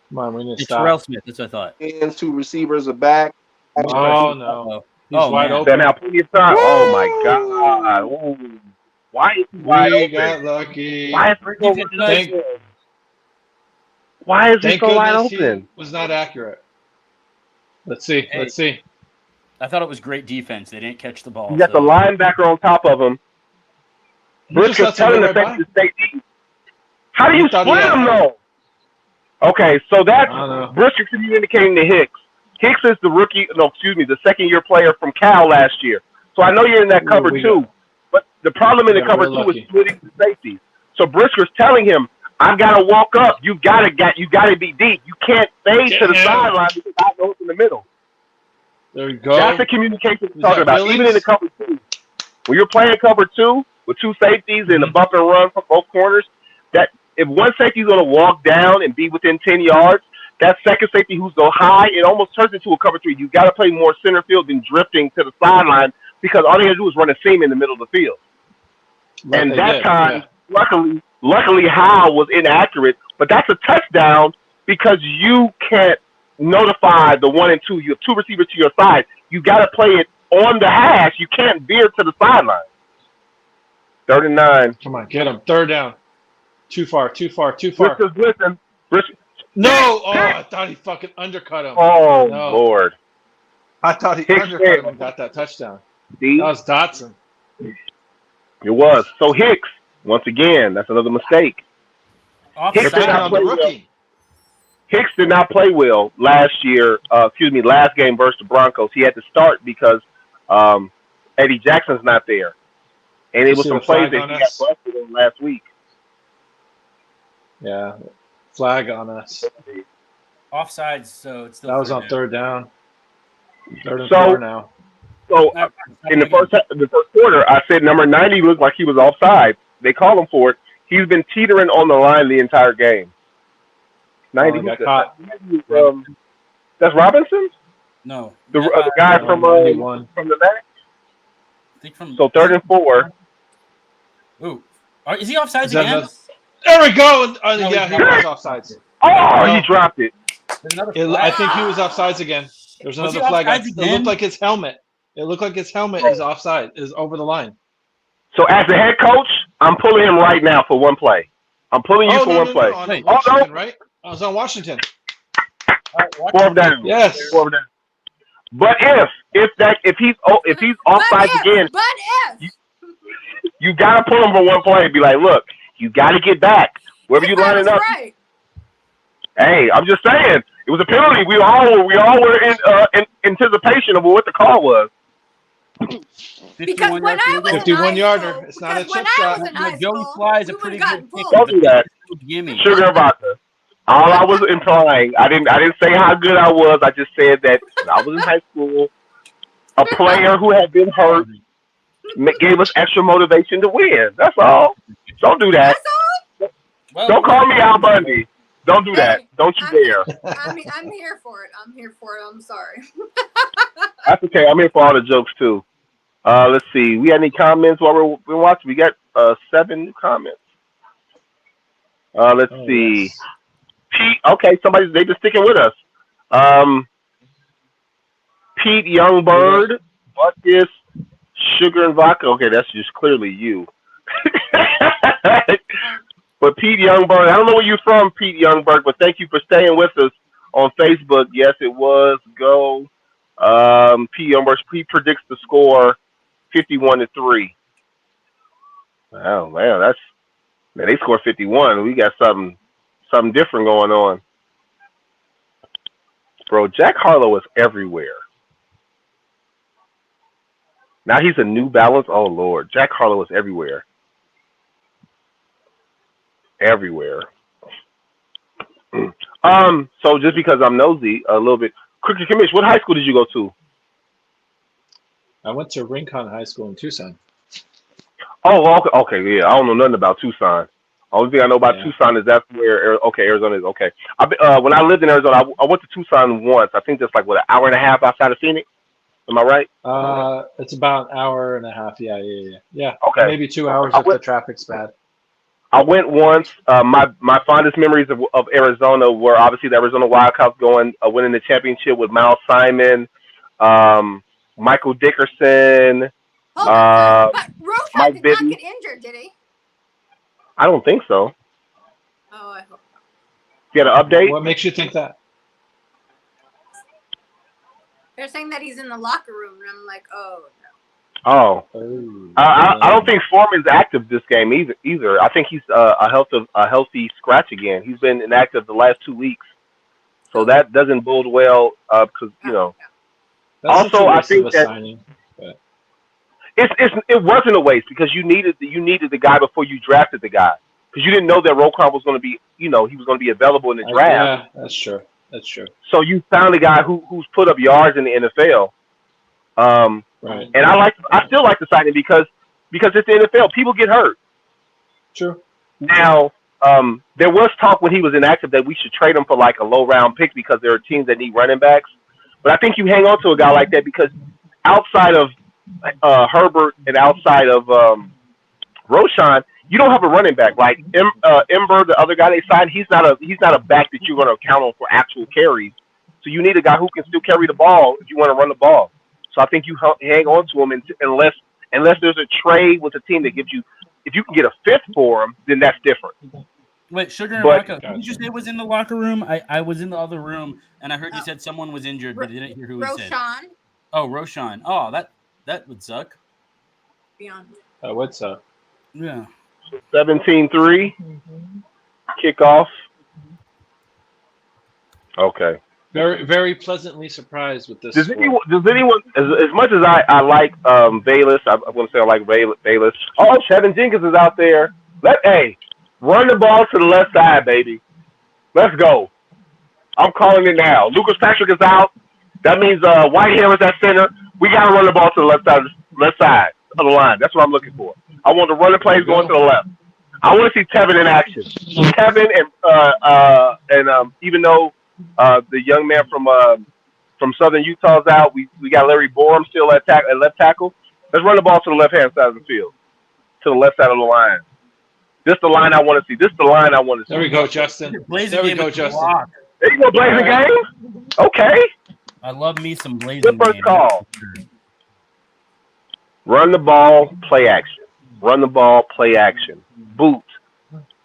Speaker 8: Come on, we need to
Speaker 7: It's
Speaker 8: stop.
Speaker 7: Terrell Smith. That's what I thought.
Speaker 1: Ends, two receivers are back.
Speaker 8: Oh no, he's wide
Speaker 7: man.
Speaker 8: open.
Speaker 1: Now plenty of time. Oh my God! Ooh. Why is he wide
Speaker 8: We
Speaker 1: open?
Speaker 8: got lucky.
Speaker 1: Why is he so wide
Speaker 8: Thank,
Speaker 1: open? Why is he
Speaker 8: thank
Speaker 1: so wide
Speaker 8: goodness
Speaker 1: open?
Speaker 8: he was not accurate. Let's see.
Speaker 7: Hey.
Speaker 8: Let's see.
Speaker 7: I thought it was great defense. They didn't catch the ball.
Speaker 1: You got the linebacker on top of him.
Speaker 8: He just
Speaker 1: Briscoe's
Speaker 8: lets him
Speaker 1: telling
Speaker 8: go
Speaker 1: the
Speaker 8: right by.
Speaker 1: safety to stay deep. How do you
Speaker 8: He thought he
Speaker 1: split
Speaker 8: had
Speaker 1: him
Speaker 8: him.
Speaker 1: though? Okay, so that's
Speaker 8: I don't know.
Speaker 1: Briscoe communicating to Hicks. Hicks is the second-year player from Cal last year. So I know you're in that
Speaker 8: Ooh,
Speaker 1: cover
Speaker 8: we
Speaker 1: two,
Speaker 8: got-
Speaker 1: but the problem in
Speaker 8: we
Speaker 1: the
Speaker 8: got
Speaker 1: cover
Speaker 8: real
Speaker 1: two is
Speaker 8: lucky.
Speaker 1: splitting the safeties. So Briscoe's telling him, "I've got to walk up. You got to be deep. You can't fade
Speaker 8: Get
Speaker 1: to the
Speaker 8: him.
Speaker 1: sideline because I know it's in the middle."
Speaker 8: There we go.
Speaker 1: That's the communication we're
Speaker 8: Is
Speaker 1: talking
Speaker 8: that
Speaker 1: about. Even in the
Speaker 8: Billings?
Speaker 1: cover two, when you're playing cover two with two safeties and a
Speaker 8: Mhm.
Speaker 1: bump and run from both corners, that if one safety is going to walk down and be within 10 yards, that second safety who's go high, it almost turns into a cover three. You got to play more center field than drifting to the sideline because all they got to do is run a seam in the middle of the field.
Speaker 8: Like
Speaker 1: And
Speaker 8: they
Speaker 1: that
Speaker 8: did,
Speaker 1: time,
Speaker 8: yeah.
Speaker 1: luckily, Howe was inaccurate, but that's a touchdown because you can't notify the 1 and 2. You have two receivers to your side. You got to play it on the hash. You can't veer to the sideline. 3rd and 9.
Speaker 8: Come on, get him. Third down. Too far. Too far. Too far.
Speaker 1: Listen.
Speaker 8: No! Oh, I thought he fucking undercut him.
Speaker 1: Oh,
Speaker 8: No.
Speaker 1: Lord.
Speaker 8: I thought he
Speaker 1: Hicks
Speaker 8: undercut him
Speaker 1: said-
Speaker 8: and got that touchdown.
Speaker 1: See?
Speaker 8: That was Dotson.
Speaker 1: It was. So Hicks, once again, that's another mistake.
Speaker 8: They're
Speaker 1: Hicks did
Speaker 8: picking
Speaker 1: not
Speaker 8: on the
Speaker 1: play well.
Speaker 8: rookie.
Speaker 1: Hicks did not play well last game versus the Broncos. He had to start because Eddie Jackson's not there. And it
Speaker 8: You
Speaker 1: was
Speaker 8: see
Speaker 1: some
Speaker 8: the
Speaker 1: plays
Speaker 8: flag
Speaker 1: that
Speaker 8: on
Speaker 1: he
Speaker 8: us?
Speaker 1: got busted on last week.
Speaker 8: Yeah. Flag on us.
Speaker 7: Offsides, so it's still
Speaker 8: That was
Speaker 7: third
Speaker 8: on
Speaker 7: down.
Speaker 8: third down. 3rd and
Speaker 1: So-
Speaker 8: 4 now.
Speaker 1: So
Speaker 7: No,
Speaker 1: in the first quarter, I said number 90 looked like he was offside. They called him for it. He's been teetering on the line the entire game. 90
Speaker 8: got caught.
Speaker 1: That's Robinson?
Speaker 7: No.
Speaker 1: The guy from
Speaker 8: 91.
Speaker 1: the back?
Speaker 7: I think from.
Speaker 1: So 3rd and 4.
Speaker 7: Ooh. Is he offsides
Speaker 8: Is that
Speaker 7: again?
Speaker 8: another- There we go!
Speaker 7: No,
Speaker 8: Yeah,
Speaker 7: he's
Speaker 8: he
Speaker 7: not.
Speaker 8: was offsides.
Speaker 1: Oh,
Speaker 8: No.
Speaker 1: he dropped it.
Speaker 7: There's another
Speaker 8: I
Speaker 7: flag.
Speaker 8: think he was offsides again. There's
Speaker 7: Was
Speaker 8: another
Speaker 7: he
Speaker 8: flag.
Speaker 7: offsides
Speaker 8: It
Speaker 7: again?
Speaker 8: looked like his helmet. It looked like his helmet is offside, is over the line.
Speaker 1: So as the head coach, I'm pulling him right now for one play. I'm pulling you for one play.
Speaker 8: On
Speaker 7: Wait.
Speaker 8: Washington, right? I was on Washington.
Speaker 1: 4th down.
Speaker 8: Yes.
Speaker 1: 4th down. But if he's offside again,
Speaker 3: But if.
Speaker 1: you gotta pull him for one play and be like, look, you gotta get back. Wherever you line it up.
Speaker 3: Right.
Speaker 1: Hey, I'm just saying, it was a penalty. We all were in anticipation of what the call was.
Speaker 3: Because when I was in
Speaker 8: 51
Speaker 3: high
Speaker 8: yarder.
Speaker 3: school,
Speaker 8: It's not a
Speaker 3: because when
Speaker 8: chip
Speaker 3: I
Speaker 8: shot.
Speaker 3: was in high
Speaker 7: Joey
Speaker 3: school,
Speaker 7: Fly is a
Speaker 3: we
Speaker 7: pretty
Speaker 3: would've
Speaker 7: good
Speaker 3: gotten
Speaker 7: kicker.
Speaker 3: pulled.
Speaker 1: Don't do that.
Speaker 7: Gimme.
Speaker 1: Sugar vodka. All I was implying, I didn't say how good I was. I just said that when I was in high school, a player who had been hurt gave us extra motivation to win. That's all. Don't do that.
Speaker 3: That's
Speaker 7: Well,
Speaker 1: Don't call me Al Bundy. Don't do that. Don't you dare.
Speaker 3: all. I'm here for it. I'm here for it. I'm sorry.
Speaker 1: That's okay. I'm here for all the jokes too. Let's see. We got any comments while we're watching? We got 7 new comments. Let's see.
Speaker 8: Yes.
Speaker 1: Pete. Okay, they've been sticking with us. Pete Youngbird, Buckus, Sugar and Vodka. Okay, that's just clearly you. But Pete Youngberg, I don't know where you're from, Pete Youngberg, but thank you for staying with us on Facebook. Yes, it was. Go. Pete Youngberg, he predicts the score 51-3. Oh man, they scored 51. We got something different going on. Bro, Jack Harlow is everywhere. Now he's a New Balance. Oh Lord, Jack Harlow is everywhere. Everywhere. So just because I'm nosy a little bit, Cricket Commish, what high school did you go to?
Speaker 8: I went to Rincon High School in Tucson.
Speaker 1: Oh, okay, yeah. I don't know nothing about Tucson. Only thing I know about
Speaker 8: Yeah.
Speaker 1: Tucson is that's where Arizona is. Okay, when I lived in Arizona, I went to Tucson once. I think that's like an hour and a half outside of Phoenix. Am I right?
Speaker 8: It's about an hour and a half. Yeah.
Speaker 1: Okay.
Speaker 8: Maybe 2 hours if the traffic's bad.
Speaker 1: I went once. My fondest memories of Arizona were obviously the Arizona Wildcats winning the championship with Miles Simon, Michael Dickerson,
Speaker 3: Hold on,
Speaker 1: uh,
Speaker 3: but Roshan
Speaker 1: Mike
Speaker 3: did not
Speaker 1: Bibby.
Speaker 3: get injured, did he?
Speaker 1: I don't think so.
Speaker 3: Oh, I hope.
Speaker 1: You had an update?
Speaker 8: What makes you think that?
Speaker 3: They're saying that he's in the locker room, and I'm like, oh no.
Speaker 1: Oh,
Speaker 8: Oh,
Speaker 1: I don't think Foreman's active this game either. I think he's a healthy scratch again. He's been inactive the last 2 weeks, so that doesn't bode well. Because
Speaker 8: That's
Speaker 1: also
Speaker 8: such a
Speaker 1: I
Speaker 8: waste of
Speaker 1: think
Speaker 8: a
Speaker 1: that
Speaker 8: signing. But
Speaker 1: it wasn't a waste because you needed the guy before you drafted the guy because you didn't know that Roquan was going to be he was going to be available in the draft.
Speaker 8: yeah, that's true. That's true.
Speaker 1: So you found a guy who's put up yards in the NFL.
Speaker 8: Right.
Speaker 1: And I still like the signing because it's the NFL. People get hurt.
Speaker 8: True.
Speaker 1: Now, there was talk when he was inactive that we should trade him for like a low round pick because there are teams that need running backs. But I think you hang on to a guy like that because outside of Herbert and outside of Roshan, you don't have a running back like Ember, the other guy they signed. He's not a back that you're going to count on for actual carries. So you need a guy who can still carry the ball if you want to run the ball. So I think you hang on to him unless there's a trade with a team that gives you, if you can get a fifth for him, then that's different.
Speaker 7: Wait, Sugar and Rocco, did you say was in the locker room? I was in the other room, and I heard you said someone was injured, but I didn't hear who he said.
Speaker 3: Roshan.
Speaker 7: Oh, Roshan. Oh, that would suck.
Speaker 3: Beyond.
Speaker 8: What's up?
Speaker 7: Yeah.
Speaker 1: 17-3 kickoff. Okay.
Speaker 8: Very, very pleasantly surprised with this.
Speaker 1: Does anyone, as much as I like Bayless, I'm going to say I like Bayless. Oh, Chevin Jenkins is out there. Run the ball to the left side, baby. Let's go. I'm calling it now. Lucas Patrick is out. That means Whitehair is at center. We got to run the ball to the left side of the line. That's what I'm looking for. I want the running plays going to the left. I want to see Tevin in action. Tevin and even though the young man from Southern Utah's out, we got Larry Borum still at left tackle. Let's run the ball to the left-hand side of the field, to the left side of the line. This is the line I want to see.
Speaker 8: There we go, Justin. There we go, Justin.
Speaker 1: There you go, Blazing Game. Okay.
Speaker 7: I love me some Blazing
Speaker 1: Good first
Speaker 7: Game.
Speaker 1: call. Run the ball, play action. Run the ball, play action. Boot.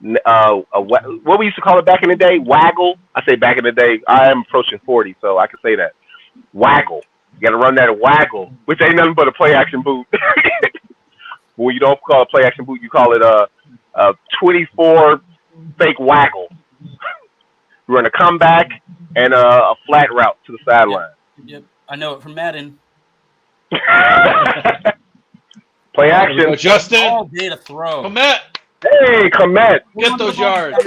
Speaker 1: What we used to call it back in the day, waggle. I say back in the day. I am approaching 40, so I can say that. Waggle. You got to run that waggle, which ain't nothing but a play action boot. When you don't call it play action boot, you call it a 24 fake waggle. You run a comeback and a flat route to the sideline.
Speaker 7: Yep, I know it from Madden.
Speaker 1: Play action.
Speaker 8: Go, Justin.
Speaker 7: All day to throw.
Speaker 8: Komet.
Speaker 1: Hey, Komet.
Speaker 8: Get those yards.
Speaker 7: Oh,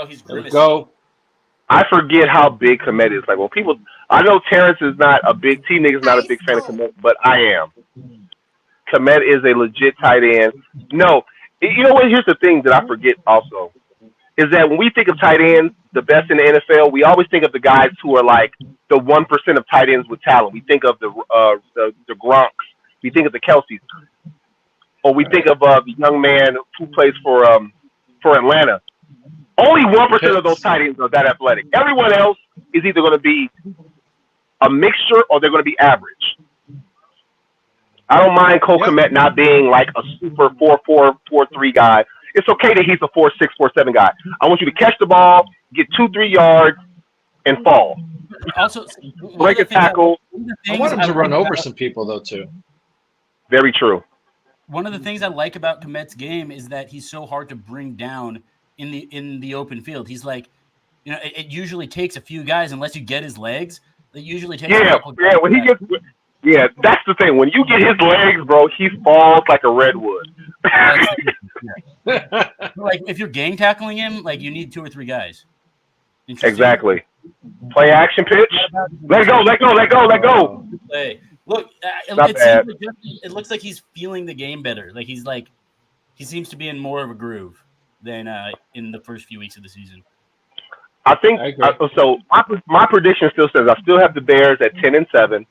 Speaker 7: he's
Speaker 8: There we
Speaker 7: grimacing.
Speaker 8: go.
Speaker 1: I forget how big Komet is. Like, well, people, I know Terrence is not a big, T-Nigga's not a big fan of Komet, but I am. Komet is a legit tight end. No, you know what? Here's the thing that I forget also, is that when we think of tight ends, the best in the NFL, we always think of the guys who are like the 1% of tight ends with talent. We think of the Gronks. We think of the Kelseys. Or we think of the young man who plays for Atlanta. Only 1% of those tight ends are that athletic. Everyone else is either going to be a mixture or they're going to be average. I don't mind Cole Kmet not being like a super 4.4, 4.3 guy. It's okay that he's a 4.6, 4.7 guy. I want you to catch the ball, get 2-3 yards, and fall.
Speaker 7: Also,
Speaker 1: break a tackle.
Speaker 8: I want him to run over some people though too.
Speaker 1: Very true.
Speaker 7: One of the things I like about Komet's game is that he's so hard to bring down in the open field. He's like, it usually takes a few guys unless you get his legs. It usually takes a couple guys.
Speaker 1: When he gets, that's the thing. When you get his legs, bro, he falls like a redwood.
Speaker 7: Like if you're gang tackling him, like you need 2 or 3 guys.
Speaker 1: Exactly. Play action pitch. Let go.
Speaker 7: Play. Look, it looks like he's feeling the game better. Like he seems to be in more of a groove than in the first few weeks of the season.
Speaker 1: I think
Speaker 8: I agree.
Speaker 1: so. My prediction still says I still have the Bears at 10-7.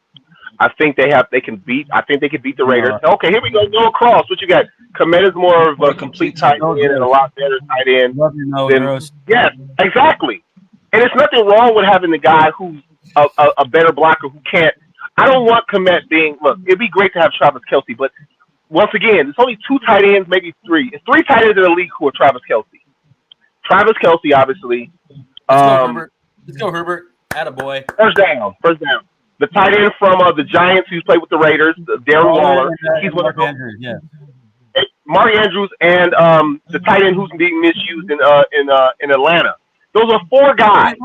Speaker 1: I think they can beat. I think they can beat the Raiders. Okay, here we go. Noah Cross. What you got? Komet is more of a complete tight
Speaker 7: No
Speaker 1: end and a
Speaker 7: gross.
Speaker 1: lot better tight end
Speaker 7: Love you, no
Speaker 1: than.
Speaker 7: gross.
Speaker 1: Yes, exactly. And there's nothing wrong with having the guy who's a better blocker who can't. I don't want Komet being. Look, it'd be great to have Travis Kelce, but once again, it's only 2 tight ends, maybe 3. It's 3 tight ends in the league who are Travis Kelce. Travis Kelce, obviously.
Speaker 7: Let's go, Herbert. Let's go, Herbert. Attaboy.
Speaker 1: First down. The tight end from the Giants, who's played with the Raiders, Darren Waller. He's one of
Speaker 7: Mark Andrews, yeah.
Speaker 1: Mark Andrews and the tight end who's being misused in Atlanta. Those are 4 guys.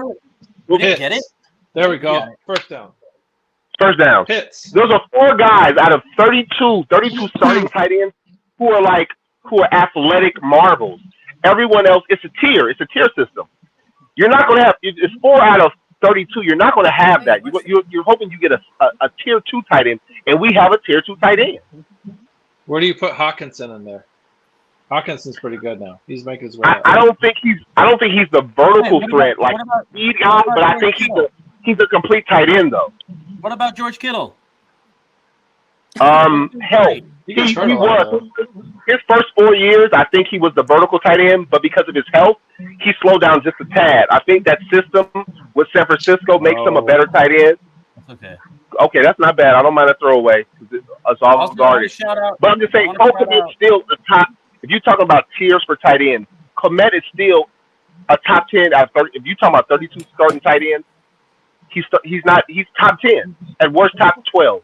Speaker 7: Get it?
Speaker 8: There we go.
Speaker 7: Yeah.
Speaker 8: First down.
Speaker 1: First down.
Speaker 8: Hits.
Speaker 1: Those are 4 guys out of 32 starting tight ends who are athletic marvels. Everyone else, it's a tier system. You're not going to have. It's 4 out of 32. You're not going to have that. You're hoping you get a tier 2 tight end, and we have a tier 2 tight end.
Speaker 8: Where do you put Hawkinson in there? Hawkinson's pretty good now. He's making his way up.
Speaker 1: I don't think he's the vertical threat like speed guy, but I think he's a complete tight end though.
Speaker 7: What about George Kittle?
Speaker 1: Hell,
Speaker 8: He
Speaker 1: he
Speaker 8: gets hurt a lot,
Speaker 1: was his first 4 years. I think he was the vertical tight end, but because of his health, he slowed down just a tad. I think that system with San Francisco makes him a better tight end.
Speaker 7: Okay.
Speaker 1: Okay, that's not bad. I don't mind a throwaway. It's all guarded. But I'm just saying, Komet is still the top. If you're talking about tiers for tight ends, Komet is still a top 10 out of 30. If you're talking about 32 starting tight ends, he's top 10 at worst top 12.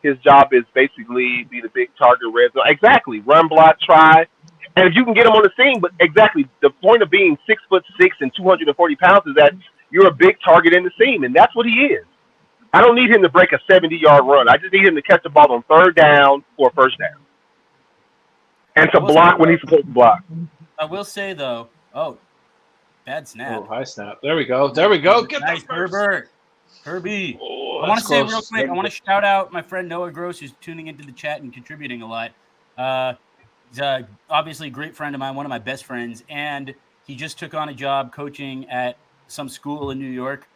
Speaker 1: His job is basically be the big target red zone. Exactly, run, block, try, and if you can get him on the scene. But exactly, the point of being 6'6" and 240 pounds is that you're a big target in the seam, and that's what he is. I don't need him to break a 70-yard run. I just need him to catch the ball on 3rd down or 1st down, and to block when he's supposed to block.
Speaker 7: I will say though, bad snap.
Speaker 8: Oh, high snap. There we go. Get
Speaker 7: nice,
Speaker 8: that first.
Speaker 7: Herbert. Herbie.
Speaker 8: Oh,
Speaker 7: I want to say real
Speaker 8: close.
Speaker 7: quick, I want to shout out my friend Noah Gross, who's tuning into the chat and contributing a lot. He's obviously a great friend of mine, one of my best friends, and he just took on a job coaching at some school in New York.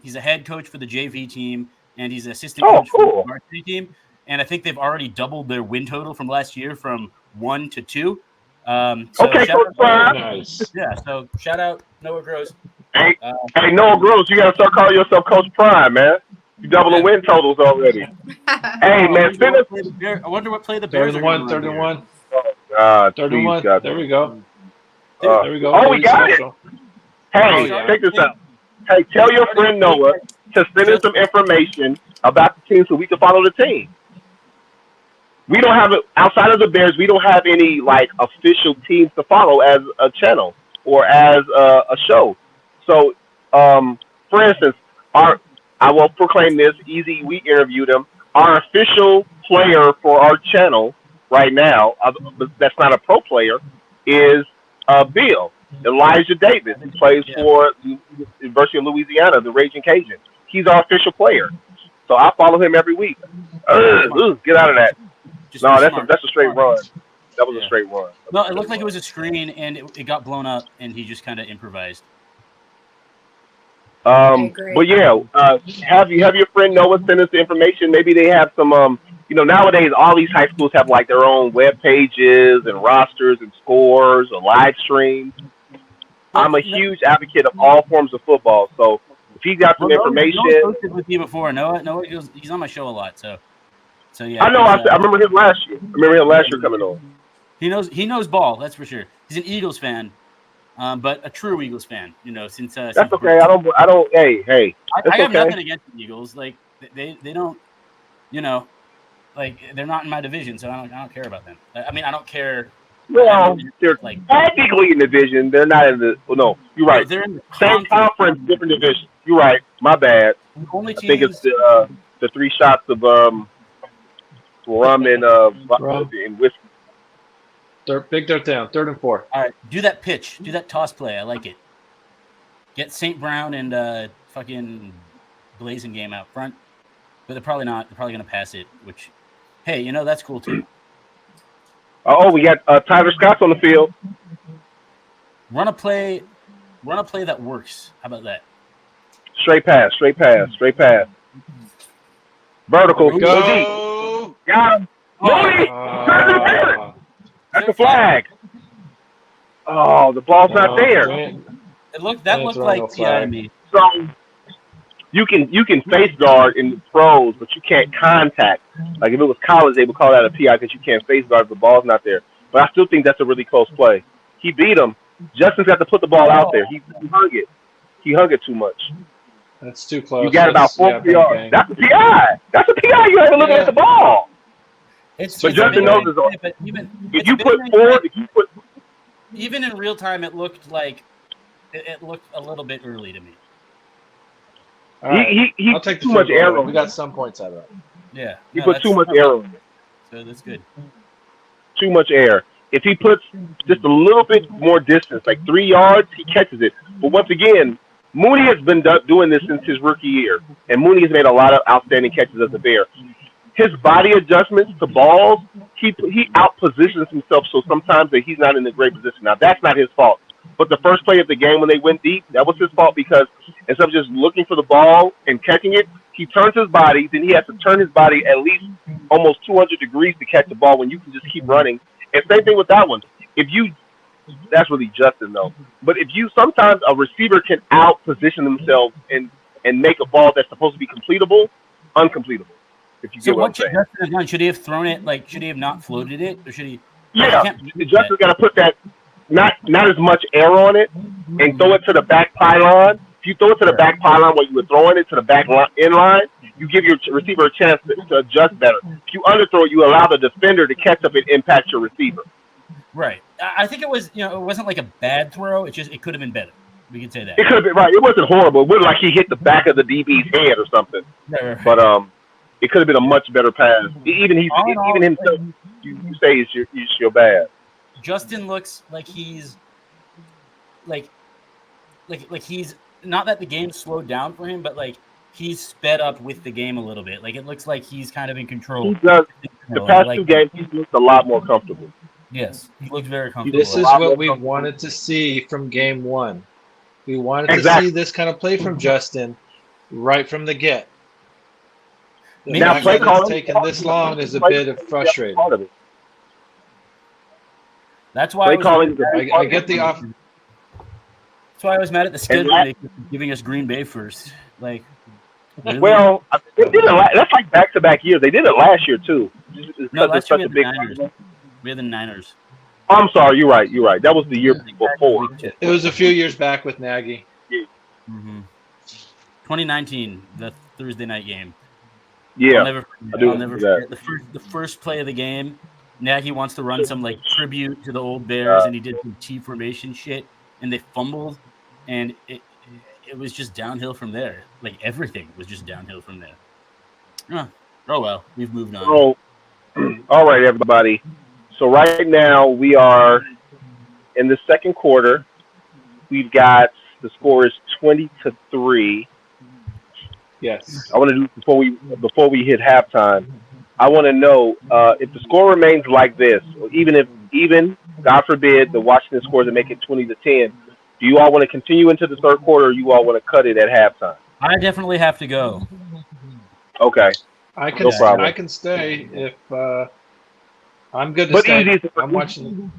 Speaker 7: He's a head coach for the JV team, and he's an assistant coach for the varsity team. And I think they've already doubled their win total from last year from 1 to 2.
Speaker 1: Okay, Coach Prime.
Speaker 8: Nice.
Speaker 7: Yeah, so shout out Noah Gross.
Speaker 1: Hey, Noah Gross, you got to start calling yourself Coach Prime, man. You double the win totals already. Hey, man, send us.
Speaker 7: I wonder what play the Bears are
Speaker 8: 31.
Speaker 1: Oh, God,
Speaker 8: 31.
Speaker 1: God.
Speaker 8: There we go.
Speaker 1: There
Speaker 8: we go.
Speaker 1: Oh, we got it. Hey,
Speaker 8: yeah.
Speaker 1: check this out. Hey, tell your friend Noah to send us some information about the team so we can follow the team. We don't have outside of the Bears. We don't have any official teams to follow as a channel or as a show. So, for instance, I will proclaim this. Easy, we interviewed him. Our official player for our channel right now, that's not a pro player, is Bill Elijah Davis, who plays for the University of Louisiana, the Raging Cajun. He's our official player, so I follow him every week. Get out of that. No, that's a straight run. That was a straight run.
Speaker 7: No, it looked like it was a screen, and it got blown up, and he just kind of improvised.
Speaker 1: But yeah, have your friend Noah send us the information. Maybe they have some, nowadays all these high schools have their own web pages and rosters and scores or live streams. I'm a huge advocate of all forms of football. So if he got some information,
Speaker 7: Noah posted with me before. Noah, he's on my show a lot. So yeah.
Speaker 1: I know. I remember him last year. Coming on.
Speaker 7: He knows ball. That's for sure. He's an Eagles fan. But a true Eagles fan, since
Speaker 1: that's okay. I don't. Hey.
Speaker 7: I have nothing against the Eagles. Like they don't, they're not in my division, so I don't care about them. I mean, I don't care.
Speaker 1: Well, they're technically in the division. They're not in the. Well, no, you're right.
Speaker 7: They're in the
Speaker 1: same conference, different division. You're right. My bad.
Speaker 7: Only
Speaker 1: I think it's the 3 shots of rum and whiskey.
Speaker 8: Big dirt down. 3rd and 4.
Speaker 7: All right, do that pitch. Do that toss play. I like it. Get St. Brown and fucking Blazing Game out front. But they're probably not. They're probably going to pass it, which, hey, that's cool too.
Speaker 1: Oh, we got Tyler Scott's on the field.
Speaker 7: Run a play Run a play that works. How about that?
Speaker 1: Straight pass. Vertical.
Speaker 8: There we
Speaker 1: Go deep.
Speaker 8: go.
Speaker 1: Got him. Mooney! That's a flag. Oh, the ball's not there.
Speaker 7: It looked like PI to me.
Speaker 1: So you can face guard in the pros, but you can't contact. Like if it was college, they would call that a PI because you can't face guard if the ball's not there. But I still think that's a really close play. He beat him. Justin's got to put the ball out there. He hung it. He hung it too much.
Speaker 8: That's too close.
Speaker 1: You got about 4 yards. That's a PI. That's a PI. You haven't looked at the ball. But Justin knows his own. If you put
Speaker 7: even in real time, it looked like it looked a little bit early to me.
Speaker 8: All right.
Speaker 1: He
Speaker 8: I'll take
Speaker 1: too much arrow.
Speaker 8: We got some points out of it.
Speaker 7: Yeah.
Speaker 1: He put too much air on it.
Speaker 7: So that's good.
Speaker 1: Too much air. If he puts just a little bit more distance, like 3 yards, he catches it. But once again, Mooney has been doing this since his rookie year, and Mooney has made a lot of outstanding catches as a Bear. His body adjustments to balls, he out-positions himself, so sometimes that he's not in a great position. Now, that's not his fault. But the first play of the game when they went deep, that was his fault because instead of just looking for the ball and catching it, he turns his body. Then he has to turn his body at least almost 200 degrees to catch the ball when you can just keep running. And same thing with that one. That's really Justin though. But sometimes a receiver can out-position themselves and make a ball that's supposed to be completable, uncompletable. If you get what I'm saying.
Speaker 7: Justin have done? Should he have thrown it? Like, should he have not floated it, or should he?
Speaker 1: Yeah, Justin's got to put that not as much air on it and throw it to the back pylon. If you throw it to the back pylon where you were throwing it to the back end line, you give your receiver a chance to adjust better. If you underthrow it, you allow the defender to catch up and impact your receiver.
Speaker 7: Right. I think it was, it wasn't like a bad throw. It could have been better. We could say that.
Speaker 1: It could have been right. It wasn't horrible. It wasn't like he hit the back of the DB's head or something.
Speaker 7: Right.
Speaker 1: But it could have been a much better pass. Even himself, you say it's your bad.
Speaker 7: Justin looks like he's like he's not that the game slowed down for him, but like he's sped up with the game a little bit. Like it looks like he's kind of in control.
Speaker 1: He does. The past two games, he looks a lot more comfortable.
Speaker 7: Yes, he looks very comfortable.
Speaker 8: This is what we wanted to see from game one. We wanted to see this kind of play from Justin right from the get.
Speaker 1: Now, play calling
Speaker 8: taking this long is a bit of frustrating.
Speaker 7: That's why
Speaker 8: I get the off.
Speaker 7: That's why I was mad at the schedule giving us Green Bay first. Like, really?
Speaker 1: Well, they did it. That's like back-to-back years. They did it last year too.
Speaker 7: No, last year we had the Niners.
Speaker 1: Oh, I'm sorry. You're right. That was the year before.
Speaker 8: It was a few years back with Nagy.
Speaker 1: Yeah.
Speaker 7: Mm-hmm. 2019, the Thursday night game.
Speaker 1: Yeah,
Speaker 7: I'll never forget the first play of the game. Nagy wants to run some like tribute to the old Bears, and he did some T formation shit, and they fumbled, and it was just downhill from there. Like everything was just downhill from there. Oh well, we've moved on.
Speaker 1: Oh, all right, everybody. So right now we are in the second quarter. We've got the score is 20-3.
Speaker 8: Yes.
Speaker 1: I want to do before we hit halftime. I want to know if the score remains like this, or even God forbid the Washington scores and make it 20-10. Do you all want to continue into the third quarter, or you all want to cut it at halftime?
Speaker 7: I definitely have to go.
Speaker 1: Okay.
Speaker 8: I can stay if I'm good to stay. I'm watching.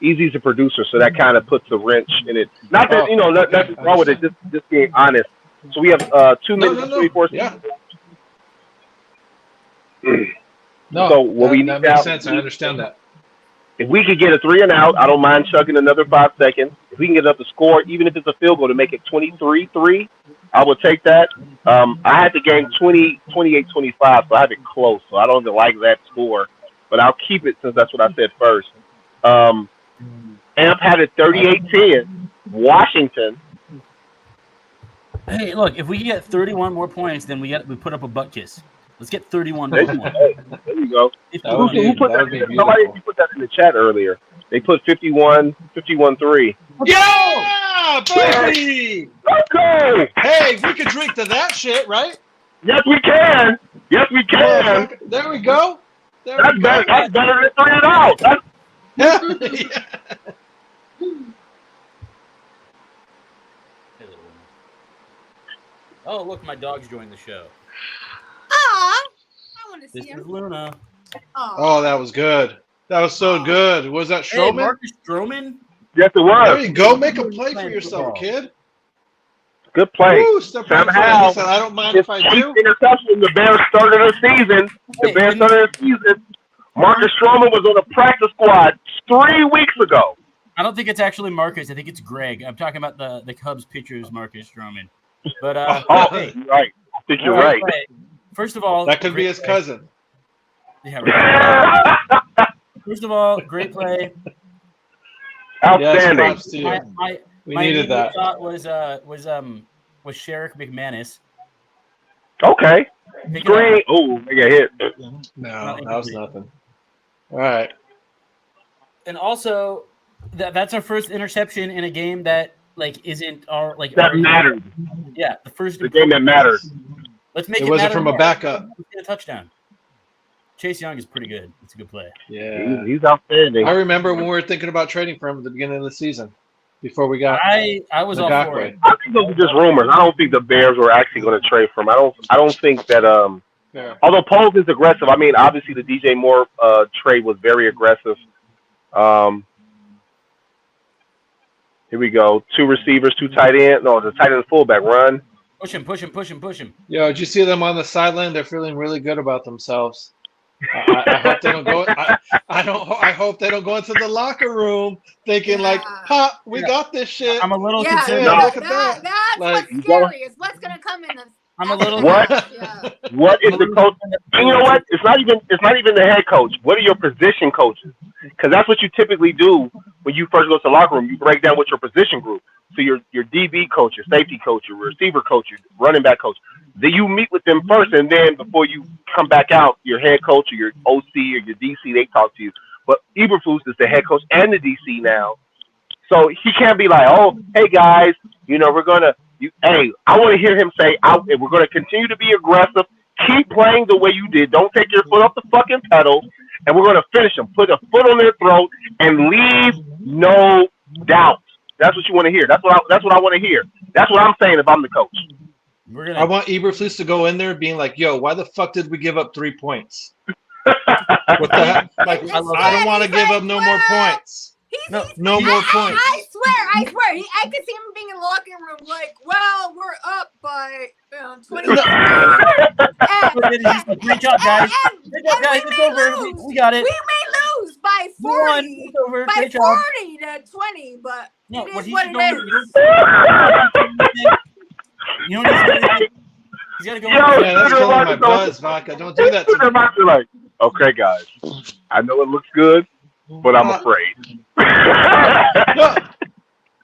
Speaker 1: Easy's a producer, so that kind of puts a wrench in it. Not that nothing wrong with it. Just being honest. So we have 2 minutes and 3/4 seconds.
Speaker 8: No,
Speaker 1: so what
Speaker 8: that makes sense. I understand that.
Speaker 1: If we could get a 3 and out, I don't mind chugging another 5 seconds. If we can get up the score, even if it's a field goal to make it 23-3, I would take that. I had the game 28-25, so I have it close. So I don't even like that score, but I'll keep it since that's what I said first. Amp had it 38-10. Washington.
Speaker 7: Hey, look! If we get 31 more points, then we put up a butt kiss. Let's get 31 more points.
Speaker 1: There you go.
Speaker 8: Somebody
Speaker 1: put that in the chat earlier. They put 51-3.
Speaker 8: Yeah, baby!
Speaker 1: Let's go!
Speaker 8: Hey, we can drink to that shit, right?
Speaker 1: Yes, we can. Yes, we can.
Speaker 8: There we go.
Speaker 1: That's better than 3 and out.
Speaker 7: Oh, look, my dog's joined the show.
Speaker 3: I want to
Speaker 7: This
Speaker 3: see
Speaker 7: is
Speaker 3: him.
Speaker 7: Luna.
Speaker 8: Oh, that was good. That was so good. Was that
Speaker 7: Hey,
Speaker 8: Stroman?
Speaker 7: Marcus Stroman.
Speaker 1: Yes, it was.
Speaker 8: There you go. Make a play for yourself, kid.
Speaker 1: Good play.
Speaker 8: Woo, step right
Speaker 1: Somehow,
Speaker 8: forward. He said, I don't mind if I do.
Speaker 1: interception. The Bears started the season. Marcus Stroman was on the practice squad 3 weeks ago.
Speaker 7: I don't think it's actually Marcus. I think it's Greg. I'm talking about the Cubs pitcher's Marcus Stroman. But hey,
Speaker 1: you're right. I think you're right.
Speaker 7: First of all,
Speaker 8: that could be his cousin.
Speaker 7: Yeah, right. First of all, great play.
Speaker 1: Outstanding.
Speaker 8: Yes, to you. We needed that.
Speaker 7: Thought was Sherrick McManus.
Speaker 1: Okay. Screen. Oh, they got hit.
Speaker 8: No, that was nothing. All right.
Speaker 7: And also, that's our first interception in a game that isn't
Speaker 1: that mattered.
Speaker 7: Yeah, the
Speaker 1: game that mattered.
Speaker 7: Let's make
Speaker 8: it wasn't from a backup.
Speaker 7: Let's get a touchdown. Chase Young is pretty good. It's a good play.
Speaker 8: Yeah,
Speaker 1: he's outstanding.
Speaker 8: I remember when we were thinking about trading for him at the beginning of the season, before we got.
Speaker 7: I was all for it.
Speaker 1: I think those are just rumors. I don't think the Bears were actually going to trade for him. I don't think that.
Speaker 8: Yeah.
Speaker 1: Although Poles is aggressive, I mean, obviously the DJ Moore trade was very aggressive. Here we go. 2 receivers, 2 tight ends. No, the tight end and fullback run.
Speaker 7: Push him.
Speaker 8: Yo, did you see them on the sideline? They're feeling really good about themselves. I hope they don't go. I hope they don't go into the locker room thinking "Ha, we got this shit."
Speaker 7: I'm a little concerned.
Speaker 8: Yeah, look at that.
Speaker 3: That's
Speaker 8: Like,
Speaker 3: what's scary is what's gonna come in.
Speaker 7: I'm a little.
Speaker 1: What? What is the coach? And you know what? It's not even the head coach. What are your position coaches? Because that's what you typically do when you first go to the locker room. You break down with your position group. So your DB coach, your safety coach, your receiver coach, your running back coach. Then you meet with them first, and then before you come back out, your head coach or your OC or your DC, they talk to you. But Eberflus is the head coach and the DC now, so he can't be like, "Oh, hey guys, we're gonna." Hey, I want to hear him say, "We're gonna continue to be aggressive. Keep playing the way you did. Don't take your foot off the fucking pedal, and we're gonna finish them. Put a foot on their throat and leave no doubt." That's what you want to hear. That's what I want to hear. That's what I'm saying if I'm the coach.
Speaker 8: I want Eberflus to go in there being like, "Yo, why the fuck did we give up 3 points? What the heck? Like, I don't want to give up no more points. No more points."
Speaker 3: I swear. I could see him being in the locker room like, "Well, we're up by 20."
Speaker 7: Great job, guys. It's over. We got it.
Speaker 3: We may lose by 40.
Speaker 7: It's over.
Speaker 3: By
Speaker 7: Great
Speaker 3: 40
Speaker 7: job.
Speaker 3: to 20, but
Speaker 7: No,
Speaker 3: it
Speaker 7: what
Speaker 3: is
Speaker 7: he
Speaker 3: what
Speaker 7: should
Speaker 3: it
Speaker 7: go
Speaker 3: is.
Speaker 7: You know what he's got to go.
Speaker 8: Yeah, that's killing my buzz, Vodka. Don't do that to me.
Speaker 1: Like, okay, guys, I know it looks good, but I'm afraid.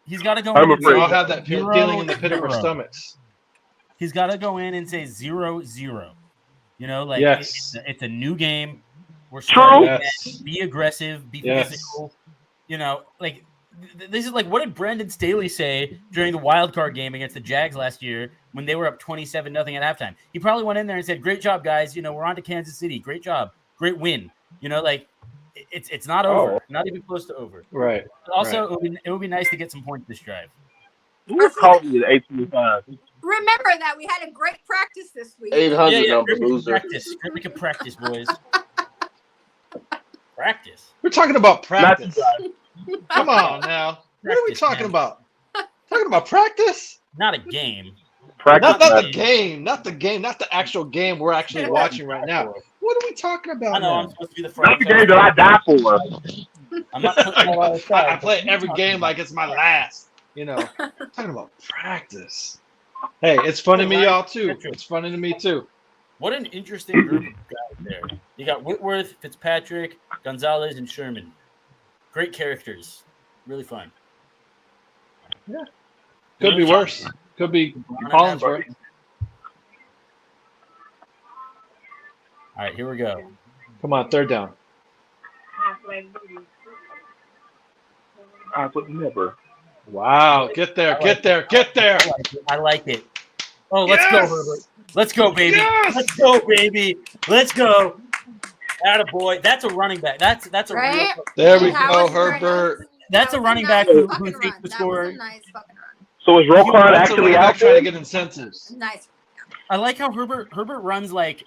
Speaker 7: He's got to go.
Speaker 1: I'm
Speaker 7: in
Speaker 1: afraid.
Speaker 8: We all have that feeling in the pit of our stomachs.
Speaker 7: He's got to go in and say 0-0.
Speaker 8: Yes.
Speaker 7: It's a new game. We're
Speaker 1: True.
Speaker 8: Yes.
Speaker 7: Be aggressive. Be physical. This is like, what did Brandon Staley say during the wild card game against the Jags last year when they were up 27-0 at halftime? He probably went in there and said, "Great job, guys. We're on to Kansas City. Great job. Great win." It's not over. Not even close to over.
Speaker 8: Right.
Speaker 7: Also, it would be nice to get some points this drive.
Speaker 1: Who called you at 825?
Speaker 3: Remember that we had a great practice this week.
Speaker 9: 800 number loser.
Speaker 7: We can practice, boys. Practice.
Speaker 8: We're talking about practice.
Speaker 1: Not you
Speaker 8: Come on now. What are we talking about? Talking about practice?
Speaker 7: Not a game.
Speaker 8: Not the game. Not the actual game we're actually watching right now. What are we talking about?
Speaker 7: I know
Speaker 8: now?
Speaker 7: I'm supposed to be the
Speaker 1: Not the game that I die for.
Speaker 7: I'm not putting that on the side.
Speaker 8: I play every game like it's my last. Talking about practice. Hey, it's funny to me, y'all too. It's funny to me too.
Speaker 7: What an interesting group of guys there. You got Whitworth, Fitzpatrick, Gonzalez, and Sherman. Great characters. Really fun.
Speaker 8: Yeah. Could be worse. Could be Collinsworth.
Speaker 7: All right, here we go.
Speaker 8: Come on, 3rd down.
Speaker 1: I would never.
Speaker 8: Wow, get there.
Speaker 7: I like it. Oh, let's go, Herbert. Let's go, baby.
Speaker 8: Yes!
Speaker 7: Let's go, baby. Let's go. Attaboy. That's a running back. That's a
Speaker 3: Right?
Speaker 7: real.
Speaker 8: There we
Speaker 3: That
Speaker 8: go,
Speaker 3: was very
Speaker 8: Herbert.
Speaker 3: nice.
Speaker 7: That's
Speaker 3: That
Speaker 7: a
Speaker 3: was
Speaker 7: running
Speaker 3: nice
Speaker 7: back who
Speaker 3: fucking
Speaker 7: thinks
Speaker 3: run.
Speaker 7: the
Speaker 3: That
Speaker 7: score.
Speaker 3: was a nice fucking run.
Speaker 1: So is Roquan
Speaker 8: That's a
Speaker 1: actually
Speaker 8: running back
Speaker 1: out
Speaker 8: trying
Speaker 1: there?
Speaker 8: to get incentives.
Speaker 3: Nice.
Speaker 7: I like how Herbert runs like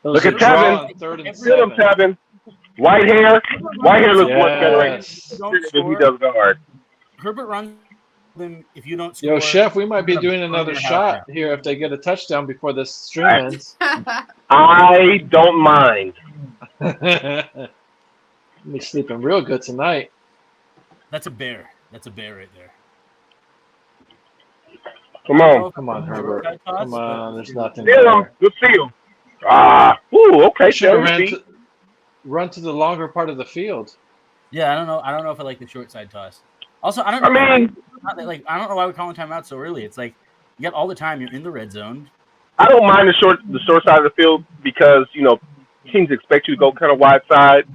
Speaker 1: Look at
Speaker 8: Draw
Speaker 1: Tevin.
Speaker 8: on 3rd and
Speaker 1: Feel him,
Speaker 8: 7.
Speaker 1: Tevin. White hair looks much better
Speaker 8: Yes.
Speaker 1: than he does guard.
Speaker 7: Herbert runs them if you don't score.
Speaker 8: Yo, Chef, we might be
Speaker 7: you're gonna
Speaker 8: doing
Speaker 7: burn
Speaker 8: another
Speaker 7: your house
Speaker 8: shot
Speaker 7: down.
Speaker 8: here if they get a touchdown before this stream ends.
Speaker 1: I don't mind.
Speaker 8: Me sleeping real good tonight.
Speaker 7: That's a bear. That's a bear right there.
Speaker 1: Come on.
Speaker 8: Come on, Herbert. Come on, there's nothing
Speaker 1: Feel him.
Speaker 8: there.
Speaker 1: Good feel. Okay.
Speaker 8: Should have run to the longer part of the field.
Speaker 7: Yeah, I don't know. I don't know if I like the short side toss. Also, I don't know. I don't know why we're calling timeout so early. It's like you got all the time. You're in the red zone.
Speaker 1: I don't mind the short side of the field because teams expect you to go kind of wide side.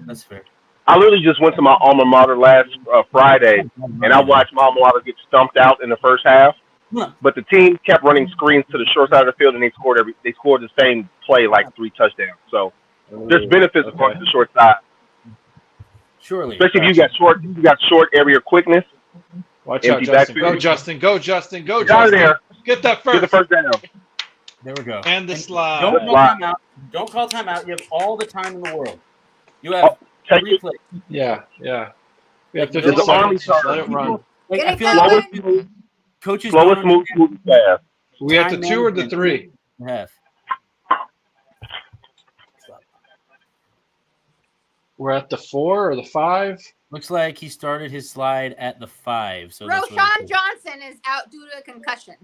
Speaker 7: That's fair.
Speaker 1: I literally just went to my alma mater last Friday, and I watched my alma mater get stumped out in the first half. But the team kept running screens to the short side of the field, and they scored the same play like 3 touchdowns. So there's benefits of going to the short side.
Speaker 7: Surely,
Speaker 1: especially if you got short area quickness.
Speaker 8: Watch out, Justin. Go, Justin. Go, Justin. Go, Justin.
Speaker 1: Out of there.
Speaker 8: Get that first.
Speaker 1: Get the first down.
Speaker 7: There we go.
Speaker 8: And the slide.
Speaker 7: Don't call timeout. Don't call timeout. You have all the time in the world. You have 3 plays.
Speaker 8: Yeah. We have 50
Speaker 1: It's
Speaker 8: seconds. Let it run.
Speaker 7: Like, I feel like coaches
Speaker 1: slowest move fast.
Speaker 8: We have the 2 or the 3?
Speaker 7: Half.
Speaker 8: We're at the 4 or the 5?
Speaker 7: Looks like he started his slide at the 5. So
Speaker 3: Roshan Johnson is out due to a concussion.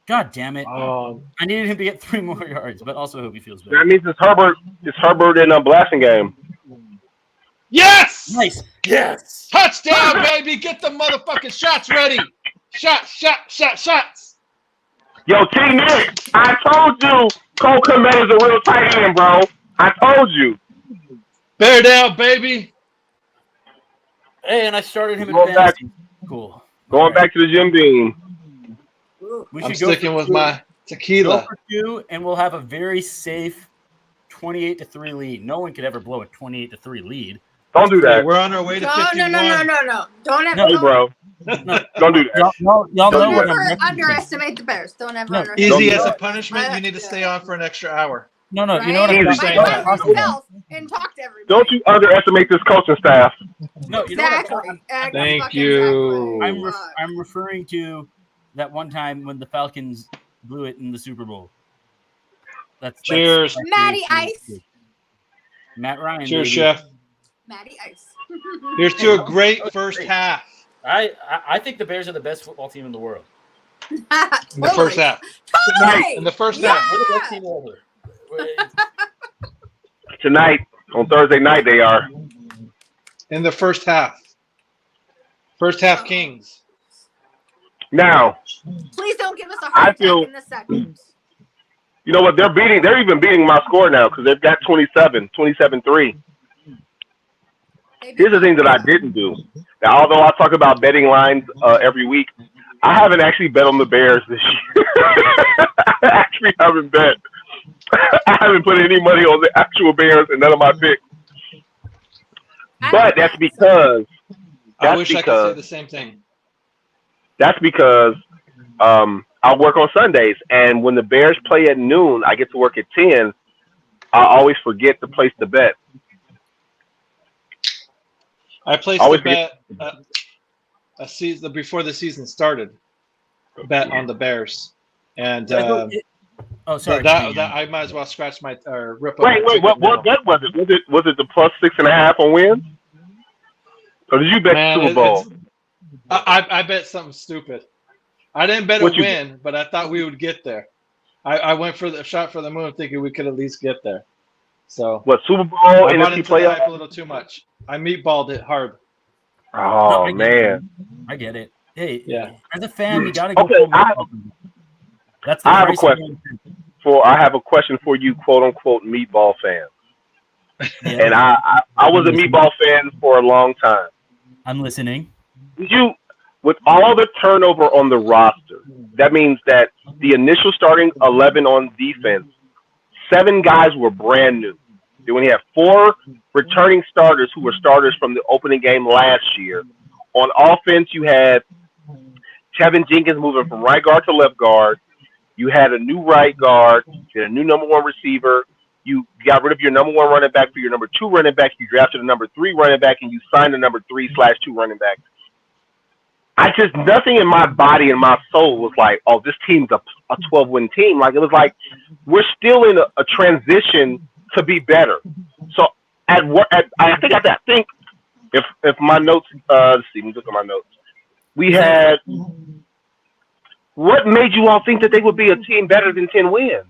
Speaker 7: God damn it! I needed him to get 3 more yards, but also hope he feels better.
Speaker 1: That means it's Herbert in a blasting game.
Speaker 8: Yes!
Speaker 7: Nice. Yes!
Speaker 8: Touchdown, baby! Get the motherfucking shots ready! Shots!
Speaker 1: Yo, T-Nick, I told you Cole Kmet is a real tight end, bro. I told you.
Speaker 8: Bear down, baby!
Speaker 7: Hey, and I started him in fantasy. Cool.
Speaker 1: Going back to the Jim Beam.
Speaker 8: I'm sticking with my tequila.
Speaker 7: Go for 2, and we'll have a very safe 28-3 lead. No one could ever blow a 28-3 lead.
Speaker 1: Don't do that.
Speaker 8: We're on our way to 51.
Speaker 3: No. Don't ever.
Speaker 1: No, bro. Don't do that.
Speaker 7: Y'all know what I'm
Speaker 3: never underestimate the Bears. Don't ever underestimate.
Speaker 8: Easy as a punishment, you need to stay on for an extra hour.
Speaker 7: No,
Speaker 3: right?
Speaker 7: You know what I'm saying.
Speaker 3: And talk to everybody.
Speaker 1: Don't you underestimate this coaching staff.
Speaker 7: No, you know what
Speaker 8: Thank you.
Speaker 7: I'm referring to that one time when the Falcons blew it in the Super Bowl.
Speaker 8: Cheers.
Speaker 3: Matty Ice.
Speaker 7: Matt Ryan.
Speaker 8: Cheers,
Speaker 7: baby.
Speaker 8: Chef.
Speaker 3: Matty Ice.
Speaker 8: Here's to a great first half.
Speaker 7: I think the Bears are the best football team in the world.
Speaker 8: In the first half.
Speaker 3: Totally.
Speaker 8: In the first
Speaker 3: Yeah.
Speaker 8: half.
Speaker 7: We're the best team ever.
Speaker 1: Tonight, on Thursday night, they are.
Speaker 8: In the first half. First half Kings.
Speaker 1: Now,
Speaker 3: please don't give us a heart attack in the second.
Speaker 1: You know what? They're even beating my score now because they've got 27-3. Here's the thing that I didn't do. Now, although I talk about betting lines every week, I haven't actually bet on the Bears this year. I actually haven't bet. I haven't put any money on the actual Bears and none of my picks. But that's because.
Speaker 8: I wish I could say the same thing.
Speaker 1: That's because I work on Sundays, and when the Bears play at noon, I get to work at 10. I always forget to place the bet.
Speaker 8: I placed the bet a season before the season started. Bet on the Bears, and
Speaker 7: sorry.
Speaker 8: That I might as well scratch my or rip.
Speaker 1: Wait! What bet was it? Was it the plus 6.5 on wins? Or did you bet Super Bowl?
Speaker 8: I bet something stupid. I didn't bet a win, but I thought we would get there. I went for the shot for the moon, thinking we could at least get there. So
Speaker 1: what, Super Bowl, NFC playoff?
Speaker 8: A little too much. I meatballed it hard.
Speaker 1: Oh man,
Speaker 7: I get it. Hey,
Speaker 8: yeah.
Speaker 7: As a fan, you gotta go.
Speaker 1: Okay, I have a question. I have a question for you, quote unquote, meatball fans. Yeah. And I was a meatball fan for a long time.
Speaker 7: I'm listening.
Speaker 1: With all the turnover on the roster, that means that the initial starting 11 on defense, 7 guys were brand new. When you have 4 returning starters who were starters from the opening game last year. On offense, you had Tevin Jenkins moving from right guard to left guard. You had a new right guard. You had a new number one receiver. You got rid of your number one running back for your number two running back. You drafted a number 3 running back, and you signed a number 3/2 running back. Nothing in my body and my soul was like, oh, this team's a 12-win team. Like, it was like, we're still in a transition to be better. So I think if my notes, let's see, let me look at my notes. We had, what made you all think that they would be a team better than 10 wins?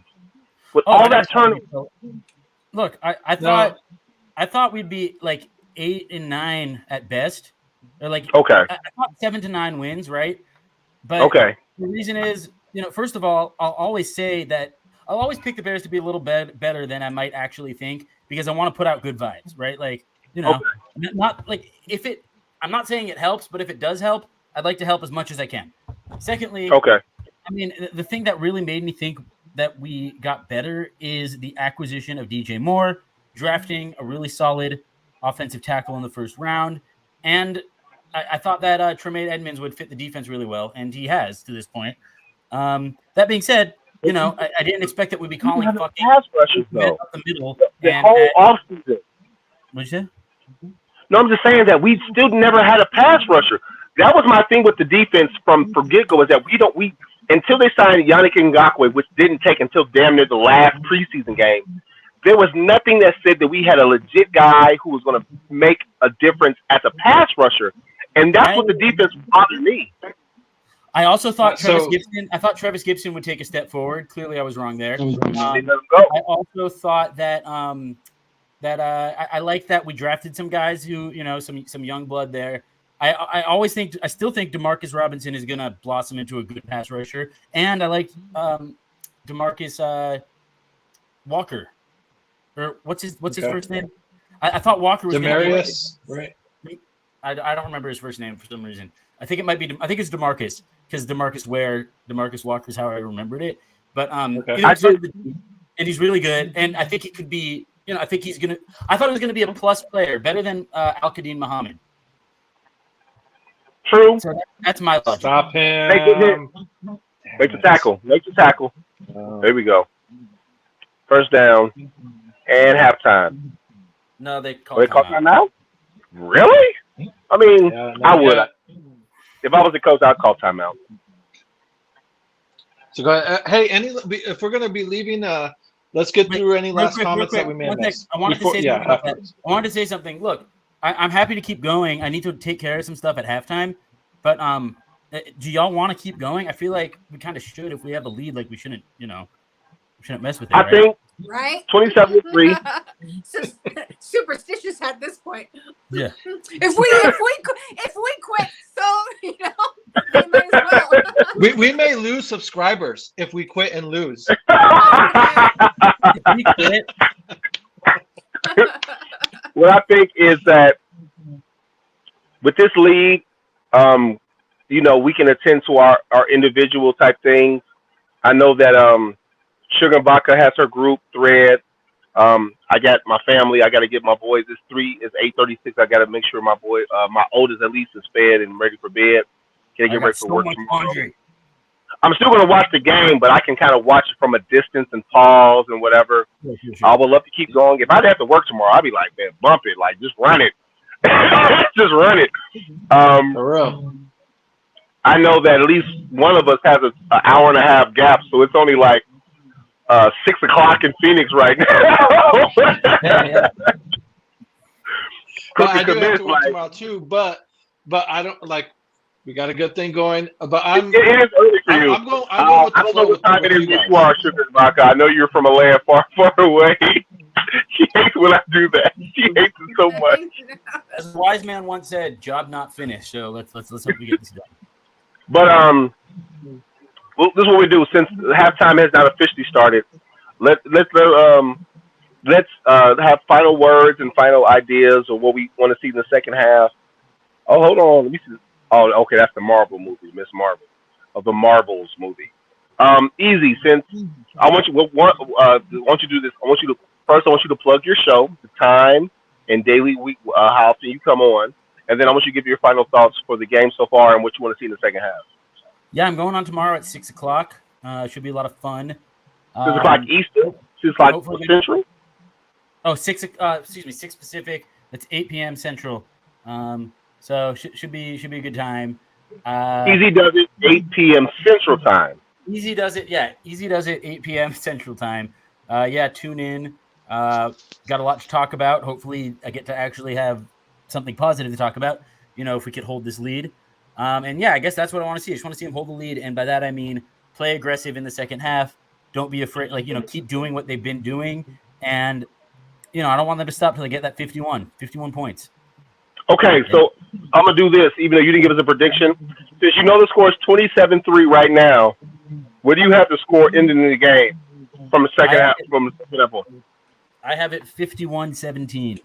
Speaker 1: With all that turnover.
Speaker 7: Look, I thought we'd be like 8 and 9 at best. Or like,
Speaker 1: okay.
Speaker 7: I thought 7 to 9 wins, right? But the reason is, first of all, I'll always say that I'll always pick the Bears to be a little bit better than I might actually think, because I want to put out good vibes, right? Like, not like I'm not saying it helps, but if it does help, I'd like to help as much as I can. Secondly, I mean, the thing that really made me think that we got better is the acquisition of DJ Moore, drafting a really solid offensive tackle in the first round. And I thought that Tremaine Edmonds would fit the defense really well, and he has to this point. That being said, I didn't expect that we'd be calling fucking
Speaker 1: pass rushers though.
Speaker 7: Up the middle.
Speaker 1: The whole offseason.
Speaker 7: What'd you say?
Speaker 1: No, I'm just saying that we still never had a pass rusher. That was my thing with the defense from get-go, is that we until they signed Yannick Ngakoue, which didn't take until damn near the last preseason game, there was nothing that said that we had a legit guy who was going to make a difference as a pass rusher. And that's what the defense bothered me.
Speaker 7: I also thought Travis Gibson would take a step forward. Clearly, I was wrong there. I also thought that I like that we drafted some guys who, some young blood there. I still think Demarcus Robinson is going to blossom into a good pass rusher, and I like Demarcus Walker, or what's his first name? I thought Walker was
Speaker 8: Demarius, right?
Speaker 7: I don't remember his first name for some reason. I think it might be. I think it's Demarcus, because Demarcus Walker is how I remembered it. But and he's really good, and I think he could be. I think he's gonna. I thought he was gonna be a plus player, better than Al-Qadim Muhammad.
Speaker 1: True.
Speaker 7: So that's my logic.
Speaker 8: Stop him.
Speaker 1: Make the tackle. There we go. First down and halftime.
Speaker 7: No, they called
Speaker 1: timeout. Really? I mean, I would. If I was the coach, I'd call timeout.
Speaker 8: So go ahead. Hey, if we're gonna be leaving, let's get through any last comments that we may have missed.
Speaker 7: I wanted to say something. Look, I'm happy to keep going. I need to take care of some stuff at halftime, but do y'all want to keep going? I feel like we kind of should. If we have a lead, like we shouldn't mess with it.
Speaker 1: I think
Speaker 3: right
Speaker 1: 27-3.
Speaker 3: Superstitious at this point.
Speaker 7: Yeah.
Speaker 3: If we quit, so they might as well.
Speaker 8: We may lose subscribers if we quit and lose.
Speaker 1: What I think is that with this league, we can attend to our individual type things. I know that Sugar Baka has her group thread. I got my family. I got to get my boys. It's 8:36. I got to make sure my boy, my oldest at least, is fed and ready for bed. Can I get ready for work tomorrow? I'm still going to watch the game, but I can kind of watch it from a distance and pause and whatever.
Speaker 7: Sure.
Speaker 1: I would love to keep going. If I'd have to work tomorrow, I'd be like, man, bump it. Like, just run it. Just run it.
Speaker 8: For real.
Speaker 1: I know that at least one of us has an hour and a half gap, so it's only like 6 o'clock in Phoenix right now.
Speaker 8: Yeah. But I do have to work tomorrow too, but I don't like. We got a good thing going, but it
Speaker 1: is early for you. I don't know what time it is where you are, Sugar Baka. I know you're from a land far, far away. She hates when I do that. She hates it so much.
Speaker 7: As a wise man once said, "Job not finished." So let's hope we get this done.
Speaker 1: But well, this is what we do. Since halftime has not officially started, let's have final words and final ideas of what we want to see in the second half. Oh, hold on. Let me see. Oh, okay, that's the Marvel movie, Miss Marvel, of the Marvels movie. Easy, since I want you to do this. I want you to plug your show, the time and daily week, how often you come on, and then I want you to give your final thoughts for the game so far and what you want to see in the second half.
Speaker 7: Yeah, I'm going on tomorrow at 6 o'clock. Should be a lot of fun.
Speaker 1: 6 o'clock Eastern. 6 o'clock Central.
Speaker 7: Oh, 6 Pacific. That's 8 p.m. Central. So should be a good time.
Speaker 1: Easy does it 8 p.m. Central Time.
Speaker 7: Easy does it 8 p.m. Central Time. Yeah, tune in. Got a lot to talk about. Hopefully, I get to actually have something positive to talk about. If we could hold this lead. And yeah, I guess that's what I want to see. I just want to see him hold the lead, and by that I mean play aggressive in the second half. Don't be afraid. Keep doing what they've been doing, and I don't want them to stop till they get that 51 points.
Speaker 1: Okay, so I'm gonna do this, even though you didn't give us a prediction. Since you know the score is 27-3 right now, what do you have the score ending in the game from the second half?
Speaker 7: I have it 51-17.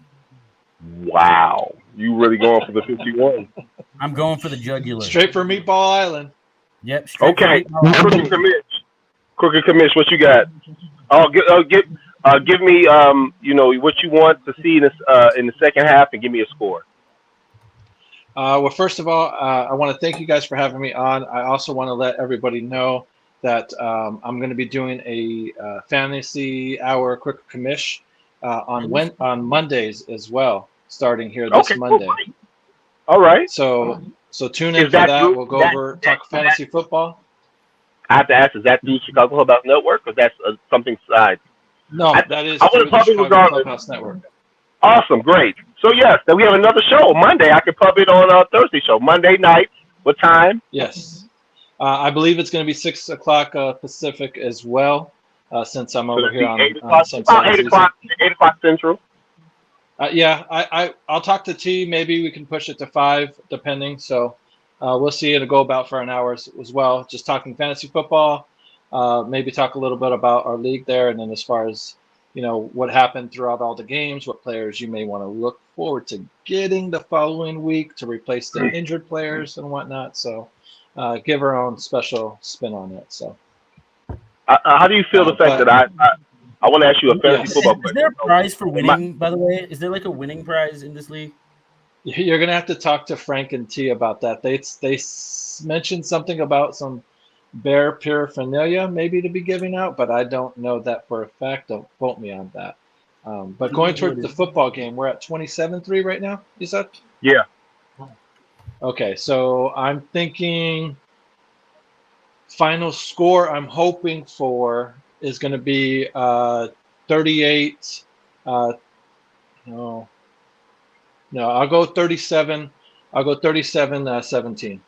Speaker 1: Wow, you really going for the 51?
Speaker 7: I'm going for the jugular.
Speaker 8: Straight for Meatball Island.
Speaker 7: Yep.
Speaker 1: Okay, Crooked Commish, what you got? Give me what you want to see in the second half, and give me a score.
Speaker 8: Well, first of all, I want to thank you guys for having me on. I also want to let everybody know that I'm going to be doing a fantasy hour Crooked Commish on Mondays as well, starting here this Monday.
Speaker 1: Cool. All right.
Speaker 8: So tune in for that. We'll go over talk fantasy football.
Speaker 1: I have to ask: is that through Chicago Clubhouse Network, or that's something side?
Speaker 8: No, that is through the Chicago Clubhouse Network.
Speaker 1: Awesome, great. So yes, then we have another show Monday. I could pub it on a Thursday show, Monday night. What time?
Speaker 8: Yes, I believe it's going to be 6 o'clock Pacific as well. Since I'm over here on
Speaker 1: 8 o'clock Central.
Speaker 8: Yeah, I'll talk to T. Maybe we can push it to 5, depending. So we'll see. It'll go about for an hour as well. Just talking fantasy football. Maybe talk a little bit about our league there, and then as far as what happened throughout all the games, what players you may want to look forward to getting the following week to replace the injured players and whatnot. So give our own special spin on it. So
Speaker 1: how do you feel the fact that I want to ask you a fantasy football question?
Speaker 7: Is there a prize for winning, by the way? Is there like a winning prize in this league?
Speaker 8: You're going to have to talk to Frank and T about that. They mentioned something about some bear paraphernalia maybe to be giving out, but I don't know that for a fact. Don't quote me on that. But going towards the football game, we're at 27-3 right now, you said?
Speaker 1: Yeah.
Speaker 8: Okay, so I'm thinking final score I'm hoping for is going to be 38. No, I'll go 37. I'll go 37-17.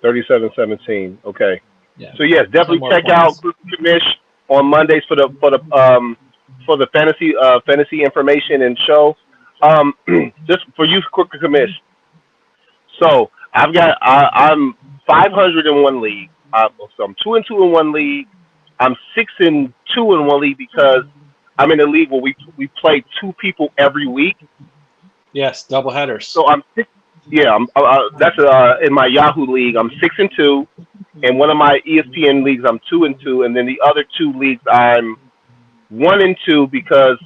Speaker 1: 37-17. Okay.
Speaker 8: Yeah.
Speaker 1: So yes, definitely check out Commish on Mondays for the fantasy information and show. Just for you, Crooked Commish. So I'm 500 in one league. So I'm 2-2 in one league. I'm 6-2 in one league because I'm in a league where we play 2 people every week.
Speaker 8: Yes, double headers.
Speaker 1: So I'm 6. Yeah, that's in my Yahoo league. I'm 6-2. In one of my ESPN leagues, I'm 2-2, and then the other 2 leagues, I'm 1-2 because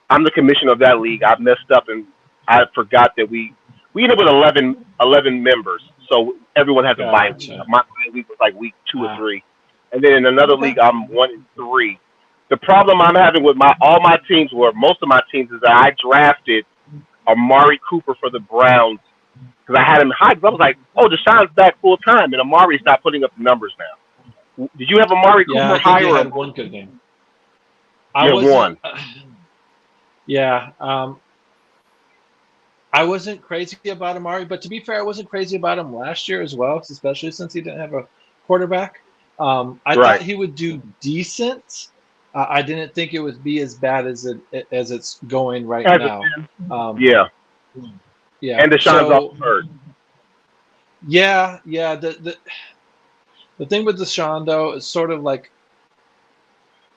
Speaker 1: I'm the commissioner of that league. I messed up and I forgot that we ended up with 11 members, so everyone has a bye week. My bye week was like week 2 or 3, and then in another league, I'm 1-3. The problem I'm having with all my teams, or most of my teams, is that I drafted Amari Cooper for the Browns. Because I had him high. I was like, Deshaun's back full time, and Amari's not putting up the numbers now. Did you have Amari Cooper higher?
Speaker 8: Yeah, I had one good game.
Speaker 1: One.
Speaker 8: I wasn't crazy about Amari, but to be fair, I wasn't crazy about him last year as well, especially since he didn't have a quarterback. I thought he would do decent. I didn't think it would be as bad as it's going right now. Yeah,
Speaker 1: and Deshaun's also hurt.
Speaker 8: Yeah. The thing with Deshaun though is sort of like,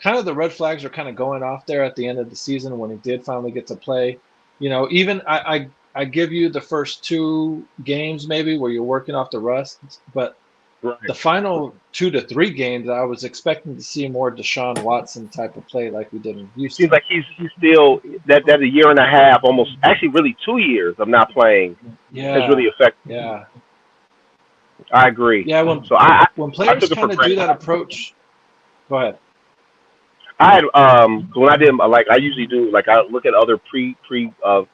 Speaker 8: kind of the red flags are kind of going off there at the end of the season when he did finally get to play. Even I give you the first 2 games maybe where you're working off the rust, but the final 2 to 3 games, I was expecting to see more Deshaun Watson type of play like we did in Houston.
Speaker 1: Seems like he's still that a year and a half, almost actually really 2 years of not playing has really affected.
Speaker 8: Yeah.
Speaker 1: I agree.
Speaker 8: Yeah,
Speaker 1: when
Speaker 8: players kind of do that approach. Go ahead.
Speaker 1: I had when I did I usually do I look at other pre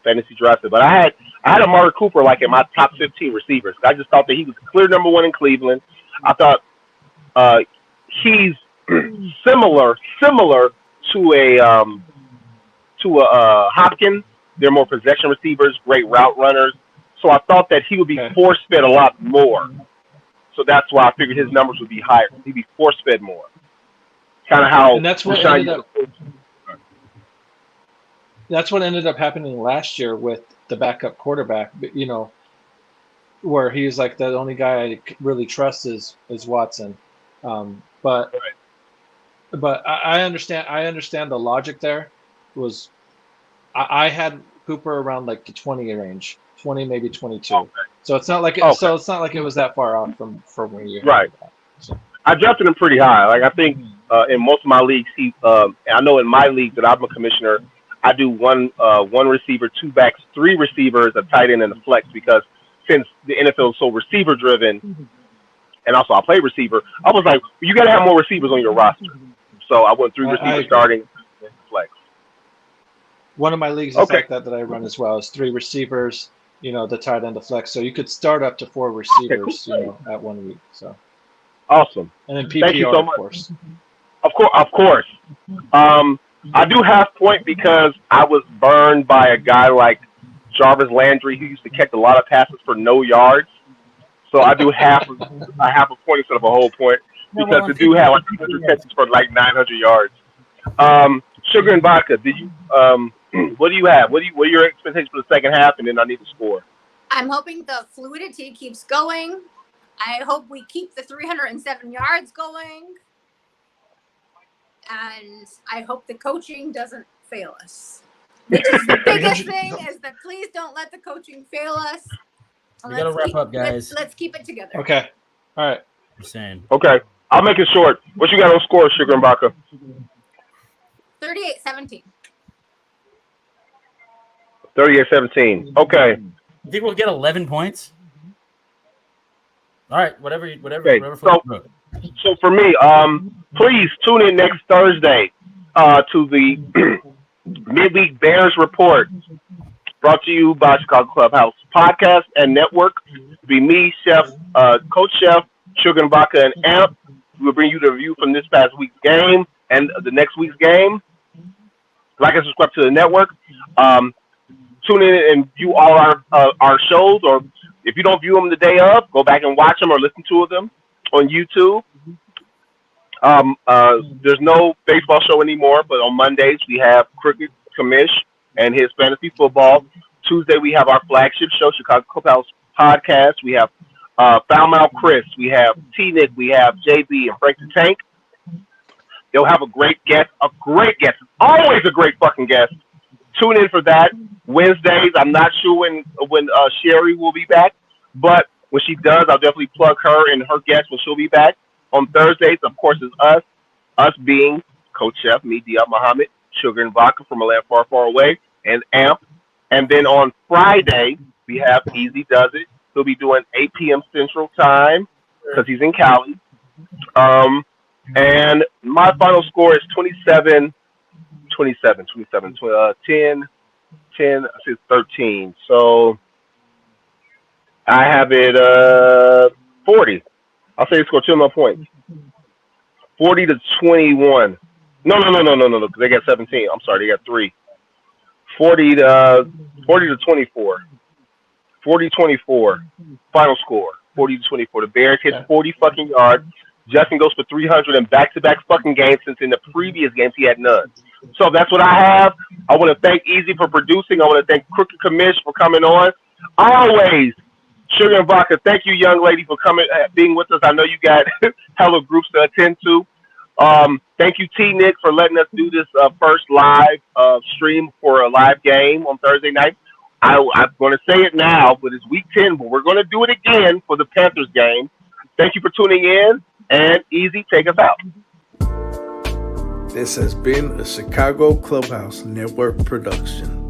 Speaker 1: fantasy drafts, but I had Amari Cooper in my top 15 receivers. I just thought that he was clear number one in Cleveland. I thought he's similar to a Hopkins. They're more possession receivers, great route runners. So I thought that he would be force fed a lot more. So that's why I figured his numbers would be higher. He'd be force fed more. Kind of how.
Speaker 8: And that's what ended up happening last year with the backup quarterback. Where he's like the only guy I really trust is Watson. But I understand the logic there. I had Cooper around the 20 range, 20 maybe 22. Okay. So it's not like it was that far off from where you
Speaker 1: right. So. I drafted him pretty high. I think in most of my leagues, I know in my league that I'm a commissioner, I do one receiver, two backs, three receivers, a tight end, and a flex because since the NFL is so receiver driven, and also I play receiver, I was like, you got to have more receivers on your roster. So I went three receivers starting and flex.
Speaker 8: One of my leagues is like that I run as well. Is three receivers, the tight end, the flex. So you could start up to four receivers, at 1 week. So
Speaker 1: awesome.
Speaker 8: And then PPR,
Speaker 1: thank you so much.
Speaker 8: Of course.
Speaker 1: Of course. I do have point because I was burned by a guy like Jarvis Landry who used to catch a lot of passes for no yards. So I do half a point instead of a whole point because the dude had 200 catches for 900 yards. Sugar and vodka. Did you? What do you have? What are your expectations for the second half? And then I need to score.
Speaker 3: I'm hoping the fluidity keeps going. I hope we keep the 307 yards going. And I hope the coaching doesn't fail us. Which is the biggest thing is that please don't let the coaching fail us.
Speaker 7: We got to wrap up, guys.
Speaker 3: Let's keep it together.
Speaker 8: Okay. All right.
Speaker 7: Insane.
Speaker 1: Okay. I'll make it short. What you got on score, Sugar and vodka?
Speaker 3: 38-17.
Speaker 1: 38-17. Okay.
Speaker 7: You think we'll get 11 points? All right. Whatever.
Speaker 1: Okay. So for me, please tune in next Thursday to the Midweek Bears Report, brought to you by Chicago Clubhouse Podcast and Network. It'll be me, Chef, Coach Chef, Sugar and Vodka, and Amp. We'll bring you the review from this past week's game and the next week's game. Like and subscribe to the network. Tune in and view all our shows, or if you don't view them the day of, go back and watch them or listen to them on YouTube. There's no baseball show anymore, but on Mondays we have Cricket Commish and his fantasy football. Tuesday we have our flagship show, Chicago Clubhouse Podcast. We have Foul Mouth Chris. We have T-Nick. We have JB and Frank the Tank. They'll have a great guest. Always a great fucking guest. Tune in for that. Wednesdays, I'm not sure when Sherry will be back, but when she does, I'll definitely plug her and her guest when she'll be back. On Thursdays, of course, is us being Coach Chef, me, Diab Muhammad, Sugar and Vodka from a land far, far away, and Amp. And then on Friday, we have Easy Does It. He'll be doing 8 p.m. Central Time because he's in Cali. And my final score is 10, 10, 13. So I have it 40. I'll say they score 2 more points. 40-21. No, because they got 17. I'm sorry, they got 3. 40-24. 40-24. Final score. 40-24. The Bears hit 40 fucking yards. Justin goes for 300 in back-to-back fucking games since in the previous games he had none. So that's what I have. I want to thank Easy for producing. I want to thank Crooked Commish for coming on. Always, Sugar and Vodka, thank you, young lady, for coming, being with us. I know you got hella groups to attend to. Thank you, T-Nick, for letting us do this first live stream for a live game on Thursday night. I'm going to say it now, but it's week 10, but we're going to do it again for the Panthers game. Thank you for tuning in, and Easy, take us out.
Speaker 6: This has been a Chicago Clubhouse Network production.